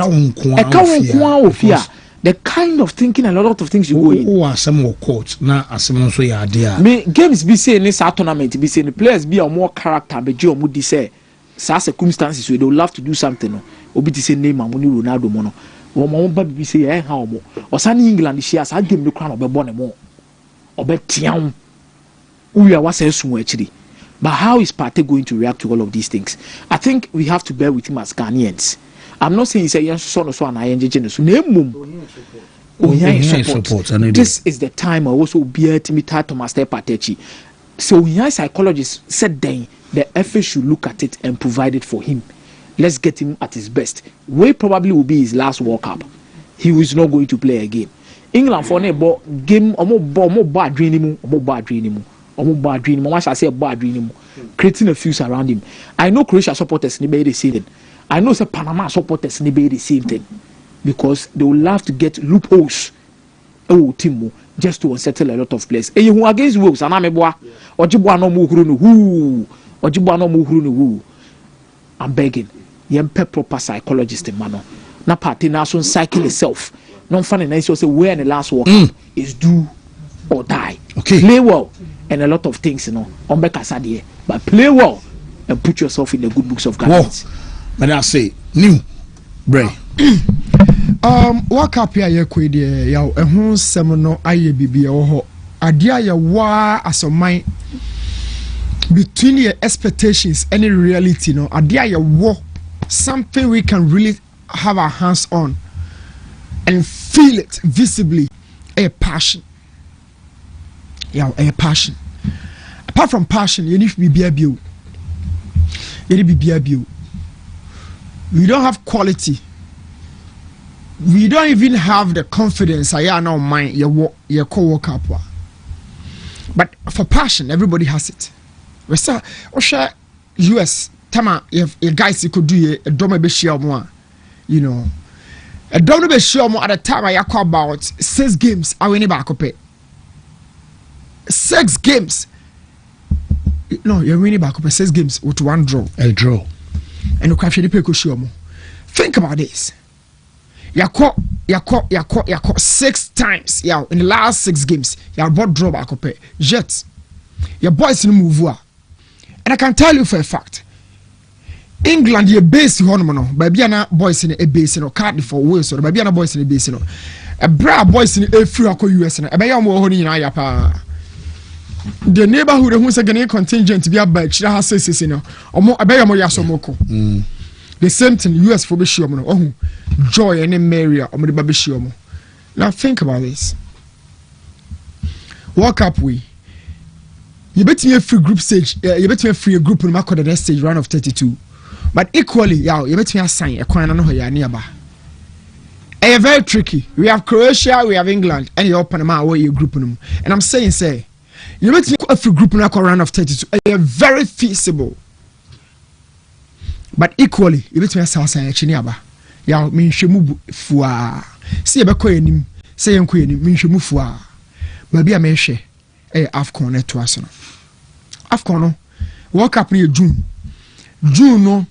the kind of thinking and a lot of things you go in. Who are some more coach now as some so ya there. Me games be saying this tournament be saying the players be a more character be Joe Moody say circumstances where they would love to do something no. Obi to say name Amuni Ronaldo mono. One baby say how more. Or Sunny England shares I game the crown of a bonnet more. Or bet tiam. We are what says actually. But how is Partey going to react to all of these things? I think we have to bear with him as Ghanaians. I'm not saying he's a young son or so and I engage so name support. This is the time I also be to meet Thomas Partey. So young psychologists said then the FA should look at it and provide it for him. Let's get him at his best. Way probably will be his last World Cup. He was not going to play again. England for a game more bad dream. omo bad dream mo say bad dream creating a fuse around him. I know Croatia supporters ni be the same thing. I know say Panama supporters ni be the same thing because they will love to get loopholes team just to unsettle a lot of players. And you against Wolves anameboa ojibo no mu huru no hu ojibo no mu huru no hu. I'm begging yempe proper psychologist in mano na party na so cycle itself non fan na say where in the last work is do or die. Okay, play well and a lot of things, you know, on Bekasadi, but play well and put yourself in the good books of government. But I say new Bray. Work up here, you could ya a home seminar. I be or idea ya wa as a mind between your expectations and reality. No, idea ya war something we can really have our hands on and feel it visibly. A passion. Yeah, a passion. Apart from passion, you need to be BBU. You need to be BBU. We don't have quality. We don't even have the confidence. I know mind your co-worker. But for passion, everybody has it. We say, Osha US, Tama, if guys you could do a dome be share more, you know. A dome be share more at a time I call about 6 games. I win back up. 6 games. No, you're winning back up 6 games with 1 draw. A draw. And you can't show more. Think about this. You caught 6 times. Yeah, in the last 6 games, you bought draw back up. Jets. Your boys in move. And I can tell you for a fact. England, your base hormone, baby, na boys in a base in a card for Wales, or baby, na boys in a base in a bra boys in a free US and a baby, honey in Ayapa. The neighborhood who's a Ghanaian contingent to be a batch that has says, you know, or more a baby Yasomoko. The same thing, US for Bishiomo, oh, Joy and Maria, or the Babishiomo. Now think about this. Walk up, you bet me a free group stage, you bet me a free group in the next stage round of 32. But equally, yeah, you bet me a sign, a coin, no, you're nearby. And very tricky. We have Croatia, we have England, and you open them out where you group them. And I'm saying, you bet me a free group in a round of 32. You're very feasible. But equally, you bet me a sauce and a chiniaba. Ya mean shemu fua. See a bacoinim, say and queen, mean shemu fua. Maybe a meshe, Afcon to us. Afcon, walk up near June. June, no,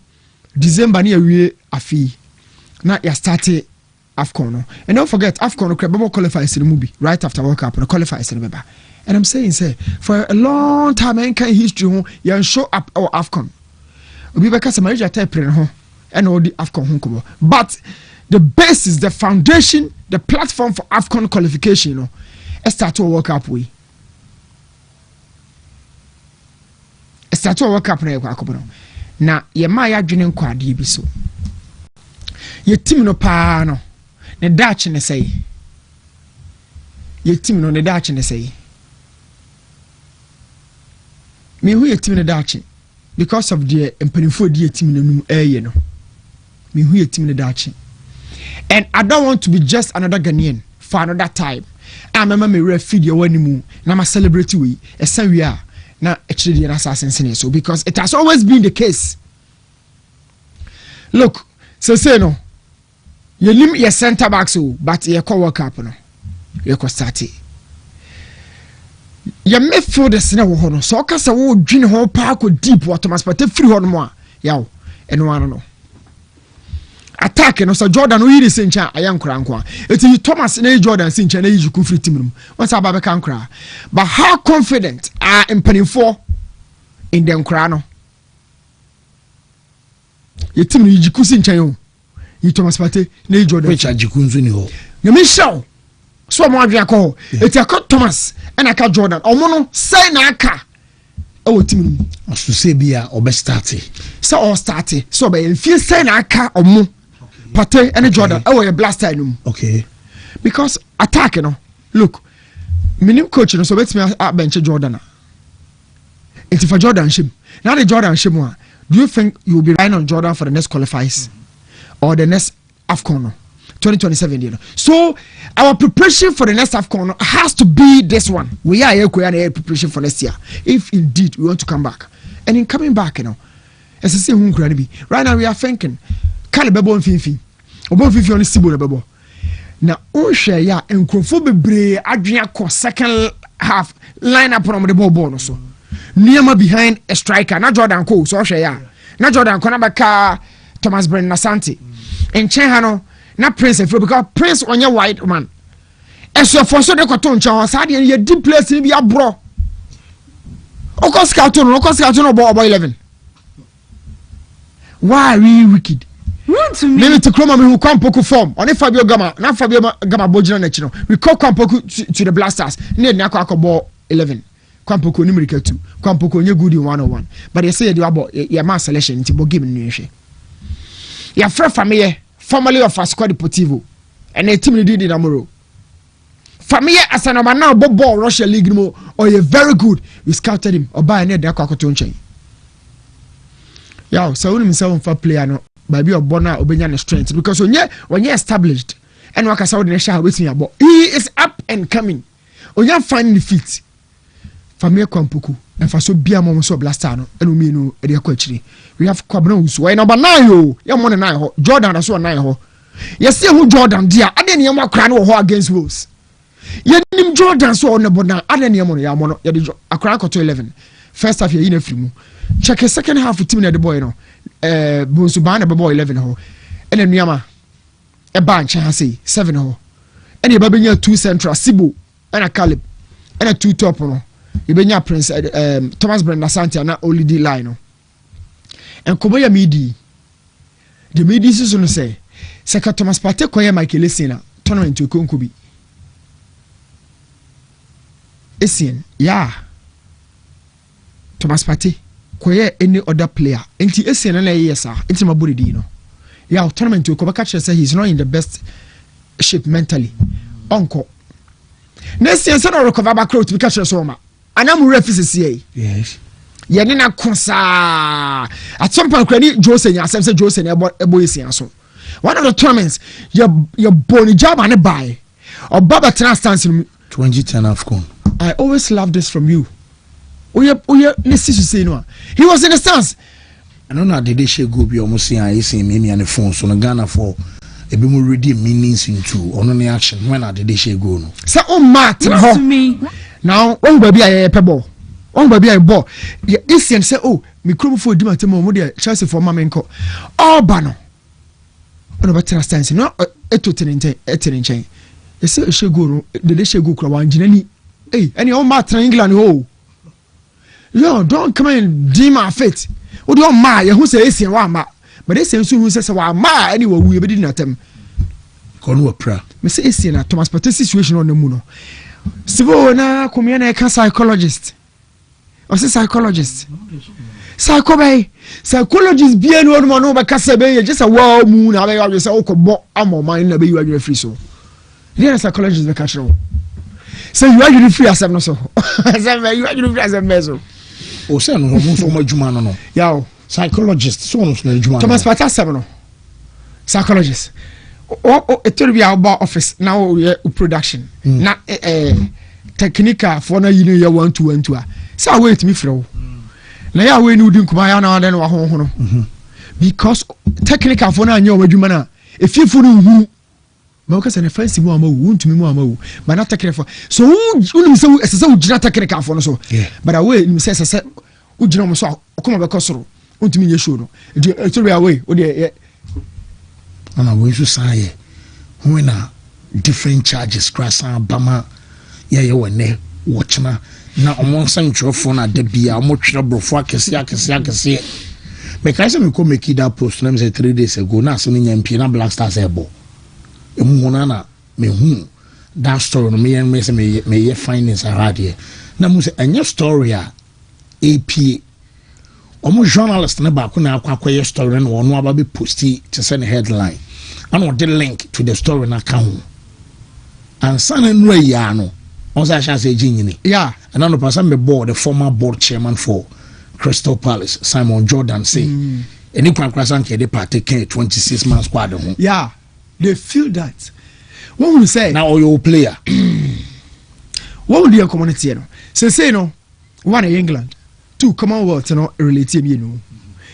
December near we a fee. Now you started Afcon. And don't forget, Afcon qualifies in the movie right after World Cup and qualifies in the Beba. And I'm saying, for a long time, I can't history, you show up our Afcon. We because a marriage at and all the Afcon. But the basis, the foundation, the platform for Afcon qualification, you know, start to work up we. Start to work up now. Ye my adrenaline quad be so. Ye team no pa no. Ne Dutch ne say. Ye team no ne Dutch ne say. Me who ye team ne Dutch because of the empanifo the team no you know. Me who ye team ne Dutch. And I don't want to be just another Ghanaian for another time. I remember me refeed your one moon. Now I celebrate we. As we are now actually an assassin. So because it has always been the case. Look, say no. You limit your center back so, but you can work up no. You can start it. You may feel the sinner hono. So cause I will drink whole park with deep water must but free on more. Yow, and one no. Attack and also Jordan we the Sincha I am crankwa. It's you Thomas and Jordan Sincha and you could free team. Once about can cry. But how confident are in penny 4 in them crano? You team you Sincha you Thomas Pate, ne Jordan. Which are Jikunzuni? You miss so. So more call. It's a cut Thomas and I cut Jordan. Or mono say naka. Oh, team must to say be or best starty. So all starty. So by if you say naka or mo. Pate and Jordan. Oh, a blaster. Okay. Because attack, you know. Look, minim coach, you know, so let's me at bench Jordan. It's for Jordan Shim. Now the Jordan Shim. Do you think you will be relying on Jordan for the next qualifiers or the next AFCON? 2027. So our preparation for the next AFCON has to be this one. We are here preparation for next year. If indeed we want to come back. And in coming back, as I say, right now we are thinking, Calibabo and Fifi. Obo Fifi on the Sibo Bebo. Now, share ya and Crofo Adrian second half line up on the ball bonus. Niama behind a striker, not Jordan Cole, so share ya. Not Jordan Konabaka, Thomas Bren Nasanti. And Chehano, not Prince, because Prince on your white man. As your for so the cotton chance, I didn't yet deep place in your bro. Okos Cartoon, about 11. Why are we wicked? Maybe to Chroma who come poku form. On Fabio Gama, not Fabio Gama Bojino National. We call Kwampoku to the Blasters. Near Nakako ball 11. Kwampoku numerical 2. Kwampoku new good in 101. But they say you about your mass selection into Bogim Nation. Your friend family, formerly of Asqua Deportivo, and a team did in Amuro. Family as an now ball Russia League mo or you're very good. We scouted him or buy near the Aquacoton chain. Yeah, so himself for player no. By be a bona obenya strength because when you established and waka saw the nation waiting about he is up and coming. When you find the feet family Kwampoku and for so be a moment so blaster no and we know e dey kwachiri we have Kwabena so why number 9 yo your money 9 ho Jordan so 9 ho you see who Jordan dia ade ne yam akra no ho against Wolves you nim Jordan so on bona ade ne yam no ya mono you dey akra to 11 first half you in free mu check the second half team na the boy no Bonsubana babo 11 ho ene nuama e banch ha say 7 ho ene babenya 2 central Sibo ena Caleb ena 2 top no ibenya Prince Thomas Brenda Santia na Olidi line no en koboya midi the midi so no say Seka Thomas Partey koye Michael Essien tournament to konkubi Essien yeah Thomas Partey koye any other player enti Essien na yes enti mabodi di no yeah tournament to ko catch say he's not in the best shape mentally onko next year say no recover back road to catch so ma anam references here yes ye ne na konsa at some point credit Jose nya say Jose na ebo Essien so one of the tournaments your bony job and buy or baba stance 2010 AFCON. I always love this from you. He was in the stance. I don't know did they share go be almost saying I see me and the phone so no Ghana for a bit more ready meanings into on the action when I did they share go no. So mat to me. Now oh baby I pebble. Oh baby I ball. Yeah, Essien say oh me crumble for di matemo mo dey Chelsea for mama nko. Oh bano. No better stance no eto chain. You say share go did they share go kra wan jinani. Hey, any all mat England oh. Yo, don't come and deem our fate. What do you ma? You who say Essien wa ma? But Essien who says wa ma anyway we be didn't attempt. Kono pra. Me say Essien na Thomas Partey situation on the moon. Sibo na come na ka psychologist. O say psychologist. Psychologist be any one man over kasa be just a wow moon na be you say o ko bo amoma na be you are free so. The psychologist be catch no. So you are free as no so. You are free as meso. O say no mo so madwuma no. Yeah, psychologist so no so madwuma. Thomas Partey asem no. Psychologist. It will be about office now production. Na technical for na you know you want to. So wait me flow. Na ya we no din kuma ya na den wa ho no. Because technical for na anya madwuma na. If you for no because an offensive one Wontumi mu amawu but not technical so unim say say ujina technical for no so but away nim say say ujina mo so come be kosoro Wontumi nye show no it will be away o dey ana we so say when na different charges crassa bama ye wone watchna na omo santrofo na da bia omo twere brofo akese because me come make that post na me say 3 days ago na so nya mpi na Black Stars ebo emunana me hu that story no me say me finance radio na mu say anya story a AP omo journalist na ba ko na akwaye story na ono aba be posti to send a headline and what the link to the story na ka ho ansa na nura ya no on say say ginyini yeah and no person me board the former board chairman for Crystal Palace Simon Jordan say any kwan krasan ke de party 26 man squad ho yeah they feel that what we say now your player what would your community you know say no one in England two Commonwealth you know relative you know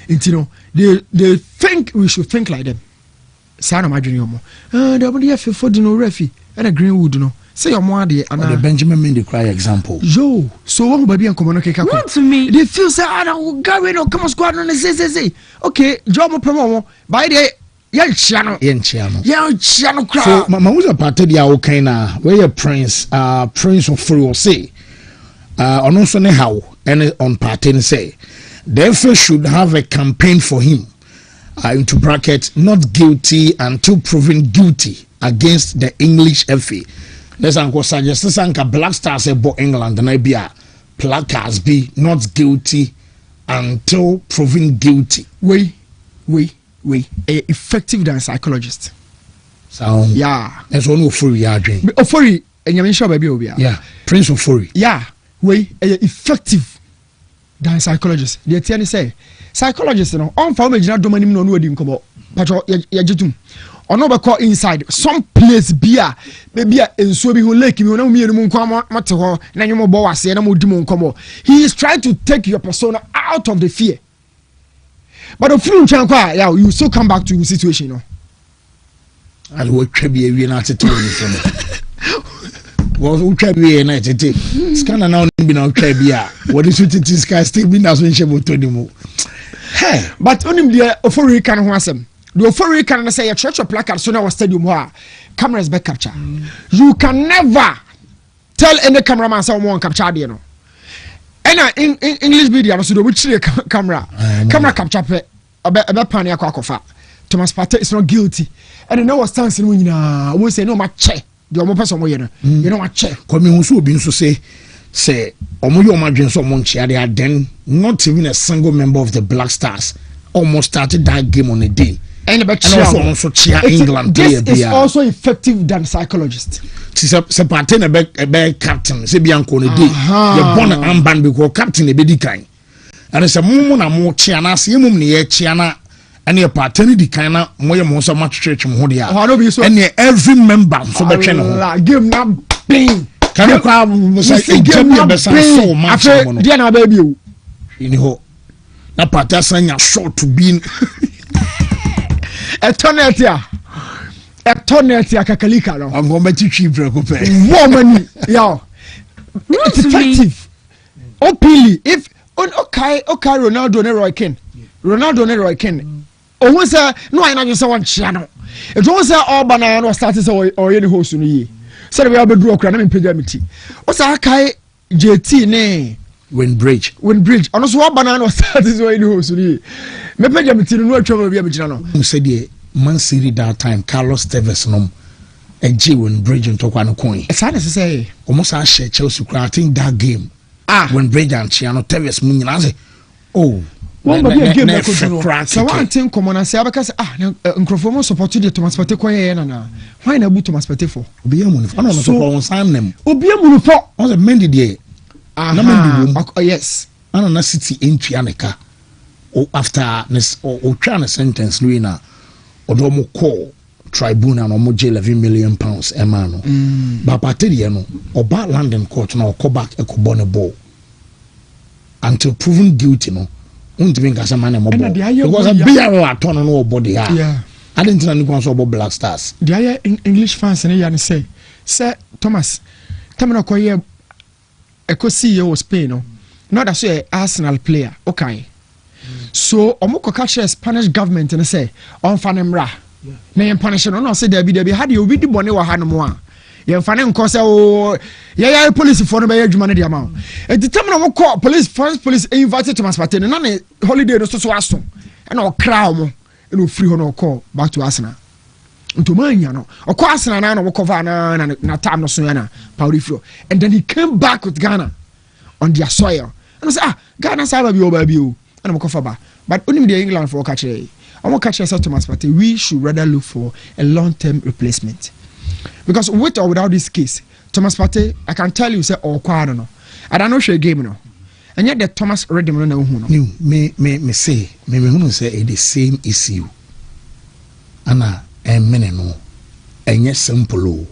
you know they think we should think like them sana my dream the body have for the no refi and a Greenwood no say your more the Benjamin Mendy cry example yo so what baby and communicate to me they feel say I don't go no come on squad no say okay job promo by the Yanchiano cry so my was a party dia okay na where prince of free say on also ne how and on party say therefore should have a campaign for him into bracket not guilty until proven guilty against the English FA. Let's go suggest sanka Black Stars about England and IBA placards be not guilty until proven guilty. We effective than psychologist. So yeah, that's one of free dream. Ofori and you sure baby obia. Yeah, Prince of Fury. Yeah, we effective than psychologist. The tell say psychologist no on for me jina domani no no di nkomo. Patro ya jitum. Ono be call inside some place bia baby enso bi ho lake mi na mi enu nko mate ho na nyemo bo wase na mo di mo nkomo. He is trying to take your persona out of the fear. But if you yeah, you still come back to your situation, you know. And what can be a United States? Was who can be a United States? Scanner now be now Trebia. What is it? This guy still been as when she will tell you. Hey, but only the Ofori can wasem. The Ofori can say a church of placard so now a stadium where cameras back capture. You can never tell any cameraman someone capture, you know. And in English media, so which camera capture about Pania Kwakofa. Thomas Partey is not guilty. And no one stands in winning. We say no much. The other person, you know what? Coming also being so say Omoyo imagine someone cheer then not even a single member of the Black Stars almost started that game on a day. And also cheer England player. This is also effective than psychologist. Partey a bad captain. Say Bianco on a day. You're born and banned because captain a bedi kind. And it's a moment more chiana, see mum near chiana, and your paternity kinda more so much church modia. And every member so the channel. Give them pain. Can you come so much? Diana baby. You know, na Patterson short to be a tonetia kakalika. No, I'm going to cheap woman, yeah, it's effective. Openly, if okay, Ronaldo ne Roy Ken. Oh, what's no, I know you saw one channel. It was all banana or status or any host in ye. So we have a broke and I'm in what's a kai JT ne? Windbridge. And also what banana or status or any host in ye. Maybe I'm no trouble with channel. You said the Man City that time, Carlos Tevez nom. And G Windbridge and Tokano coin. It's hard to say. Almost I share Chelsea creating that game. When Bridge and Chiano Tevez Munin, I say, oh, one baby game that could crack. So one thing common and say because Uncrofomo supported the Thomas Pate Quayana. Why not Thomas Pate for? Obiamun, I don't know, sign them. Obiamun for on the Mendy day. Yes. I don't know, city in Trianica. Or after this or trying a sentence, Luina, or Domo call. Tribunal or jail £11 million emano. But Pateliano or bad London court now call back a cobone ball until proven guilty. No, won't think as a man because a beer turn on all body. Yeah, I didn't know about Black Stars. The other English fans and say, Sir Thomas, Tamino Koye, a CEO of Spain, not as a Arsenal player. Okay, so Omoko catch a Spanish government and say on Fanemra. Na yɛn punish no say there be had you be bone wa ha no mo a yɛn fa ne nkɔ sɛ o yɛyɛ police for no be adwuma no de ama e determine na mo call police invite Thomas Partey na ne holiday no so aso e na okra mo e no free ho no call back to Arsenal ntomanya no okɔ Arsenal na no cover na time no so na Pauli Flo and then he came back with Ghana on their soil and say Ghana saba bi o ba bi o and mo cover ba but only the England for catch I want to catch yourself, Thomas Partey. We should rather look for a long-term replacement. Because with or without this case, Thomas Partey, I can tell you, say, oh, I don't know. I don't know share game, no. And yet the Thomas already no know who no. Me say the same issue. Anna and men no. ɛnyɛ simple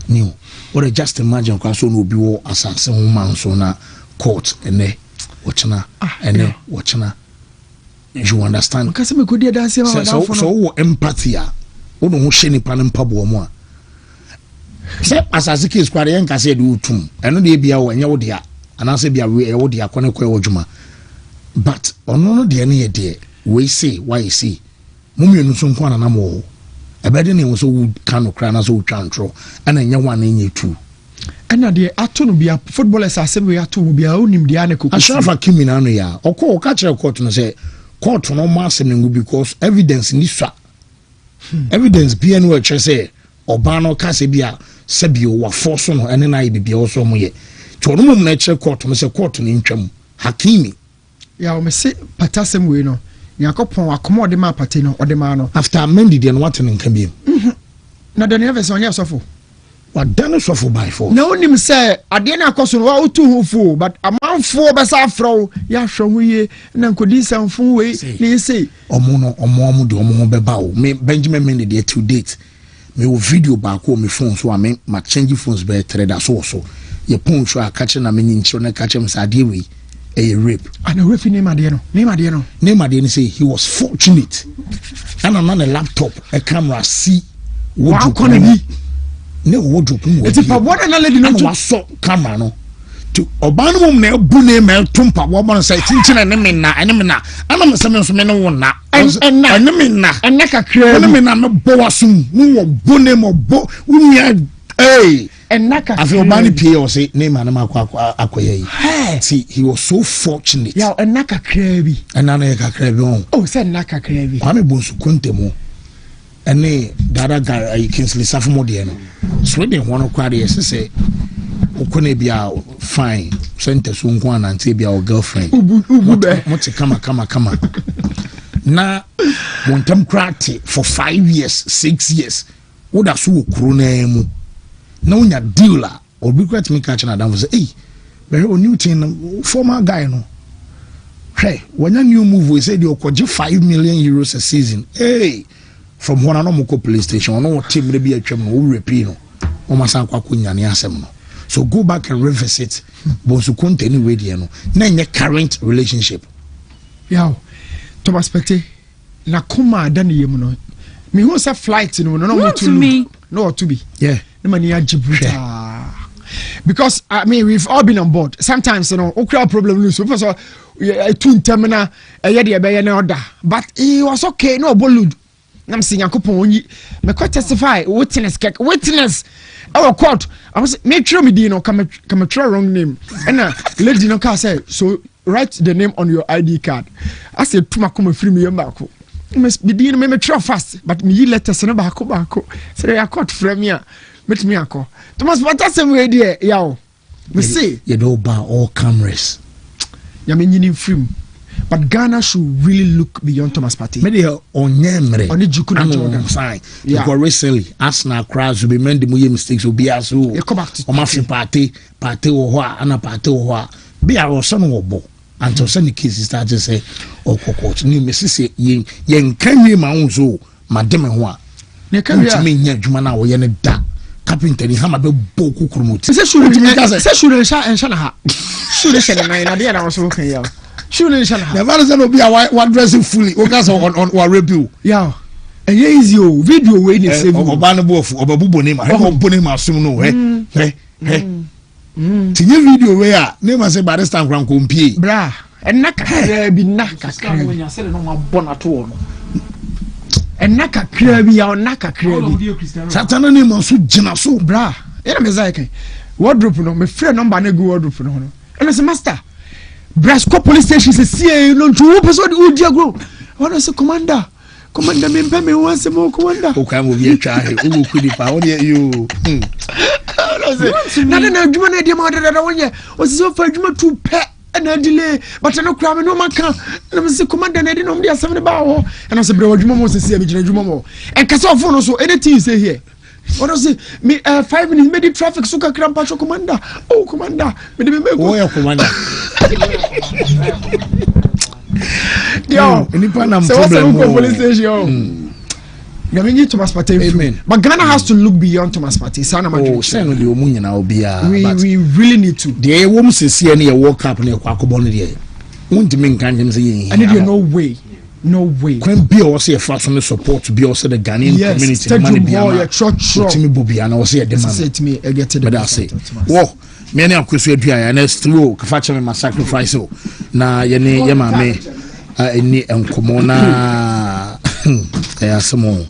new what just imagine kwaso no obi wo asase ho man so na court ene wochena ene wochena you understand because me go dey dance so wo empathy a wo no ho hye nipa ne mpabo mo a se asase case kware yen ka se de utum eno de bia wo enye wo de a anase bia we wo de akone kwa wo dwuma but ono no de ne ye de we say why see mumienu so nko na mo ebede ne wo so wo kan okra na so wo twantro ana enye wan na enye tu ana de ato no bia footballers asem we ato bia onim de ane kokko Ashrafa Kimina no ya okọ ka kire court no say court no ma asem ngo because evidence ni swa evidence bia no che say oba no ka se bia se bia wa force no ene na bibia wo so mo ye to no mum na kire court no say court ni ntwam Hakimi ya o me se patasem we no yakopon akomo de ma pate no ode ma no after amended the what in can be na the never so sofo what done sofo by for na onim say ade na akoso no wa otu hufu but amanfo be sa afro ya hwe huye na nkodi samfo we ni say omo de omo be ba o me Benjamin Mendy the to date me wo video ba ko me phone so me ma change phones be trader so ye pon so akache na me nchiro na kache me sa de we a rape and a rape name Adiano say he was fortunate and on a laptop a camera see what can be no wardrobe it's if what na lady no was so camera no to obanu mum na bu ne ma tumpa wo bon say tintin na me na ana me se me so me no wona na me na enne kakra me na me bo wasum wo bu ne mo bo unya eh enaka afi obani pie o say ne ma na akoye see he was so fortunate ya enaka krabi enana e kakra bi on oh say enaka krabi kwame bonsu kontemo ene dada guy Kingsley Safmo de no Sweden hono kwade yes say okone bia fine center so nko anante bia o girlfriend ubu be moti kama na montam krate for 5 years 6 years woda so okuro na mu na unya dealer or be great me catch na down say hey very new thing former guy no hey when a new move we say the okoje 5 million euros a season hey from one anomoko police station no team be atwam no we repeat no o masa kwa kunya ne asem no so go back and revisit bonsu konte ni we die no na nye current relationship yaw to perspective na kuma da ne yemu no me who say flight no no to be yeah because I mean we've all been on board sometimes you know okra problem lose so two terminal be order but he was okay no bolud nam say yakopon onyi me ko testify witness our court I was make sure me di no come wrong name and lady no ka say so write the name on your ID card I said tuma come free me yamba must be dealing me try fast but me letters no baako say I court frame me met me akọ Thomas Patasem we there yaw we say you do bar all cameras ya me nyini film but Ghana should really look beyond Thomas Partey me dey onyemre oni juku na Jordan fine because recently Arsenal crowds will be made the mistakes will be as so o ma fi Partey wo ho a ana Partey wo ho a be a so no wo until some cases start to say oh court ni me say yen kan wi ma unzo madem ho a ne kan wi me nya adwuma na wo ye ne da carpenter ni hama be boku kromoti say sure ensha na ha sure sha na dey na so kan ya sure ensha na ha never say no be a dressing fully o gas on review ya eye easy o video we ni save oba no bofu obabubo ne ma he bo ne ma sum no tinye video we a ne ma say barista nkran kompie bra enna kakra bi na kakra we nya say no ma bona to no enna kakra bi ya onna kakra bi satana ne ma so gina so bra ena me zai kai wardrobe no me free number na go wardrobe no ena say master Brasco police station say see no to person who dia go one say commander me mpa me wan say mo commander o kan mo bi atwa he o ku di pa o de you na adwuma na dia ma da wonye o si so fa adwuma tu pe na delay but no kra me no maka na me say commander na dey no dia 7 ba ho and I say bre adwuma mo say be gina adwuma mo en kase of no so anything say here what does it me 5 minutes me the traffic so kakra mpa cho commander oh commander me me oh yeah commander yo any pan am problem police station Nyamenyi Thomas Partey. Amen. But Ghana has to look beyond Thomas Partey. Oh, say no the omunya na obia. We really need to. The wom sisi any World Cup na kwakobo no de. Wontimi nkan dem say yin. And there no way. No way. When be or say fast on the support to be also the Ghanaian community money be a church to me bobia na say the man. Say to me I get it. But I say. Wo me na akwesu adua na stro ka fa cheme ma sacrifice o. Na ye ne ye ma me eni enkomo na asemo